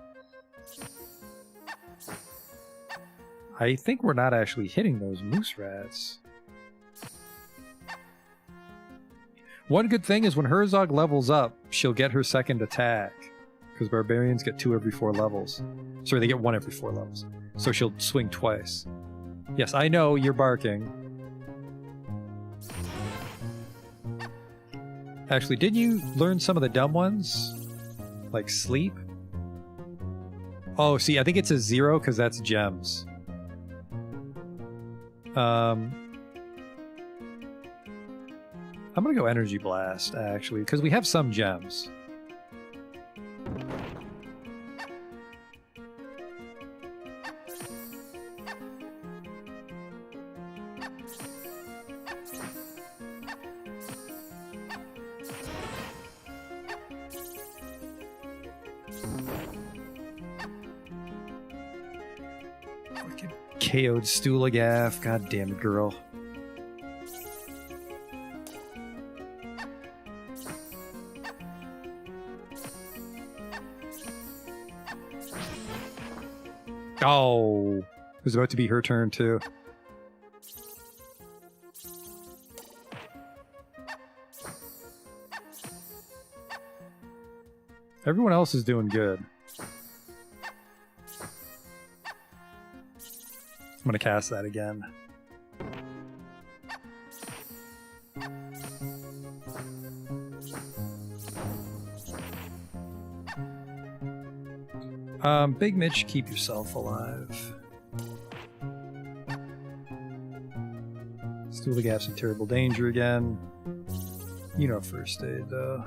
I think we're not actually hitting those moose rats. One good thing is when Herzog levels up, she'll get her second attack. Because barbarians get 2 every 4 levels. Sorry, they get 1 every 4 levels. So she'll swing twice. Yes, I know, you're barking. Actually, did you learn some of the dumb ones? Like sleep? Oh, see, I think it's a 0 because that's gems. I'm gonna go Energy Blast, actually, because we have some gems. Fucking KO'd Stulagaf, god damn it, girl. Oh, it was about to be her turn too. Everyone else is doing good. I'm gonna cast that again. Big Mitch, keep yourself alive. Stulagaf's in terrible danger again. You know first aid, though.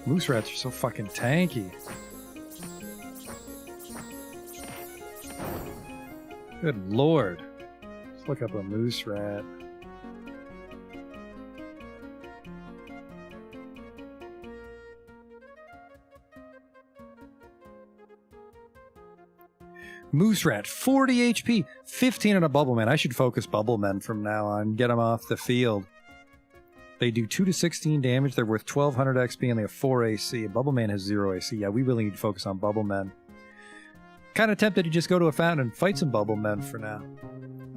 Moose rats are so fucking tanky. Good lord. Let's look up a moose rat. Moose rat, 40 HP, 15 on a bubble man. I should focus bubble men from now on. Get them off the field. They do 2 to 16 damage. They're worth 1200 XP and they have 4 AC. Bubble Man has 0 AC. Yeah, we really need to focus on Bubble Men. Kind of tempted to just go to a fountain and fight some Bubble Men for now.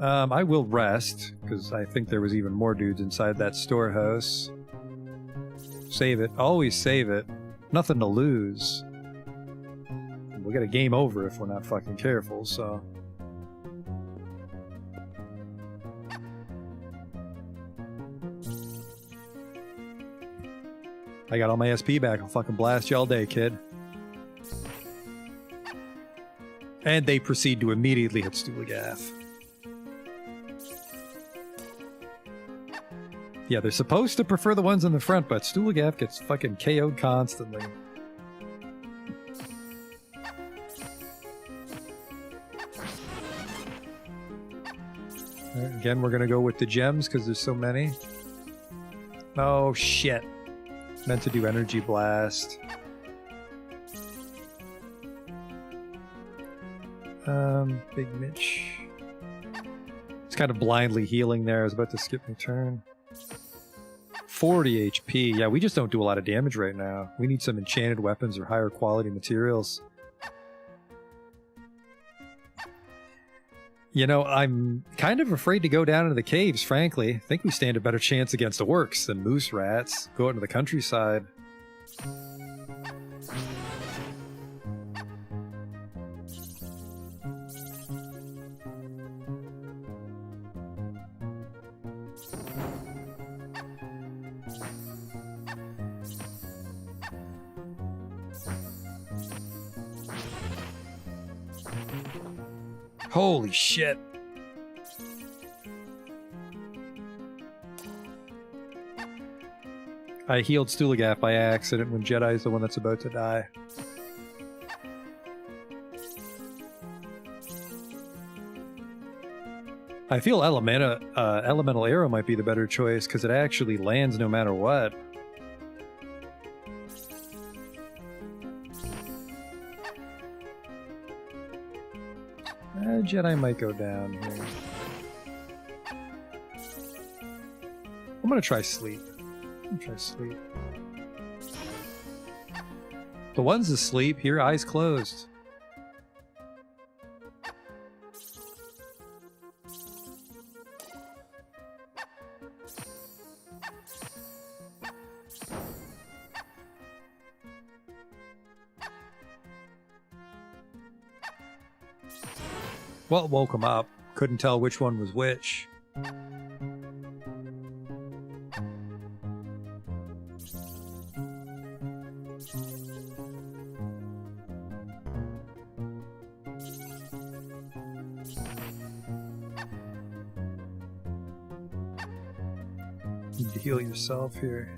I will rest, because I think there was even more dudes inside that storehouse. Save it. Always save it. Nothing to lose. We'll get a game over if we're not fucking careful, so... I got all my SP back. I'll fucking blast you all day, kid. And they proceed to immediately hit Stulagaf. Yeah, they're supposed to prefer the ones in the front, but Stulagaf gets fucking KO'd constantly. Alright, again, we're gonna go with the gems because there's so many. Oh, shit. Meant to do Energy Blast. Big Mitch. It's kind of blindly healing there. I was about to skip my turn. 40 HP. Yeah, we just don't do a lot of damage right now. We need some enchanted weapons or higher quality materials. You know, I'm kind of afraid to go down into the caves, frankly. I think we stand a better chance against the orcs than moose rats. Go out into the countryside. Holy shit. I healed Stulagath by accident when Jedi's the one that's about to die. I feel Elemental Arrow might be the better choice because it actually lands no matter what. Jedi might go down here. I'm gonna try sleep. The one's asleep here, eyes closed. Well, woke him up. Couldn't tell which one was which. Need to heal yourself here.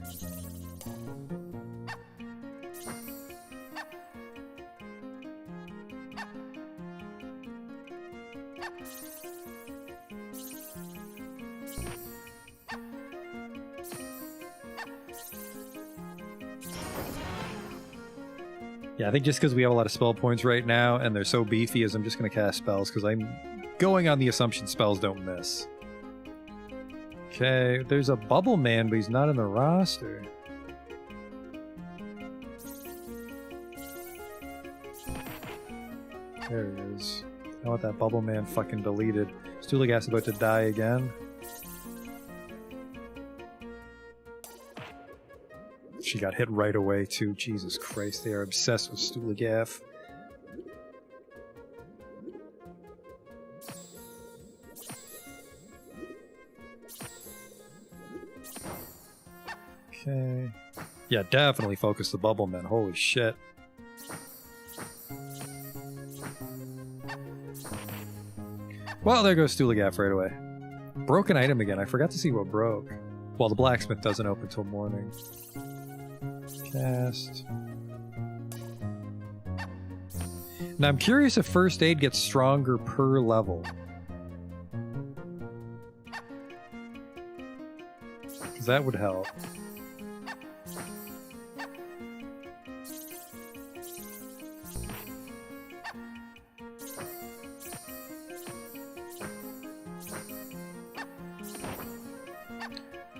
Yeah, I think just because we have a lot of spell points right now and they're so beefy as I'm just going to cast spells because I'm going on the assumption spells don't miss. Okay, there's a Bubble Man, but he's not in the roster. There he is. I want that Bubble Man fucking deleted. Stulagath's about to die again. She got hit right away too. Jesus Christ, they are obsessed with Stulagath. Okay. Yeah, definitely focus the Bubble Man. Holy shit. Well, there goes Stulagath right away. Broken item again. I forgot to see what broke. Well, the blacksmith doesn't open till morning. Cast. Now I'm curious if first aid gets stronger per level. Because that would help.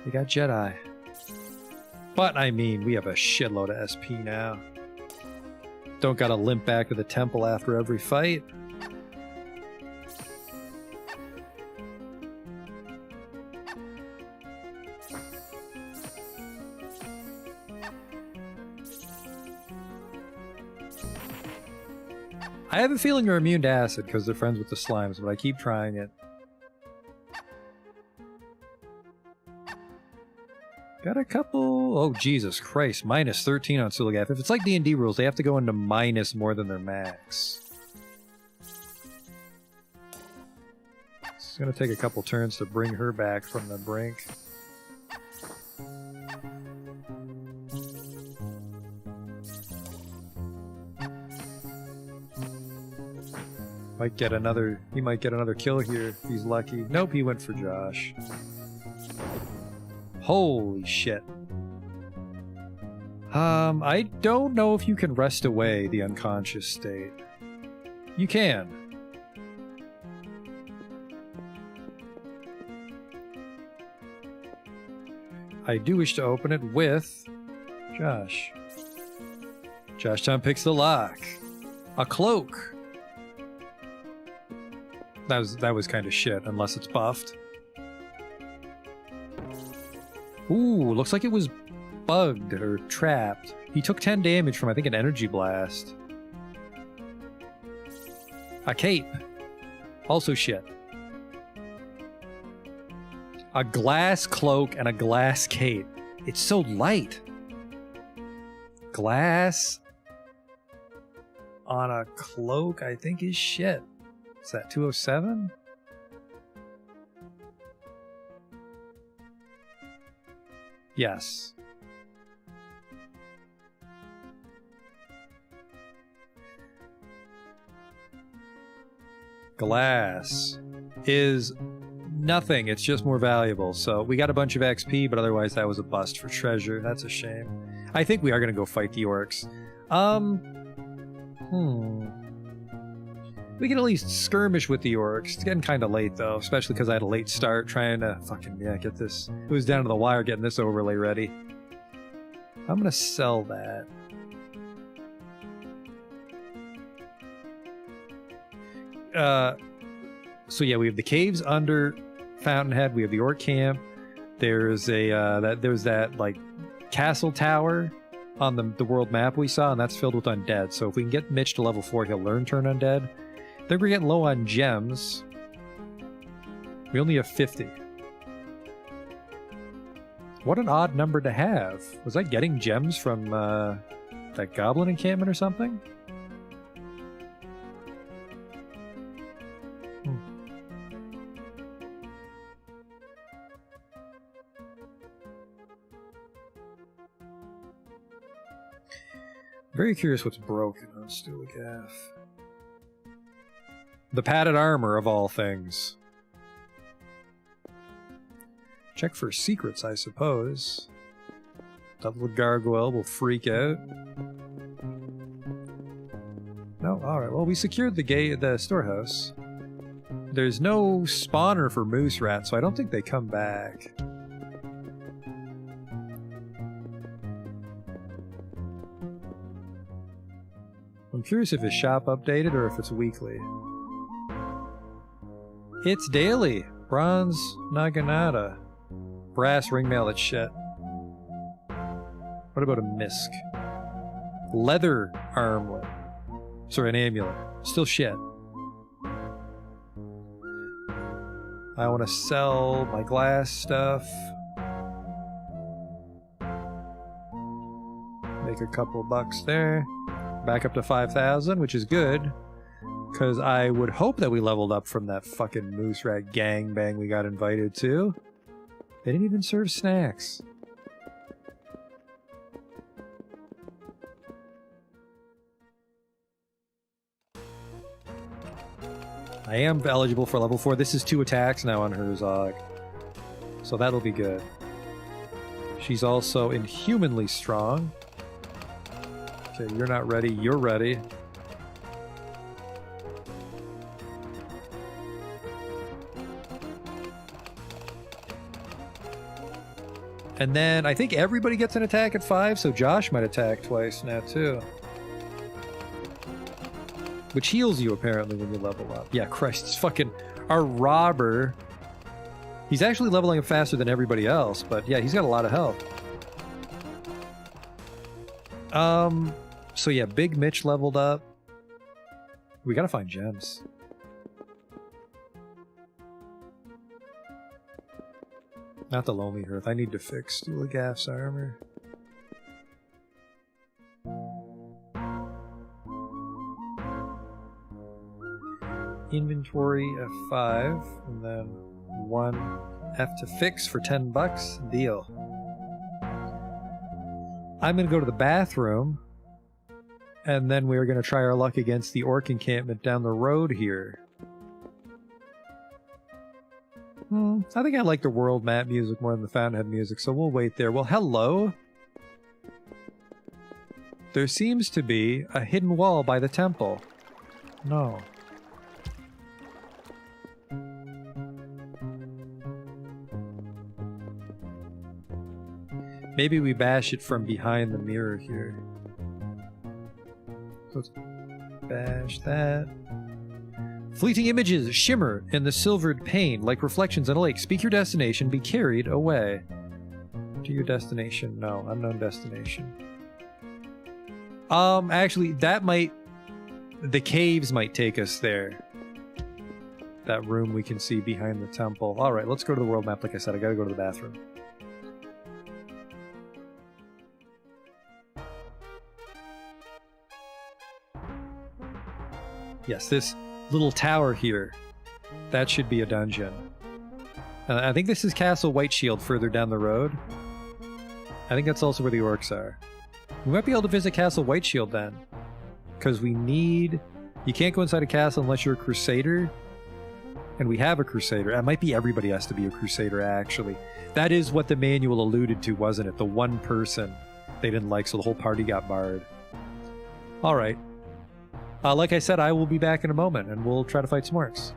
We got Jedi. But, I mean, we have a shitload of SP now. Don't gotta limp back to the temple after every fight. I have a feeling you're immune to acid because they're friends with the slimes, but I keep trying it. Got a couple... Oh, Jesus Christ. Minus 13 on Stulagath. If it's like D&D rules, they have to go into minus more than their max. It's going to take a couple turns to bring her back from the brink. Might get another... He might get another kill here if he's lucky. Nope, he went for Josh. Holy shit. I don't know if you can rest away the unconscious state. You can. I do wish to open it with Josh. Josh Tom picks the lock. A cloak. That was kind of shit, unless it's buffed. Ooh, looks like it was bugged or trapped. He took 10 damage from, I think, an energy blast. A cape. Also shit. A glass cloak and a glass cape. It's so light. Glass on a cloak, I think, is shit. Is that 207? Yes. glass is nothing. It's just more valuable. So we got a bunch of XP, but otherwise that was a bust for treasure. That's a shame. I think we are going to go fight the orcs. We can at least skirmish with the orcs. It's getting kind of late, though, especially because I had a late start trying to fucking, yeah, get this. It was down to the wire getting this overlay ready. I'm going to sell that. So yeah, we have the caves under Fountainhead. We have the orc camp. There's a there's that like castle tower on the world map we saw, and that's filled with undead. So if we can get Mitch to level 4, he'll learn turn undead. I think we're getting low on gems. We only have 50. What an odd number to have. Was I getting gems from that goblin encampment or something? Very curious what's broken on Stulagath. The padded armor, of all things. Check for secrets, I suppose. That little gargoyle will freak out. No, alright. Well, we secured the storehouse. There's no spawner for moose rats, so I don't think they come back. I'm curious if his shop updated or if it's weekly. It's daily. Bronze Naginata. Brass ringmail, that's shit. What about a misc? Leather armlet. Sorry, an amulet. Still shit. I want to sell my glass stuff. Make a couple bucks there. Back up to 5,000, which is good. Because I would hope that we leveled up from that fucking moose rat gangbang we got invited to. They didn't even serve snacks. I am eligible for level 4. This is 2 attacks now on Herzog. So that'll be good. She's also inhumanly strong. Okay, you're not ready. You're ready. And then I think everybody gets an attack at 5, so Josh might attack twice now too. Which heals you apparently when you level up. Yeah, Christ, it's fucking our robber. He's actually leveling up faster than everybody else, but yeah, he's got a lot of health. So yeah, Big Mitch leveled up. We gotta find gems. Not the Lonely Hearth. I need to fix Stulagath's armor. Inventory F5, and then 1 F to fix for 10 bucks. Deal. I'm gonna go to the bathroom, and then we're gonna try our luck against the orc encampment down the road here. I think I like the world map music more than the Fountainhead music, so we'll wait there. Well, hello! There seems to be a hidden wall by the temple. No. Maybe we bash it from behind the mirror here. So let's bash that. Fleeting images shimmer in the silvered pane like reflections in a lake. Speak your destination, be carried away. To your destination. No, unknown destination. Actually, that might... The caves might take us there. That room we can see behind the temple. Alright, let's go to the world map. Like I said, I gotta go to the bathroom. Yes, this little tower here. That should be a dungeon. I think this is Castle Whiteshield further down the road. I think that's also where the orcs are. We might be able to visit Castle Whiteshield then. Because we need... You can't go inside a castle unless you're a crusader. And we have a Crusader. It might be everybody has to be a Crusader, actually. That is what the manual alluded to, wasn't it? The one person they didn't like, so the whole party got barred. Alright. Like I said, I will be back in a moment, and we'll try to fight some orcs.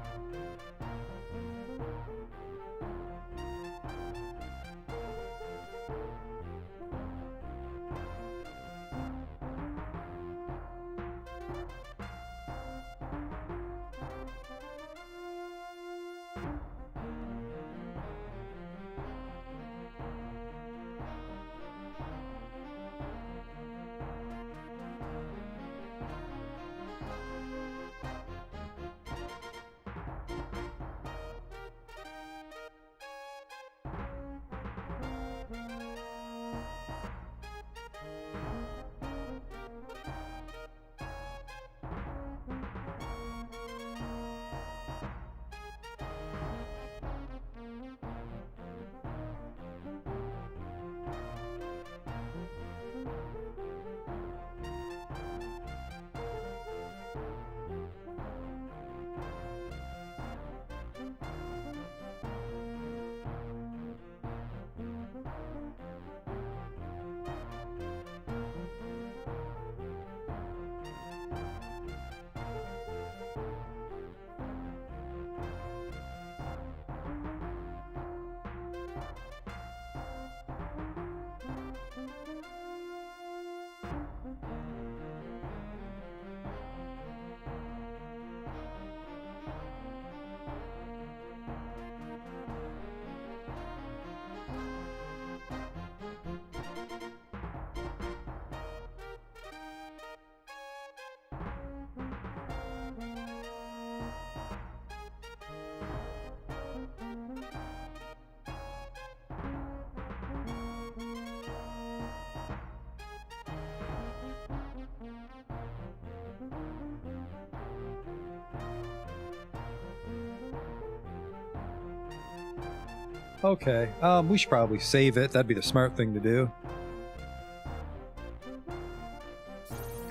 Okay, we should probably save it. That'd be the smart thing to do.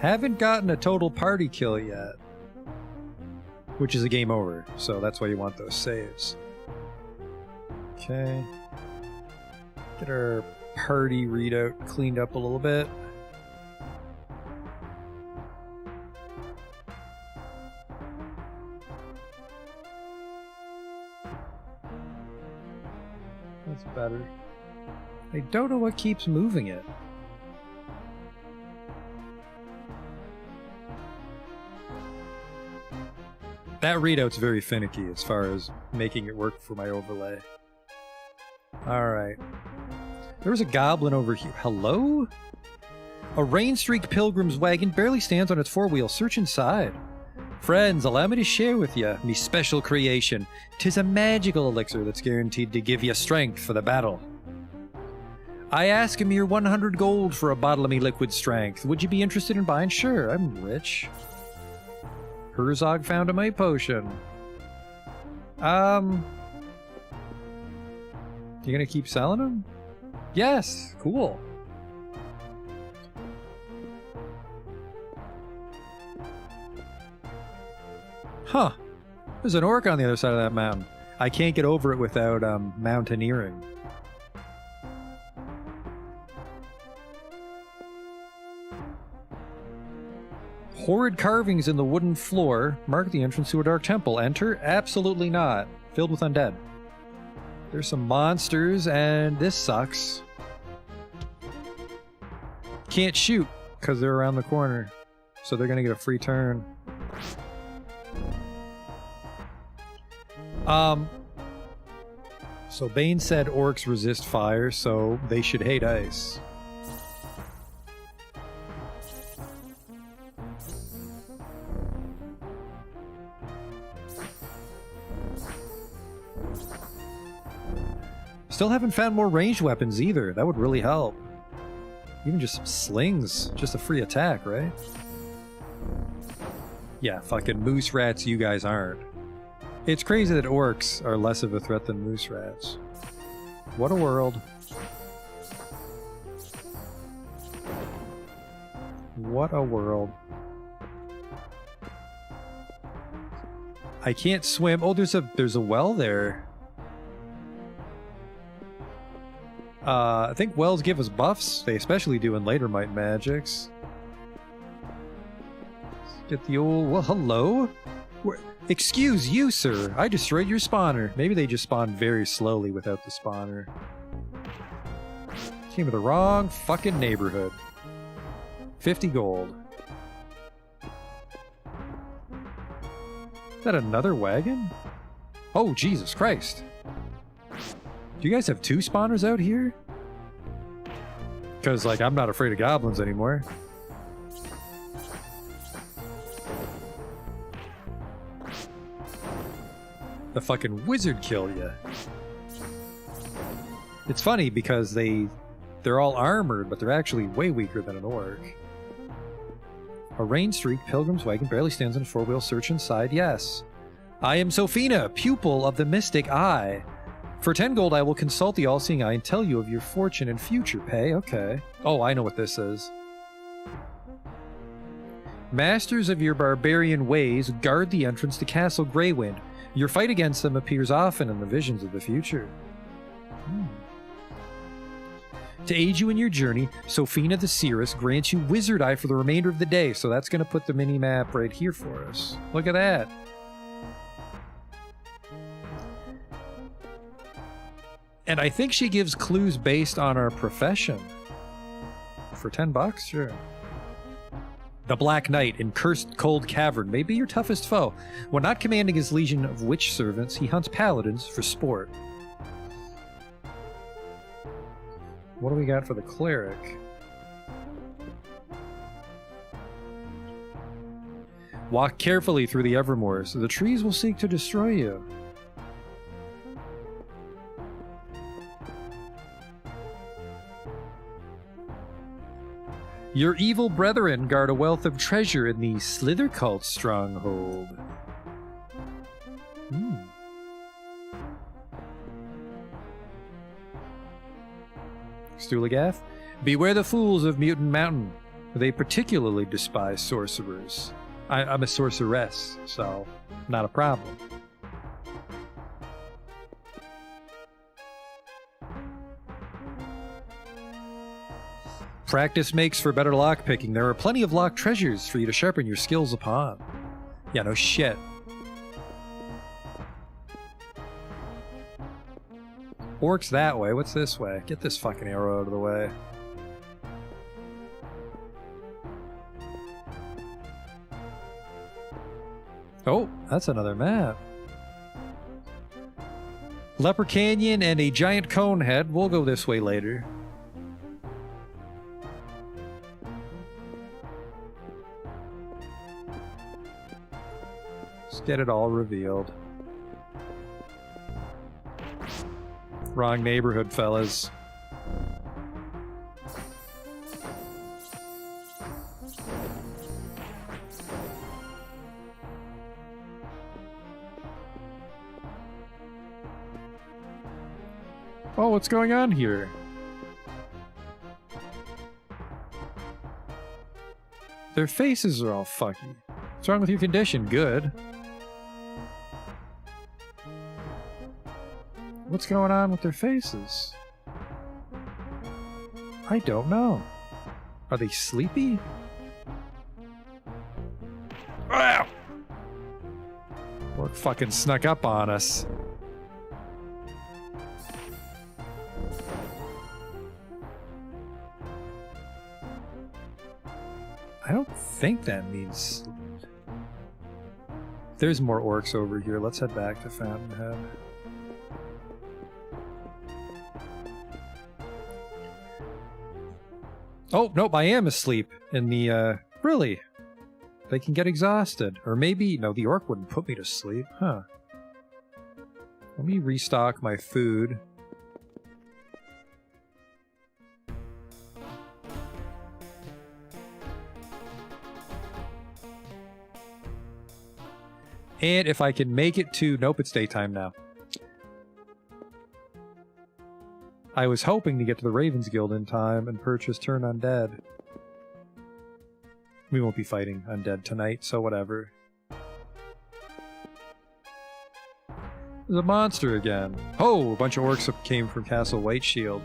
Haven't gotten a total party kill yet. Which is a game over, so that's why you want those saves. Okay. Get our party readout cleaned up a little bit. That's better. I don't know what keeps moving it. That readout's very finicky as far as making it work for my overlay. Alright. There was a goblin over here. Hello? A rain-streaked pilgrim's wagon barely stands on its four wheels. Search inside. Friends, allow me to share with you me special creation. 'Tis a magical elixir that's guaranteed to give you strength for the battle. I ask a mere 100 gold for a bottle of me liquid strength. Would you be interested in buying? Sure, I'm rich. Herzog found a my potion. You gonna keep selling them? Yes, cool. Huh. There's an orc on the other side of that mountain. I can't get over it without mountaineering. Horrid carvings in the wooden floor mark the entrance to a dark temple. Enter? Absolutely not. Filled with undead. There's some monsters, and this sucks. Can't shoot, because they're around the corner. So they're gonna get a free turn. So Bane said orcs resist fire, so they should hate ice. Still haven't found more ranged weapons either. That would really help. Even just some slings. Just a free attack, right? Yeah, fucking moose rats you guys aren't. It's crazy that orcs are less of a threat than moose rats. What a world. What a world. I can't swim. Oh, there's a well there. I think wells give us buffs. They especially do in later might magics. Let's get the old... Well, hello? Excuse you, sir. I destroyed your spawner. Maybe they just spawn very slowly without the spawner. Came to the wrong fucking neighborhood. 50 gold. Is that another wagon? Oh, Jesus Christ. Do you guys have 2 spawners out here? Because, like, I'm not afraid of goblins anymore. The fucking wizard kill ya. It's funny because they're all armored, but they're actually way weaker than an orc. A rain streak pilgrim's wagon barely stands on a 4-wheel. Search inside. Yes. I am Sophina, pupil of the Mystic Eye. For 10 gold, I will consult the all-seeing eye and tell you of your fortune and future pay. Okay. Oh, I know what this is. Masters of your barbarian ways, guard the entrance to Castle Greywind. Your fight against them appears often in the visions of the future. To aid you in your journey, Sophina the Seeress grants you Wizard Eye for the remainder of the day, so that's going to put the mini-map right here for us. Look at that. And I think she gives clues based on our profession. For 10 bucks? Sure. The Black Knight in Cursed Cold Cavern may be your toughest foe. When not commanding his legion of witch servants, he hunts paladins for sport. What do we got for the cleric? Walk carefully through the Evermoors. The trees will seek to destroy you. Your evil brethren guard a wealth of treasure in the Slither Cult stronghold. Stulagath, beware the fools of Mutant Mountain. They particularly despise sorcerers. I'm a sorceress, so not a problem. Practice makes for better lockpicking. There are plenty of locked treasures for you to sharpen your skills upon. Yeah, no shit. Orcs that way. What's this way? Get this fucking arrow out of the way. Oh, that's another map. Leper Canyon and a giant cone head. We'll go this way later. Let's get it all revealed. Wrong neighborhood, fellas. Oh, what's going on here? Their faces are all fucky. What's wrong with your condition? Good. What's going on with their faces? I don't know. Are they sleepy? Ow! Orc fucking snuck up on us. I don't think that means... There's more orcs over here. Let's head back to Fountainhead. Oh, nope, I am asleep in the, really? They can get exhausted. Or maybe, no, the orc wouldn't put me to sleep. Huh. Let me restock my food. And if I can make it to... Nope, it's daytime now. I was hoping to get to the Ravens Guild in time and purchase Turn Undead. We won't be fighting Undead tonight, so whatever. There's a monster again. Oh, a bunch of orcs came from Castle Whiteshield.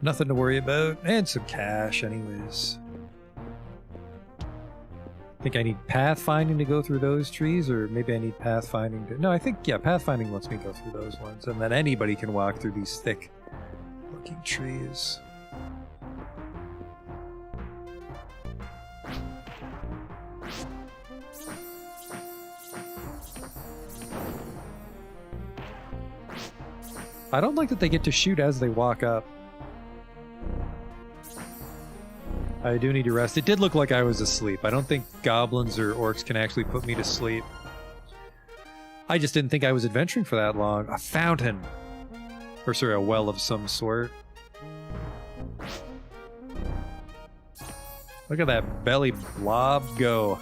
Nothing to worry about, and some cash anyways. Think I need pathfinding to go through those trees, or maybe I need pathfinding to... No, I think, yeah, pathfinding lets me go through those ones, and then anybody can walk through these thick-looking trees. I don't like that they get to shoot as they walk up. I do need to rest. It did look like I was asleep. I don't think goblins or orcs can actually put me to sleep. I just didn't think I was adventuring for that long. A fountain. Or sorry, a well of some sort. Look at that belly blob go.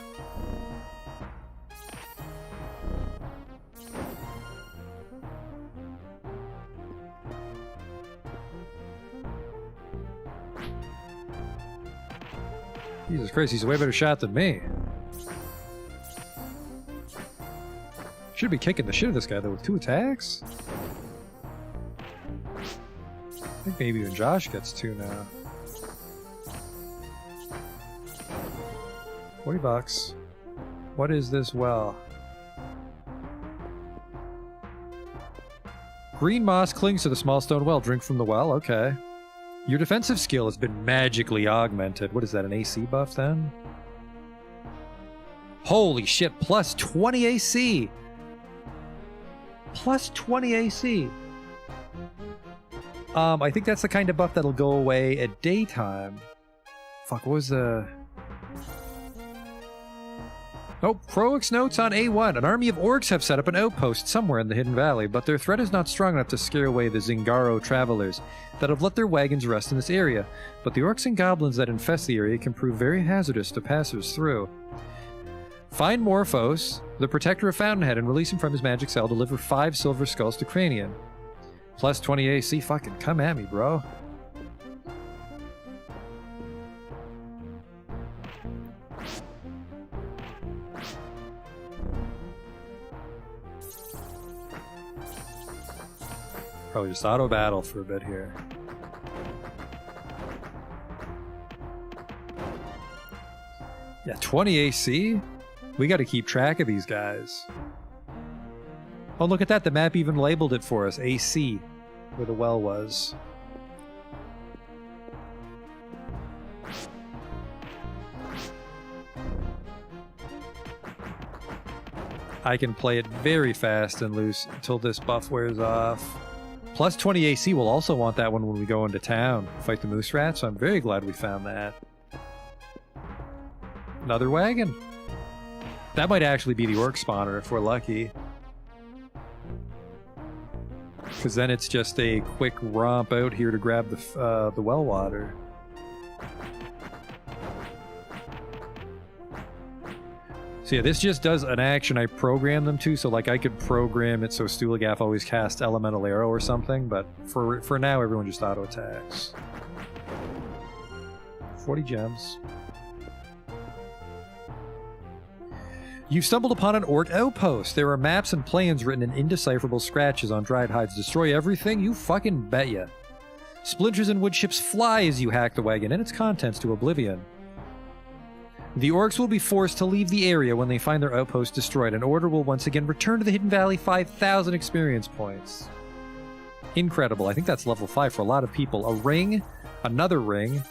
Jesus Christ, he's a way better shot than me. Should be kicking the shit out of this guy, though, with 2 attacks. I think maybe even Josh gets 2 now. $40. What is this well? Green moss clings to the small stone well. Drink from the well, okay. Your defensive skill has been magically augmented. What is that, an AC buff then? Holy shit, plus 20 AC! Plus 20 AC! I think that's the kind of buff that'll go away at daytime. Fuck, what was the... Oh, Croix notes on A1. An army of orcs have set up an outpost somewhere in the Hidden Valley, but their threat is not strong enough to scare away the Zingaro travelers that have let their wagons rest in this area. But the orcs and goblins that infest the area can prove very hazardous to passers through. Find Morphos, the protector of Fountainhead, and release him from his magic cell. Deliver 5 silver skulls to Cranian. Plus 20 AC. Fucking come at me, bro. Probably just auto battle for a bit here. Yeah, 20 AC? We gotta keep track of these guys. Oh, look at that. The map even labeled it for us. AC, where the well was. I can play it very fast and loose until this buff wears off. Plus 20 AC, we'll also want that one when we go into town. Fight the moose rat, so I'm very glad we found that. Another wagon. That might actually be the orc spawner if we're lucky. Because then it's just a quick romp out here to grab the well water. So yeah, this just does an action I programmed them to, so like I could program it so Stulagaf always casts Elemental Arrow or something, but for now everyone just auto attacks. 40 gems. You've stumbled upon an orc outpost. There are maps and plans written in indecipherable scratches on dried hides. Destroy everything? You fucking bet ya. Splinters and wood chips fly as you hack the wagon and its contents to oblivion. The orcs will be forced to leave the area when they find their outpost destroyed, and Order will once again return to the Hidden Valley. 5,000 experience points. Incredible. I think that's level 5 for a lot of people. A ring, another ring,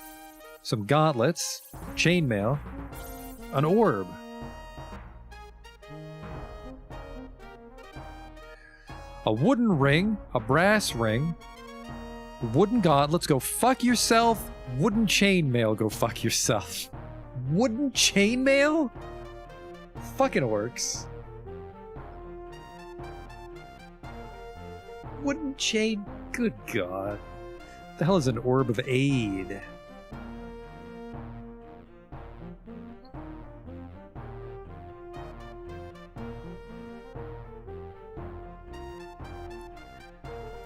some gauntlets, chainmail, an orb. A wooden ring, a brass ring, wooden gauntlets, go fuck yourself, wooden chainmail, go fuck yourself. Wooden chainmail? Fucking orcs. Wooden chain... Good God. The hell is an orb of aid?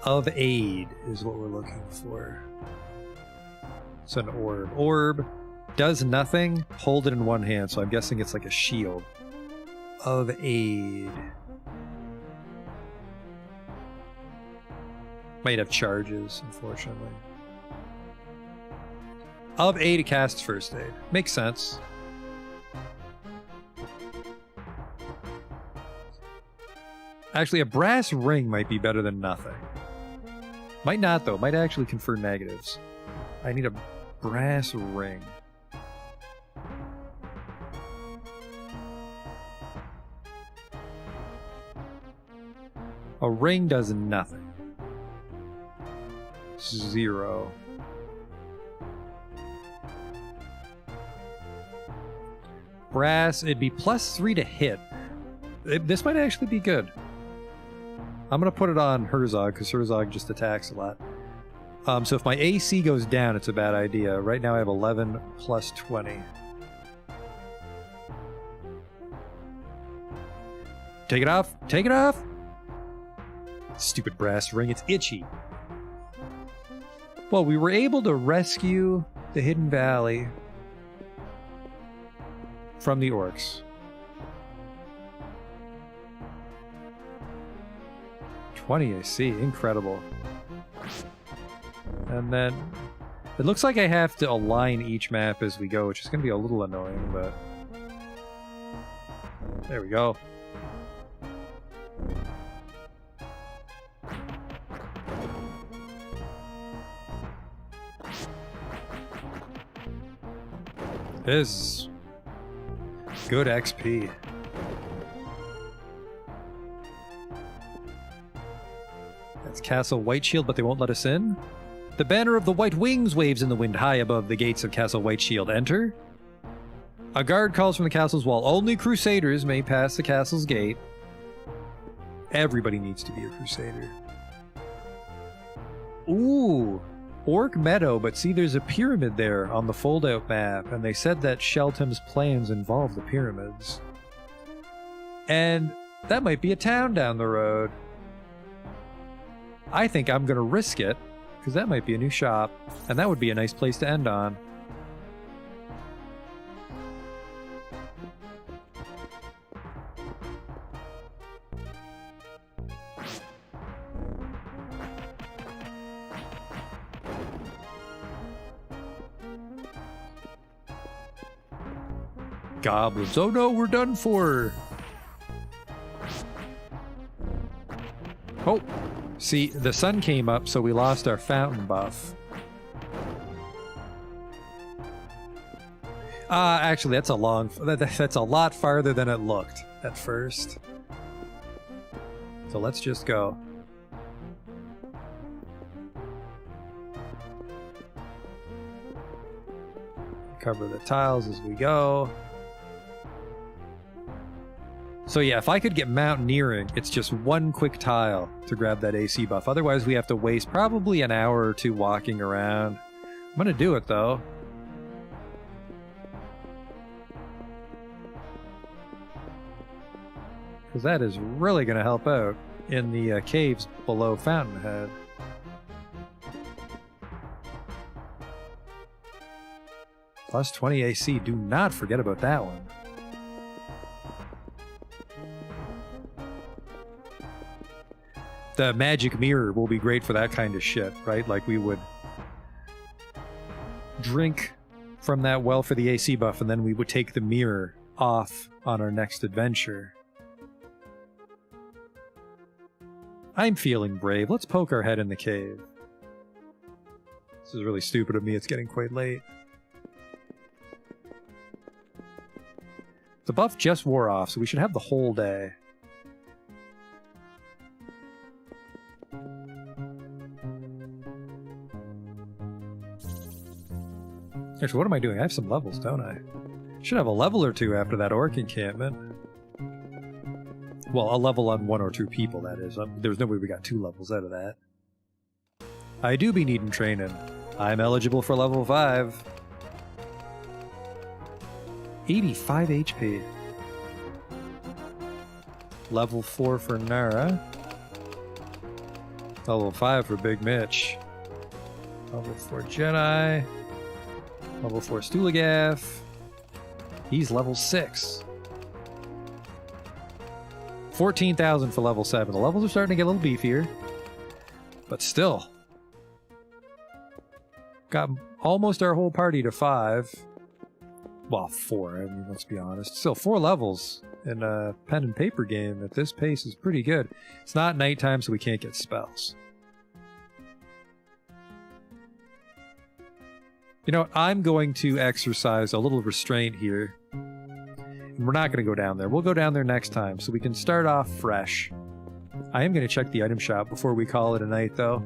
Of aid is what we're looking for. It's an orb. Orb does nothing. Hold it in one hand, so I'm guessing it's like a shield. Of aid. Might have charges, unfortunately. Of aid, it casts first aid. Makes sense. Actually, a brass ring might be better than nothing. Might not, though. Might actually confer negatives. I need a brass ring. A ring does nothing. 0. Brass, it'd be +3 to hit. This might actually be good. I'm going to put it on Herzog, because Herzog just attacks a lot. So if my AC goes down, it's a bad idea. Right now I have 11 plus 20. Take it off! Take it off! Stupid brass ring, it's itchy. Well, we were able to rescue the Hidden Valley from the orcs. 20 AC, incredible. And then it looks like I have to align each map as we go, which is going to be a little annoying, but there we go. This is good XP. That's Castle Whiteshield, but they won't let us in. The banner of the White Wings waves in the wind high above the gates of Castle Whiteshield. Enter. A guard calls from the castle's wall. Only crusaders may pass the castle's gate. Everybody needs to be a crusader. Ooh. Orc Meadow, but see there's a pyramid there on the fold-out map, and they said that Shelton's plans involve the pyramids. And that might be a town down the road. I think I'm gonna risk it, because that might be a new shop, and that would be a nice place to end on. Goblins. Oh no, we're done for. Oh, see, the sun came up, so we lost our fountain buff. Actually, that's a long. That's a lot farther than it looked at first. So let's just go. Cover the tiles as we go. So yeah, if I could get mountaineering, it's just one quick tile to grab that AC buff. Otherwise, we have to waste probably an hour or two walking around. I'm gonna do it, though. Because that is really gonna help out in the caves below Fountainhead. Plus 20 AC, do not forget about that one. The magic mirror will be great for that kind of shit, right? Like we would drink from that well for the AC buff, and then we would take the mirror off on our next adventure. I'm feeling brave. Let's poke our head in the cave. This is really stupid of me. It's getting quite late. The buff just wore off, so we should have the whole day. Actually, what am I doing? I have some levels, don't I? Should have a level or two after that orc encampment. Well, a level on 1 or 2 people, that is. There's no way we got 2 levels out of that. I do be needing training. I'm eligible for level 5. 85 HP. Level 4 for Nara. Level 5 for Big Mitch. Level 4 Jedi. Level 4 Stulagath. He's level 6. 14,000 for level 7. The levels are starting to get a little beefier. But still. Got almost our whole party to 5. Well, 4, I mean, let's be honest. Still, 4 levels in a pen and paper game at this pace is pretty good. It's not nighttime, so we can't get spells. You know, I'm going to exercise a little restraint here. And we're not going to go down there. We'll go down there next time, so we can start off fresh. I am going to check the item shop before we call it a night, though.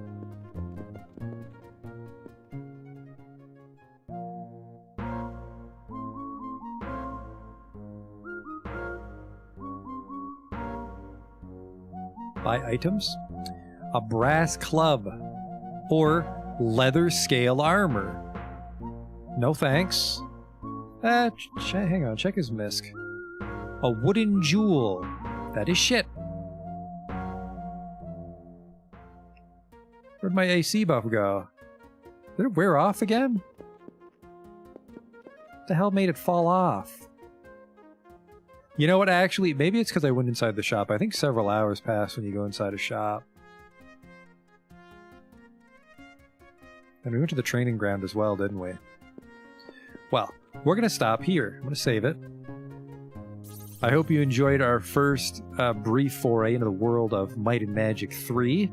Buy items? A brass club. Or leather scale armor. No thanks. Hang on, check his misc. A wooden jewel. That is shit. Where'd my AC buff go? Did it wear off again? What the hell made it fall off? You know what, actually, maybe it's because I went inside the shop. I think several hours pass when you go inside a shop. And we went to the training ground as well, didn't we? Well, we're going to stop here. I'm going to save it. I hope you enjoyed our first brief foray into the world of Might and Magic 3.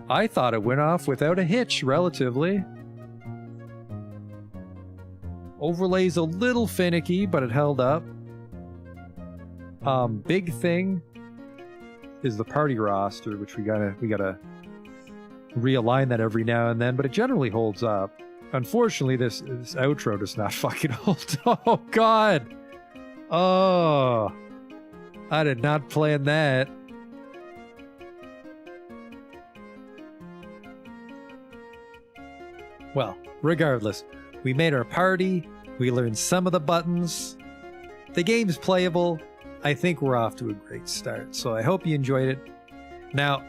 I thought it went off without a hitch, relatively. Overlay's a little finicky, but it held up. Big thing is the party roster, which we gotta realign that every now and then, but it generally holds up. Unfortunately, this outro does not fucking hold. Oh god! Oh, I did not plan that. Well, regardless, we made our party. We learned some of the buttons. The game's playable. I think we're off to a great start, so I hope you enjoyed it. Now,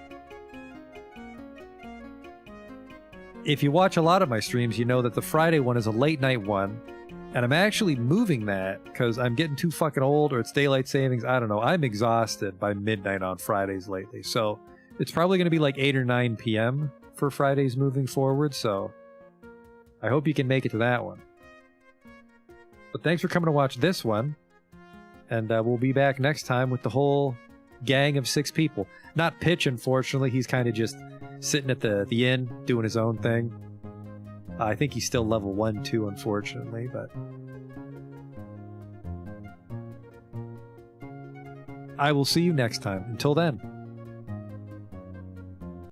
if you watch a lot of my streams, you know that the Friday one is a late night one, and I'm actually moving that because I'm getting too fucking old, or it's daylight savings. I don't know. I'm exhausted by midnight on Fridays lately, so it's probably going to be like 8 or 9 p.m. for Fridays moving forward, so I hope you can make it to that one. But thanks for coming to watch this one. And we'll be back next time with the whole gang of 6 people. Not Pitch, unfortunately. He's kind of just sitting at the inn, doing his own thing. I think he's still level 1, too, unfortunately. But I will see you next time. Until then.